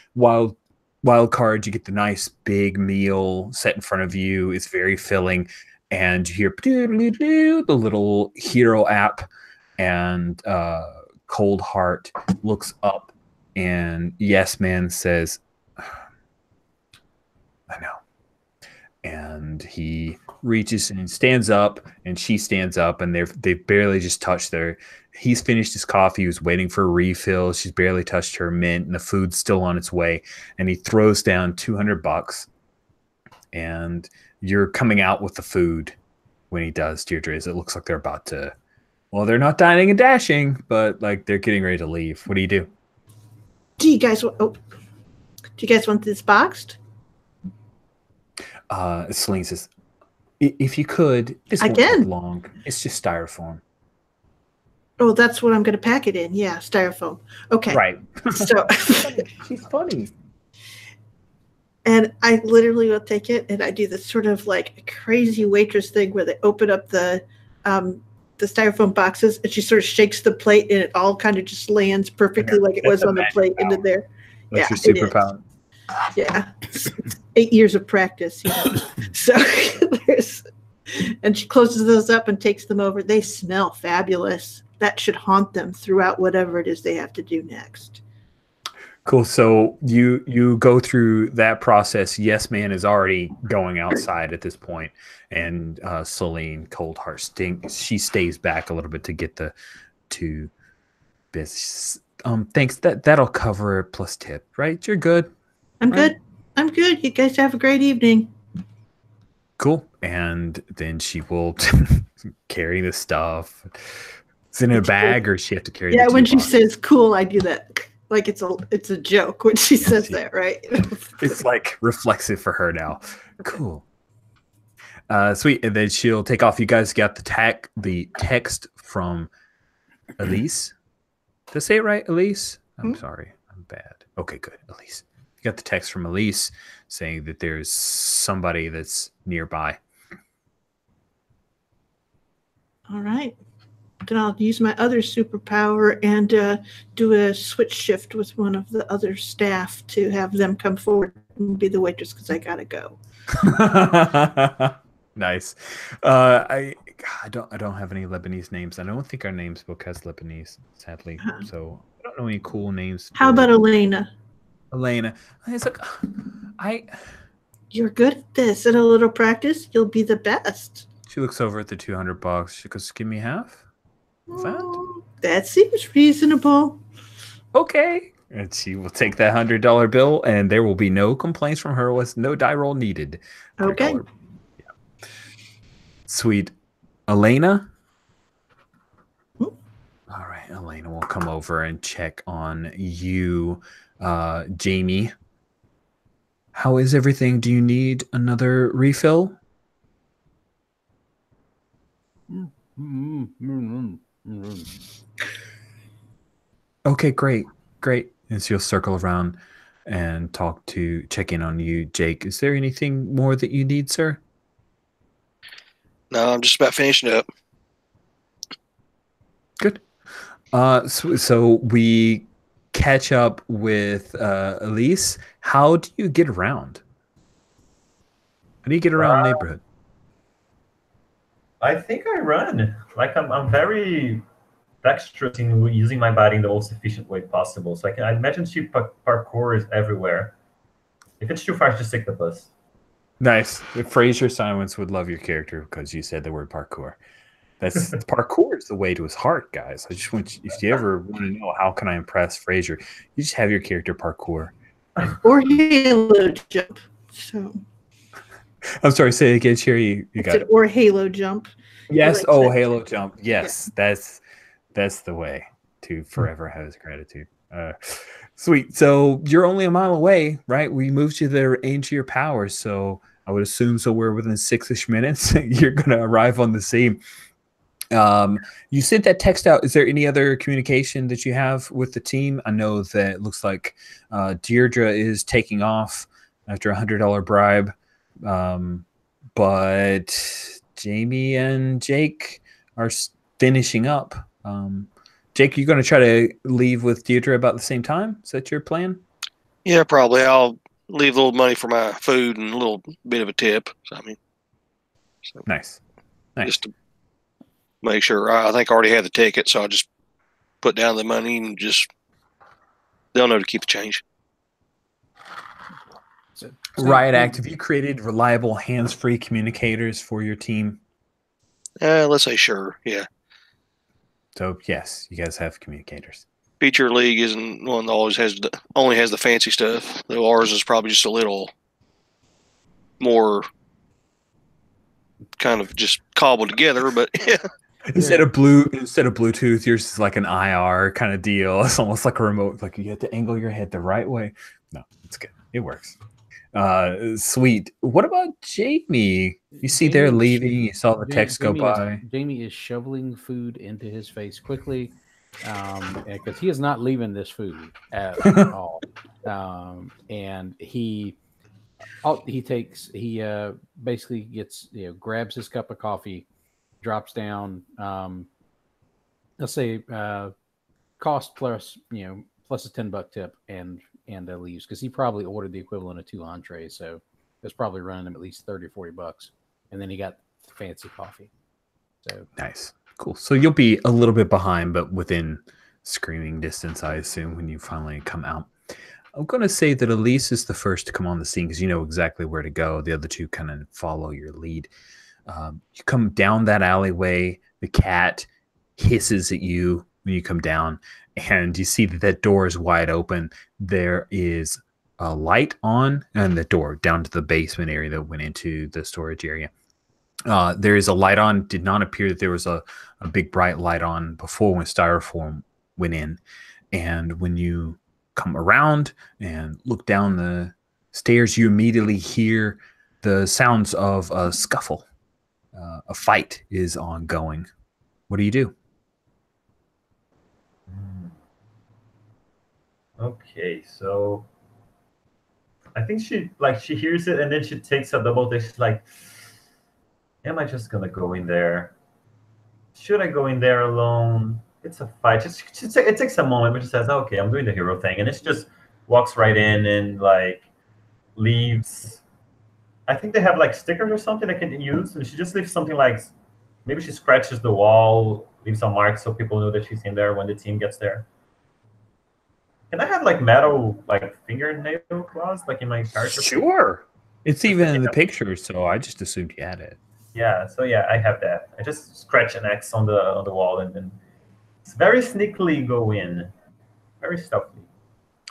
wild card, you get the nice big meal set in front of you. It's very filling, and you hear the little hero app, and Cold Heart looks up, and Yes Man says, "I know." And he reaches and stands up, and she stands up, and they've barely just touched their. He's finished his coffee. He was waiting for a refill. She's barely touched her mint, and the food's still on its way. And he throws down $200, and you're coming out with the food when he does, Deirdre. It looks like they're about to. Well, they're not dining and dashing, but like they're getting ready to leave. What do you do?
Do you guys want this boxed?
Celine says, "If you could, this won't take long. It's just styrofoam."
Oh, that's what I'm going to pack it in. Yeah, styrofoam. Okay.
Right.
So
She's funny.
And I literally will take it and I do this sort of like crazy waitress thing where they open up the styrofoam boxes and she sort of shakes the plate and it all kind of just lands perfectly like it was on the plate into there.
That's
Yeah,
your superpower.
Yeah. 8 years of practice, you know. So and she closes those up and takes them over. They smell fabulous. That should haunt them throughout whatever it is they have to do next.
Cool. So you go through that process. Yes Man is already going outside at this point, and Celine Coldheart she stays back a little bit to get the two bits. Thanks. That'll cover plus tip, right? You're good.
I'm
right?
good. I'm good. You guys have a great evening.
Cool. And then she will carry the stuff. It's in a bag, or she have to carry.
Yeah,
the
when she
boxes?
says "cool," I do that. Like it's a joke when she says that, right?
It's like reflexive for her now. Cool. Sweet. And then she'll take off. You guys got the text from Elise. Did I say it right, Elise? I'm sorry. I'm bad. Okay, good. Elise. You got the text from Elise saying that there's somebody that's nearby.
All right. Then I'll use my other superpower and do a switch shift with one of the other staff to have them come forward and be the waitress because I gotta go.
Nice. I don't have any Lebanese names. I don't think our names book has Lebanese, sadly. So I don't know any cool names.
How about Elena?
Elena? It's like
You're good at this. In a little practice, you'll be the best.
She looks over at the $200. She goes, "Give me half."
That seems reasonable.
Okay. And she will take that $100 bill, and there will be no complaints from her. Was no die roll needed.
Okay.
Yeah. Sweet. Elena? All right. Elena will come over and check on you, Jamie. How is everything? Do you need another refill? Okay, great. And so you'll circle around and check in on you, Jake. Is there anything more that you need, sir?
No, I'm just about finishing up.
Good. So we catch up with Elise. How do you get around? How do you get around the neighborhood?
I think I run. Like I'm very dexterous in using my body in the most efficient way possible. So I imagine she parkours everywhere. If it's too far, just take the bus.
Nice. Fraser Simons would love your character because you said the word parkour. That's parkour is the way to his heart, guys. I just want you, if you ever want to know how can I impress Fraser, you just have your character parkour.
Or halo jump. So
I'm sorry, say it again, Sherry. You got it.
Or halo jump.
Yes.
Like
Oh,
that.
halo jump. Yes, yeah. That's the way to forever have his gratitude. Sweet. So you're only a mile away, right? We moved you the range of your powers, so I would assume so. We're within 6-ish minutes. You're going to arrive on the scene. You sent that text out. Is there any other communication that you have with the team? I know that it looks like Deirdre is taking off after $100 bribe, but Jamie and Jake are finishing up. Jake, you going to try to leave with Deirdre about the same time? Is that your plan?
Yeah, probably. I'll leave a little money for my food and a little bit of a tip. So,
Nice.
Just to make sure. I think I already had the ticket, so I'll just put down the money and they'll know to keep the change.
Riot Act, have you created reliable hands-free communicators for your team?
Let's say sure, yeah.
So yes, you guys have communicators.
Feature League isn't one that only has the fancy stuff. Though ours is probably just a little more kind of just cobbled together, but yeah.
Instead of Bluetooth, yours is like an IR kind of deal. It's almost like a remote, like you have to angle your head the right way. No, it's good. It works. Sweet. What about Jamie? You see they're
Jamie-
leaving. You saw the text go by.
Jamie is shoveling food into his face quickly, because he is not leaving this food at all. And he basically gets, grabs his cup of coffee, drops down. Let's say cost plus plus a $10 tip, and leaves, because he probably ordered the equivalent of 2 entrees, so it's probably running him at least $30 or $40, and then he got fancy coffee. So
Nice. Cool. So you'll be a little bit behind, but within screaming distance, I assume, when you finally come out. I'm going to say that Elise is the first to come on the scene because you know exactly where to go. The other two kind of follow your lead. You come down that alleyway. The cat hisses at you when you come down, and you see that that door is wide open. There is a light on, and the door down to the basement area that went into the storage area. There is a light on. Did not appear that there was a big bright light on before when Styrofoam went in. And when you come around and look down the stairs, you immediately hear the sounds of a scuffle. A fight is ongoing. What do you do?
Okay, so I think she hears it and then she takes a double take. She's like, am I just gonna go in there? Should I go in there alone? It's a fight. It takes a moment, but she says, okay, I'm doing the hero thing. And then she just walks right in and like leaves. I think they have like stickers or something I can use. And she just leaves something like, maybe she scratches the wall, leaves a mark so people know that she's in there when the team gets there. Can I have like metal like fingernail claws like in my character?
Sure. It's even in the picture, so I just assumed you had it.
Yeah, so yeah, I have that. I just scratch an X on the wall and then it's very sneakily go in. Very stealthily.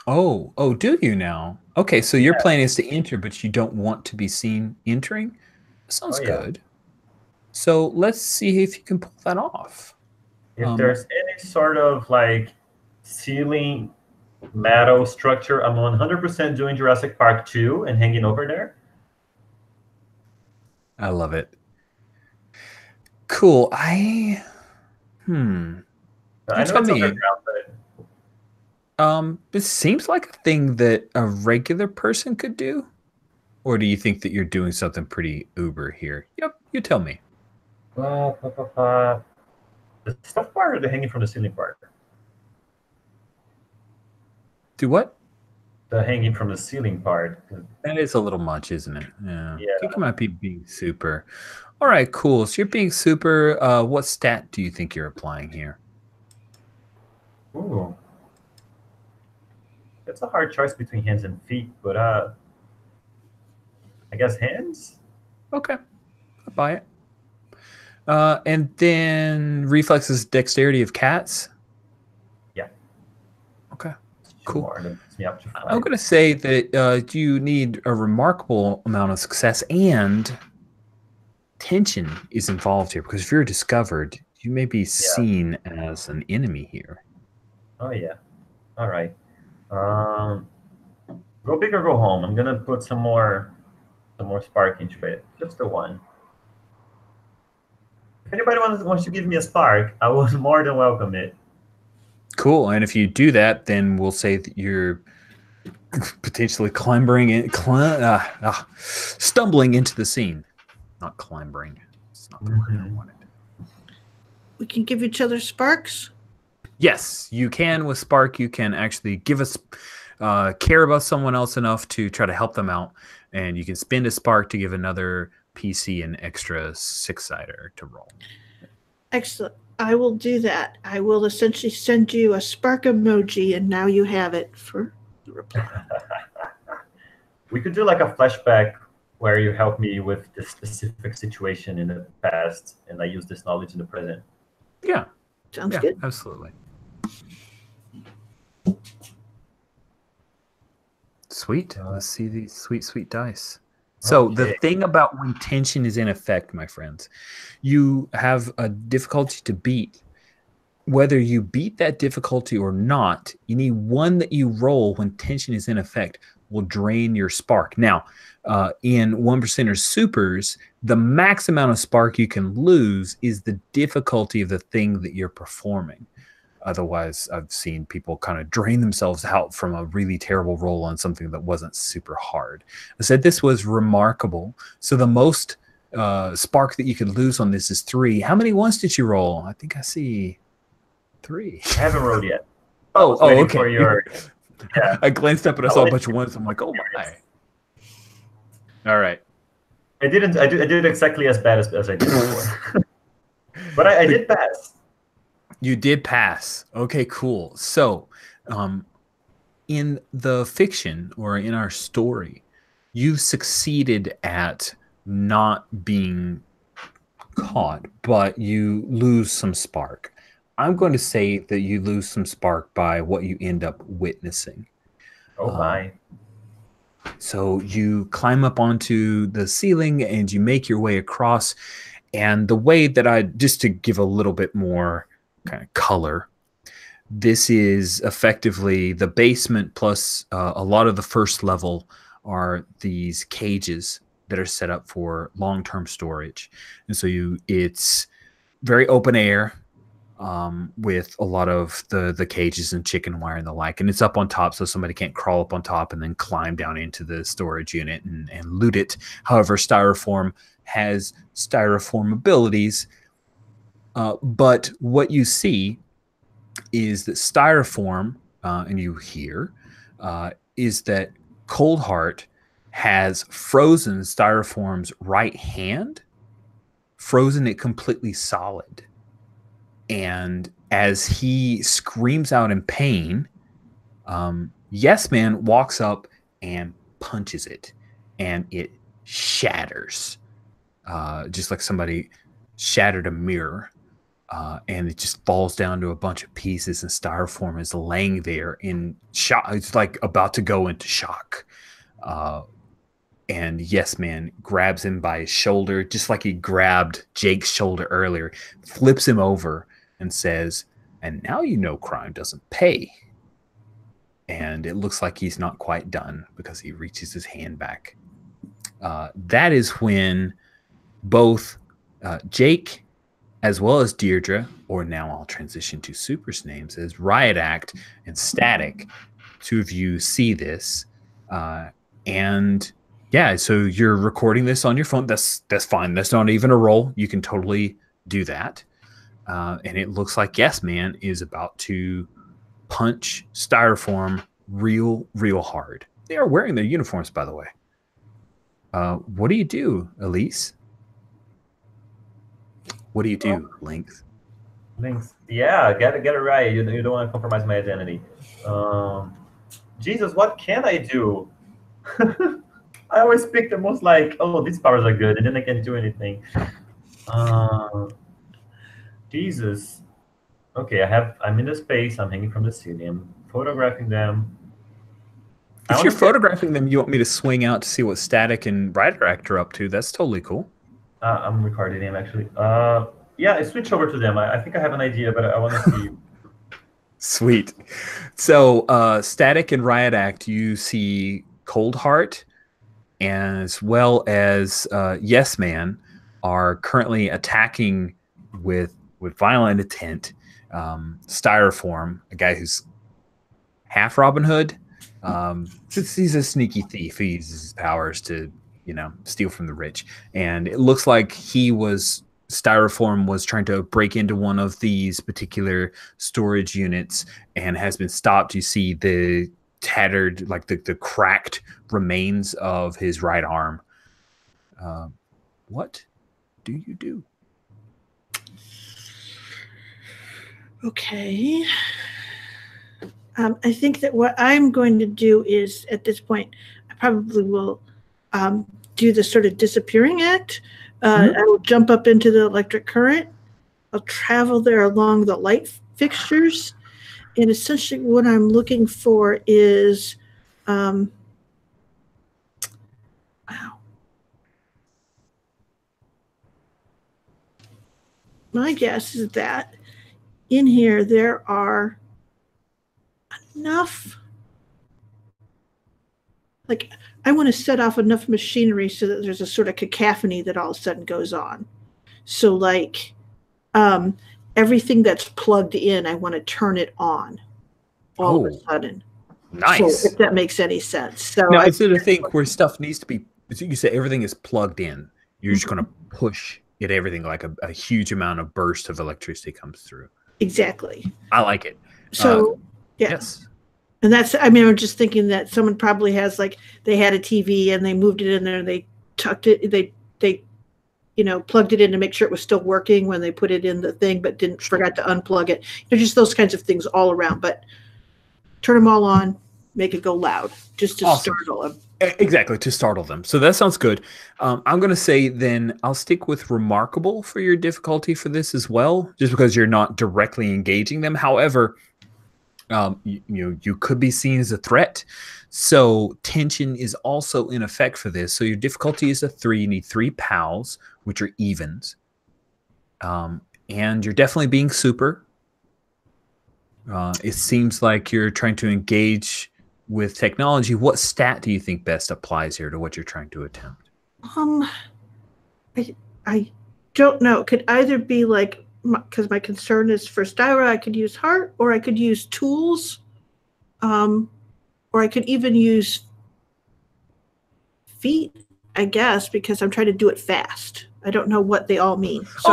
Oh, do you now? Okay, so your plan is to enter, but you don't want to be seen entering? That sounds good. So let's see if you can pull that off.
If there's any sort of like ceiling metal structure, I'm 100% doing Jurassic Park 2 and hanging over there.
I love it. Cool.
I know it's underground, but
it seems like a thing that a regular person could do. Or do you think that you're doing something pretty uber here? Yep, you tell me.
The stuff part or the hanging from the ceiling part?
Do what?
The hanging from the ceiling part.
That is a little much, isn't it? Yeah. I think you might be being super. All right, cool. So you're being super. What stat do you think you're applying here?
Ooh. It's a hard choice between hands and feet, but I guess hands?
Okay. I'll buy it. And then reflexes, dexterity of cats?
Yeah.
Okay. Cool.
I'm
going to say that you need a remarkable amount of success, and tension is involved here, because if you're discovered, you may be seen as an enemy here.
Oh, yeah. All right. Go big or go home. I'm going to put some more spark into it. Just the one. If anybody wants to give me a spark, I will more than welcome it.
Cool. And if you do that, then we'll say that you're potentially stumbling into the scene. Not clambering. It's not the word I wanted.
We can give each other sparks?
Yes, you can with Spark. You can actually give us care about someone else enough to try to help them out. And you can spend a Spark to give another PC an extra 6-sider to roll.
Excellent. I will do that. I will essentially send you a spark emoji, and now you have it for the reply.
We could do like a flashback where you help me with this specific situation in the past, and I use this knowledge in the present.
Yeah.
Sounds good.
Absolutely. Sweet. Let's see these sweet, sweet dice. So the thing about when tension is in effect, my friends, you have a difficulty to beat. Whether you beat that difficulty or not, you need one that you roll when tension is in effect will drain your spark. Now, in 1% supers, the max amount of spark you can lose is the difficulty of the thing that you're performing. Otherwise, I've seen people kind of drain themselves out from a really terrible roll on something that wasn't super hard. I said this was remarkable. So the most spark that you could lose on this is 3. How many ones did you roll? I think I see 3.
I haven't rolled yet.
Oh, okay.
For your, yeah.
I glanced up and I saw a bunch of ones. I'm like, oh my. All right.
I did exactly as bad as I did before. But I did pass.
You did pass. Okay, cool. So, in the fiction or in our story, you've succeeded at not being caught, but you lose some spark. I'm going to say that you lose some spark by what you end up witnessing.
Oh my.
So you climb up onto the ceiling and you make your way across. And the way that just to give a little bit more kind of color, this is effectively the basement plus a lot of the first level are these cages that are set up for long-term storage. And so it's very open air with a lot of the cages and chicken wire and the like. And it's up on top so somebody can't crawl up on top and then climb down into the storage unit and loot it. However, Styroform has Styroform abilities. But what you see is that Styroform, and you hear, is that Coldheart has frozen Styroform's right hand, frozen it completely solid. And as he screams out in pain, Yes Man walks up and punches it, and it shatters, just like somebody shattered a mirror. And it just falls down to a bunch of pieces, and Styroform is laying there in shock. It's like about to go into shock. And Yes Man grabs him by his shoulder, just like he grabbed Jake's shoulder earlier, flips him over and says, "And now you know crime doesn't pay." And it looks like he's not quite done because he reaches his hand back. That is when both Jake as well as Deirdre, or now I'll transition to Super's names as Riot Act and Static. 2 of you see this. And yeah, so you're recording this on your phone. That's fine. That's not even a roll. You can totally do that. And it looks like Yes Man is about to punch Styroform real hard. They are wearing their uniforms, by the way. What do you do, Elise? What do you do, Lynx?
Yeah, get it right. You don't want to compromise my identity. Jesus, what can I do? I always pick the most like, oh, these powers are good, and then I can't do anything. Jesus. Okay, I'm in the space. I'm hanging from the ceiling. I'm photographing them.
If you're photographing them, you want me to swing out to see what Static and Rider Act are up to? That's totally cool.
I'm recording them actually. Yeah, I switch over to them. I think I have an idea, but I want to see.
Sweet. So Static and Riot Act, you see Coldheart as well as Yes Man are currently attacking with violent intent Styroform, a guy who's half Robin Hood. He's a sneaky thief who uses his powers to, steal from the rich. And it looks like Styroform was trying to break into one of these particular storage units and has been stopped. You see the tattered, like the cracked remains of his right arm. What do you do?
Okay. I think that what I'm going to do is, at this point, I probably will do the sort of disappearing act. I will jump up into the electric current. I'll travel there along the light fixtures. And essentially what I'm looking for is, wow. My guess is that in here there are enough like I want to set off enough machinery so that there's a sort of cacophony that all of a sudden goes on. So like everything that's plugged in, I want to turn it on all of a sudden.
Nice.
So if that makes any sense. So
now, is it a thing where stuff needs to be, you say everything is plugged in, you're just going to push it, everything like a huge amount of burst of electricity comes through.
Exactly.
I like it.
So yeah.
Yes.
And that's, I mean, I'm just thinking that someone probably has like, they had a TV and they moved it in there and they tucked it, they plugged it in to make sure it was still working when they put it in the thing, but forgot to unplug it. Just those kinds of things all around, but turn them all on, make it go loud just to startle them.
Exactly, to startle them. So that sounds good. I'm going to say then I'll stick with remarkable for your difficulty for this as well, just because you're not directly engaging them. However, you could be seen as a threat. So tension is also in effect for this. So your difficulty is a 3. You need 3 pals, which are evens. And you're definitely being super. It seems like you're trying to engage with technology. What stat do you think best applies here to what you're trying to attempt?
I don't know. It could either be like, because my concern is for Styra, I could use heart, or I could use tools, or I could even use feet, I guess, because I'm trying to do it fast. I don't know what they all mean. So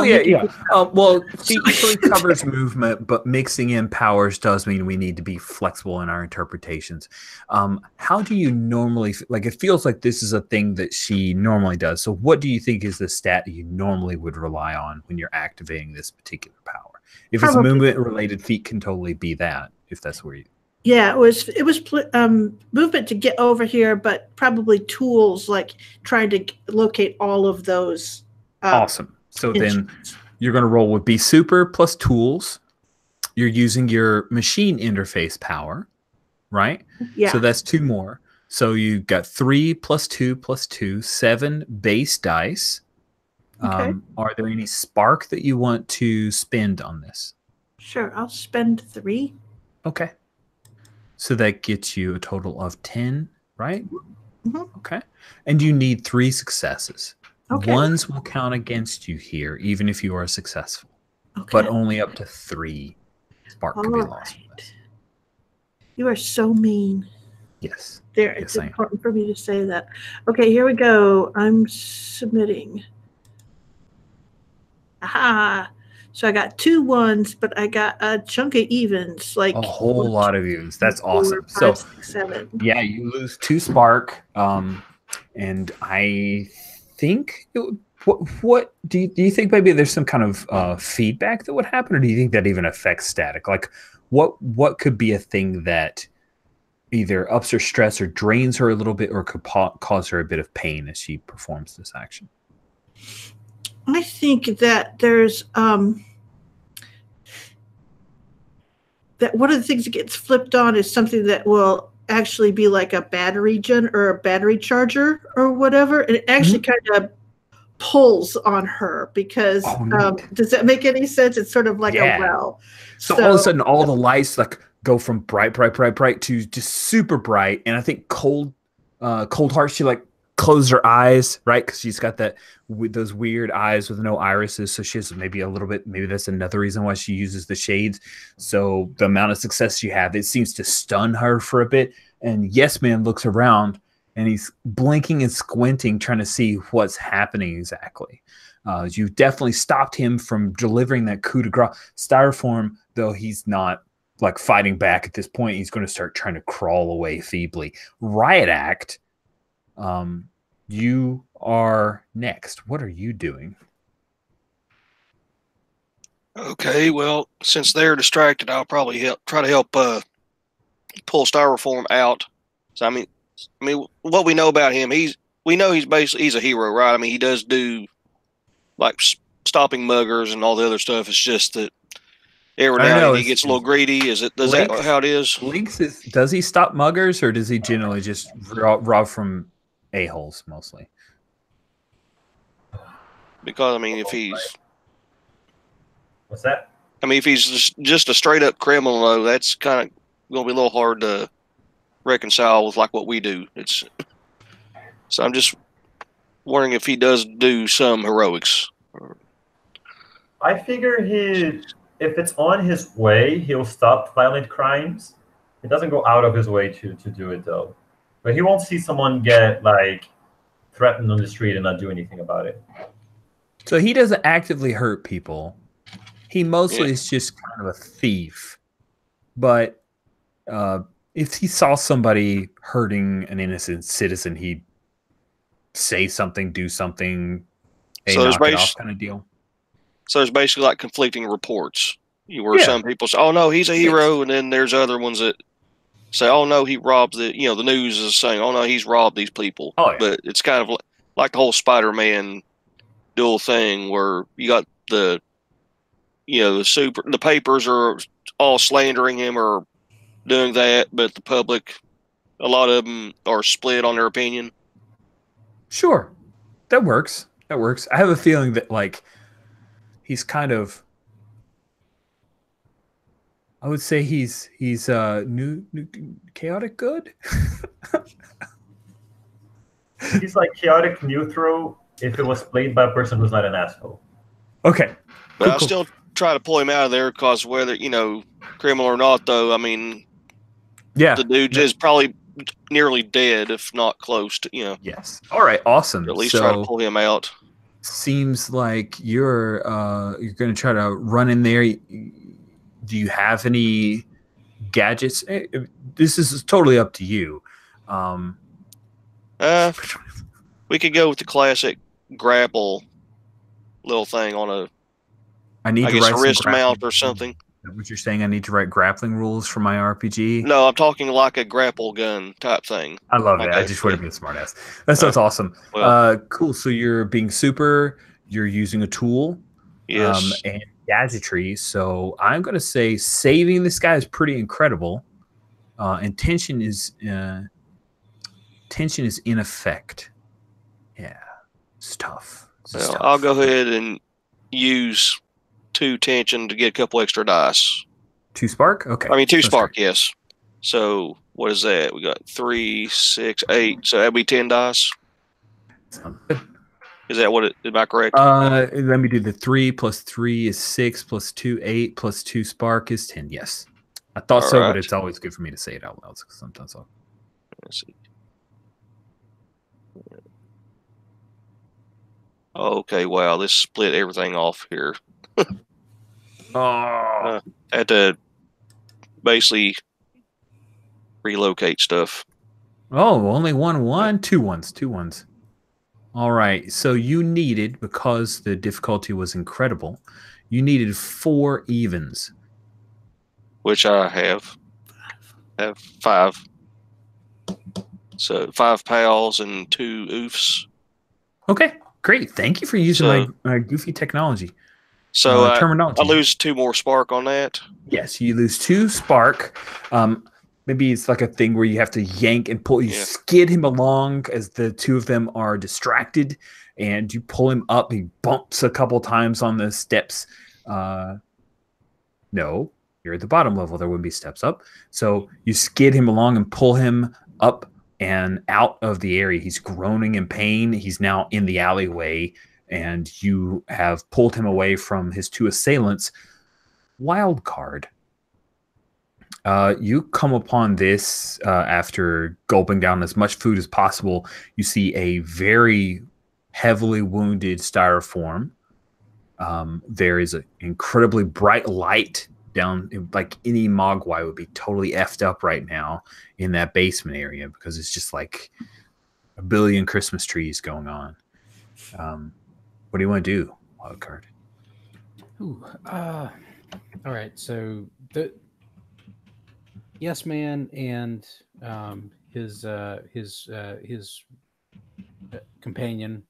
well, feet usually covers movement, but mixing in powers does mean we need to be flexible in our interpretations. How do you normally, like, it feels like this is a thing that she normally does. So what do you think is the stat that you normally would rely on when you're activating this particular power? If it's movement related, feet can totally be that, if that's where you...
Yeah, it was movement to get over here, but probably tools, like trying to locate all of those.
Awesome. So then you're going to roll with Be Super plus tools. You're using your machine interface power, right?
Yeah.
So that's 2 more. So you got 3 plus 2 plus 2, 7 base dice.
Okay.
Are there any spark that you want to spend on this?
Sure, I'll spend 3.
Okay. So that gets you a total of 10, right?
Mm-hmm.
Okay. And you need 3 successes.
Okay.
Ones will count against you here, even if you are successful.
Okay.
But only up to 3 spark could be lost.
Right. You are so mean.
Yes.
It's important for me to say that. Okay, here we go. I'm submitting. Aha. So I got 2 1s, but I got a chunk of evens. Like
a whole lot of evens. That's awesome.
4, 5, 6, 7.
Yeah, you lose 2 spark. And I think what do you think maybe there's some kind of feedback that would happen, or do you think that even affects static? Like what could be a thing that either ups her stress or drains her a little bit, or could cause her a bit of pain as she performs this action?
I think that there's that one of the things that gets flipped on is something that will actually be like a battery or a battery charger or whatever, and it actually kind of pulls on her because does that make any sense? It's sort of like a well.
So all of a sudden all the lights like go from bright to just super bright, and I think cold heart, she like closed her eyes, right? Because she's got those weird eyes with no irises, so she has maybe a little bit, maybe that's another reason why she uses the shades. So the amount of success you have, it seems to stun her for a bit. And Yes Man looks around and he's blinking and squinting, trying to see what's happening exactly. You've definitely stopped him from delivering that coup de grace. Styroform, though he's not like fighting back at this point, he's going to start trying to crawl away feebly. Riot Act, you are next. What are you doing?
Okay, well, since they're distracted, I'll probably try to help pull Styroform out. So I mean, what we know about him, we know he's a hero, right? I mean, he does do like stopping muggers and all the other stuff. It's just that every now and then he gets a little greedy. Is that how it is?
Lynx does he stop muggers, or does he generally just rob from a-holes mostly?
Because I mean, if he's
what's that?
I mean, if he's just a straight up criminal, though, that's kind of going to be a little hard to reconcile with like what we do. So I'm just wondering if he does do some heroics.
I figure if it's on his way, he'll stop violent crimes. He doesn't go out of his way to do it though. But he won't see someone get like threatened on the street and not do anything about it.
So he doesn't actively hurt people. He mostly is just kind of a thief. But if he saw somebody hurting an innocent citizen, he'd say something, do something, knock it off kind of deal.
So there's basically like conflicting reports. Where some people say, "Oh no, he's a hero," and then there's other ones that say, "Oh no, he robbed the." The news is saying, "Oh no, he's robbed these people."
Oh, yeah.
But it's kind of like the whole Spider-Man dual thing, where you got the papers are all slandering him or doing that, but the public, a lot of them are split on their opinion.
Sure, that works. That works. I have a feeling that like he's kind of. I would say he's new chaotic good.
He's like chaotic neutral if it was played by a person who's not an asshole.
Okay.
But I'll still try to pull him out of there because whether, criminal or not, though, I mean, the dude is probably nearly dead, if not close to,
Yes. All right. Awesome.
At least try to pull him out.
Seems like you're going to try to run in there. Do you have any gadgets? This is totally up to you.
We could go with the classic grapple little thing on a wrist mount or something.
What you're saying? I need to write grappling rules for my RPG?
No, I'm talking like a grapple gun type thing.
I love that. I just want to be a smartass. That sounds awesome. Well, cool. So you're being super. You're using a tool.
Yes.
And gadgetry. So I'm going to say saving this guy is pretty incredible. And tension is in effect. Yeah, it's tough.
I'll go ahead and use 2 tension to get a couple extra dice.
2 spark? Okay.
I mean, 2 spark, yes. So what is that? We got 3, 6, 8. So that'd be 10 dice.
Sounds good.
Is that what am I correct?
Let me do the 3 plus 3 is 6 plus 2, 8 plus 2 spark is 10. Yes. I thought so, but it's always good for me to say it out loud because sometimes
Let's see. Okay, wow, this split everything off here. I had to basically relocate stuff.
Oh, only 1, 2 ones, 2 ones. All right, so you needed, because the difficulty was incredible, you needed 4 evens.
Which I have. I have 5. So 5 pals and 2 oofs.
Okay, great. Thank you for using my goofy technology.
So
terminology.
I lose 2 more spark on that?
Yes, you lose 2 spark. Maybe it's like a thing where you have to yank and pull. You skid him along as the 2 of them are distracted, and you pull him up. He bumps a couple times on the steps. No, you're at the bottom level. There wouldn't be steps up. So you skid him along and pull him up and out of the area. He's groaning in pain. He's now in the alleyway, and you have pulled him away from his 2 assailants. Wild card. You come upon this after gulping down as much food as possible. You see a very heavily wounded Styroform. There is an incredibly bright light down, like any Mogwai would be totally effed up right now in that basement area because it's just like a billion Christmas trees going on. What do you want to do, Wildcard?
All right, so the Yes Man and his companion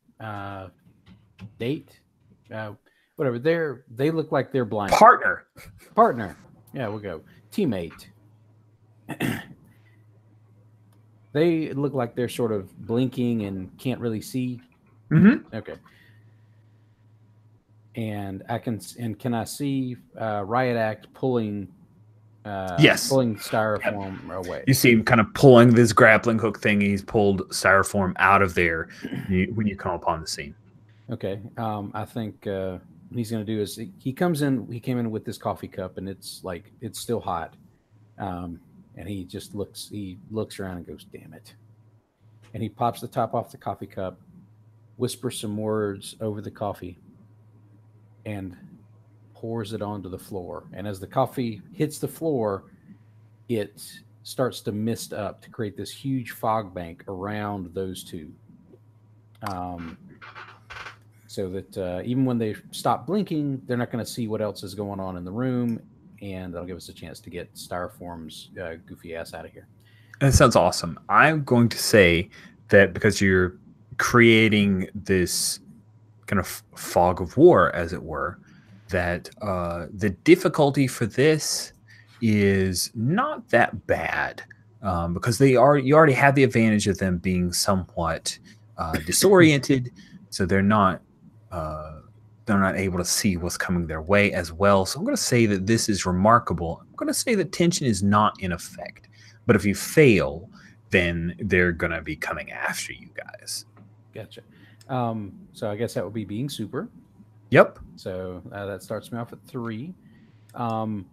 date, whatever. They look like they're blind.
Partner.
Yeah, we'll go teammate. They look like they're sort of blinking and can't really see.
Mm-hmm.
Okay. And can I see Riot Act pulling
Yes.
pulling styrofoam away.
You see him kind of pulling this grappling hook thing. He's pulled styrofoam out of there when you come upon the scene.
Okay. I think what he's going to do is he comes in. He came in with this coffee cup, and it's still hot. And he just looks. He looks around and goes, "Damn it!" And he pops the top off the coffee cup, whispers some words over the coffee, and pours it onto the floor. And as the coffee hits the floor, it starts to mist up to create this huge fog bank around those two. So that even when they stop blinking, they're not going to see what else is going on in the room, and that'll give us a chance to get Styrofoam's goofy ass out of here.
That sounds awesome. I'm going to say that because you're creating this kind of fog of war, as it were, that the difficulty for this is not that bad because you already have the advantage of them being somewhat disoriented, so they're not able to see what's coming their way as well. So I'm going to say that this is remarkable. I'm going to say that tension is not in effect, but if you fail, then they're going to be coming after you guys.
Gotcha. So I guess that would be being super.
Yep.
So that starts me off at 3. I'm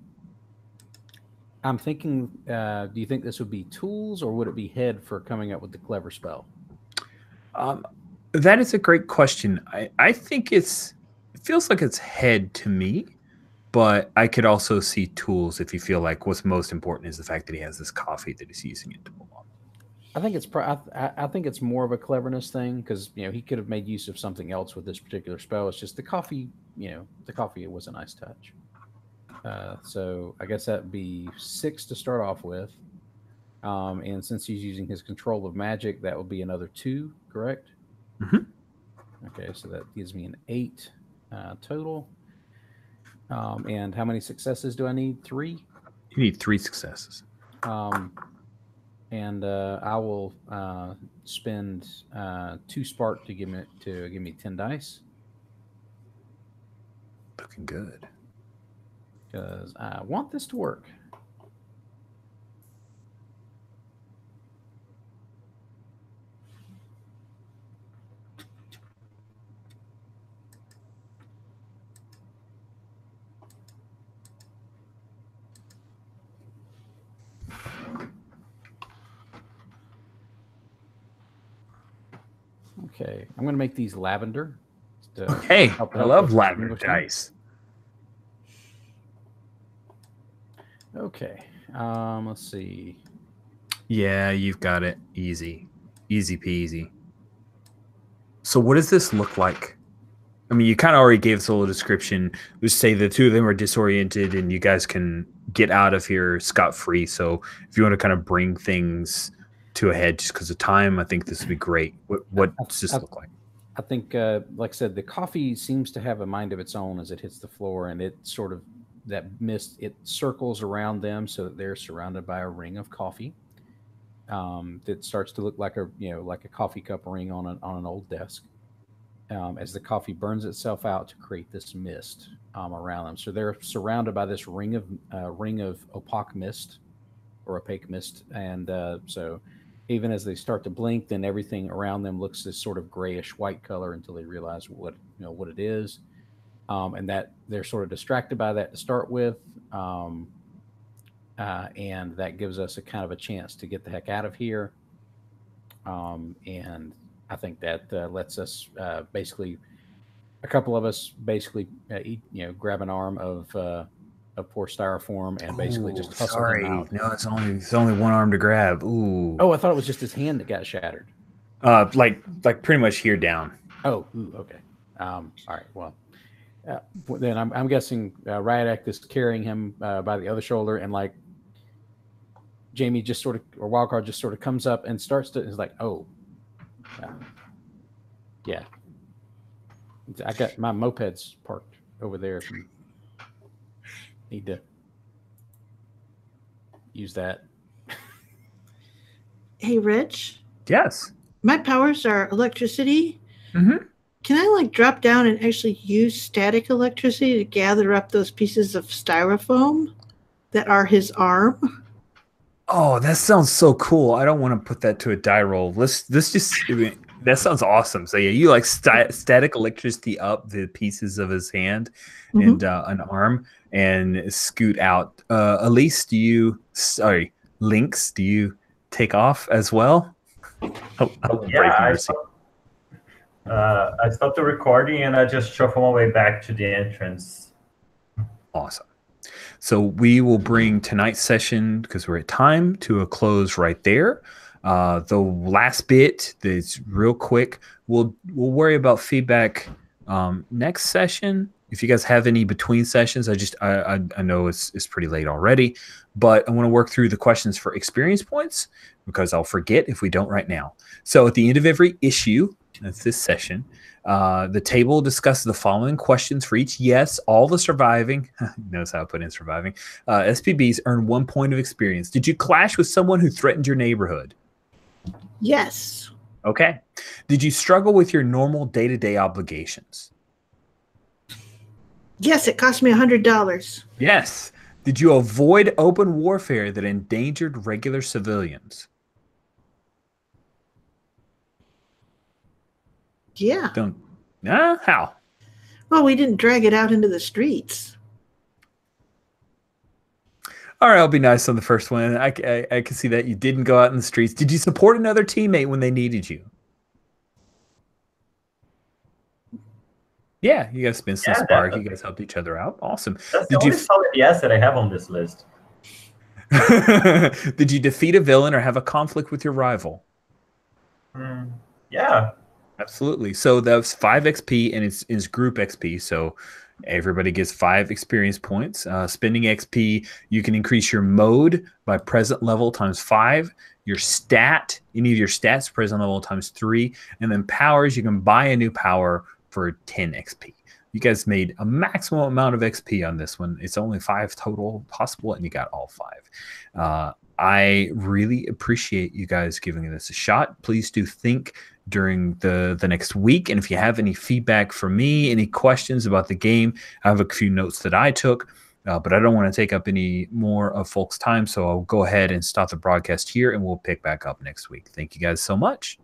thinking, do you think this would be tools or would it be head for coming up with the clever spell?
That is a great question. I think it feels like it's head to me, but I could also see tools if you feel like what's most important is the fact that he has this coffee that he's using it to pull on.
I think it's more of a cleverness thing because he could have made use of something else with this particular spell. It's just the coffee. The coffee was a nice touch. So I guess that'd be 6 to start off with, and since he's using his control of magic, that would be another 2. Correct?
Mm-hmm.
Okay, so that gives me an 8 total. And how many successes do I need? 3.
You need 3 successes.
And I will spend 2 spark to give me 10 dice.
Looking good.
Because I want this to work. Okay, I'm going to make these lavender.
Okay, I love lavender dice.
Okay, let's see.
Yeah, you've got it. Easy peasy. So what does this look like? I mean, you kind of already gave us a little description. Let's say the 2 of them are disoriented and you guys can get out of here scot-free. So if you want to kind of bring things to a head just because of time, I think this would be great. What does this look like?
I think, like I said, the coffee seems to have a mind of its own as it hits the floor, and it sort of, that mist, it circles around them so that they're surrounded by a ring of coffee. That starts to look like a coffee cup ring on an old desk. As the coffee burns itself out to create this mist around them, so they're surrounded by this ring of opaque mist, and so even as they start to blink, then everything around them looks this sort of grayish white color until they realize what it is, and that they're sort of distracted by that to start with, and that gives us a kind of a chance to get the heck out of here, and I think that lets us basically, a couple of us basically, grab an arm of poor Styrofoam and basically just hustle him out.
No, it's only one arm to grab. Ooh.
Oh, I thought it was just his hand that got shattered.
Like pretty much here down.
Oh, okay. All right. Well, then I'm guessing Ryadak is carrying him by the other shoulder, and like Jamie just sort of, or Wildcard just sort of comes up and is like, oh. Yeah, I got my mopeds parked over there if you need to use that.
Hey, Rich.
Yes.
My powers are electricity.
Mm-hmm.
Can I drop down and actually use static electricity to gather up those pieces of styrofoam? that are his arm.
Oh, that sounds so cool. I don't want to put that to a die roll. Let's just that sounds awesome. So yeah, you like static electricity up the pieces of his hand and an arm and scoot out. Elise, Lynx, do you take off as well?
Yeah, I stopped the recording and I just shuffle my way back to the entrance.
Awesome. So we will bring tonight's session, because we're at time, to a close right there. The last bit that's real quick. We'll worry about feedback next session. If you guys have any between sessions, I know it's pretty late already, but I want to work through the questions for experience points because I'll forget if we don't right now. So at the end of every issue, that's this session, the table discusses the following questions for each. Yes, all the surviving, notice how I put in surviving, SPBs earn 1 point of experience. Did you clash with someone who threatened your neighborhood?
Yes.
Okay. Did you struggle with your normal day-to-day obligations?
Yes, it cost me $100.
Yes. Did you avoid open warfare that endangered regular civilians?
Yeah.
How?
Well, we didn't drag it out into the streets.
All right, I'll be nice on the first one. I can see that you didn't go out in the streets. Did you support another teammate when they needed you? Yeah, you guys spent some spark.
Definitely.
You guys helped each other out. Awesome.
That's the only solid yes that I have on this list.
Did you defeat a villain or have a conflict with your rival?
Yeah.
Absolutely. So that's 5 XP and it's group XP. So everybody gets 5 experience points. Spending XP, you can increase your mode by present level times 5. Your stat, any of your stats present level times 3. And then powers, you can buy a new power for 10 XP. You guys made a maximum amount of XP on this one. It's only 5 total possible, and you got all 5. I really appreciate you guys giving this a shot. Please do think during the next week. And if you have any feedback for me, any questions about the game, I have a few notes that I took, but I don't want to take up any more of folks' time. So I'll go ahead and stop the broadcast here and we'll pick back up next week. Thank you guys so much.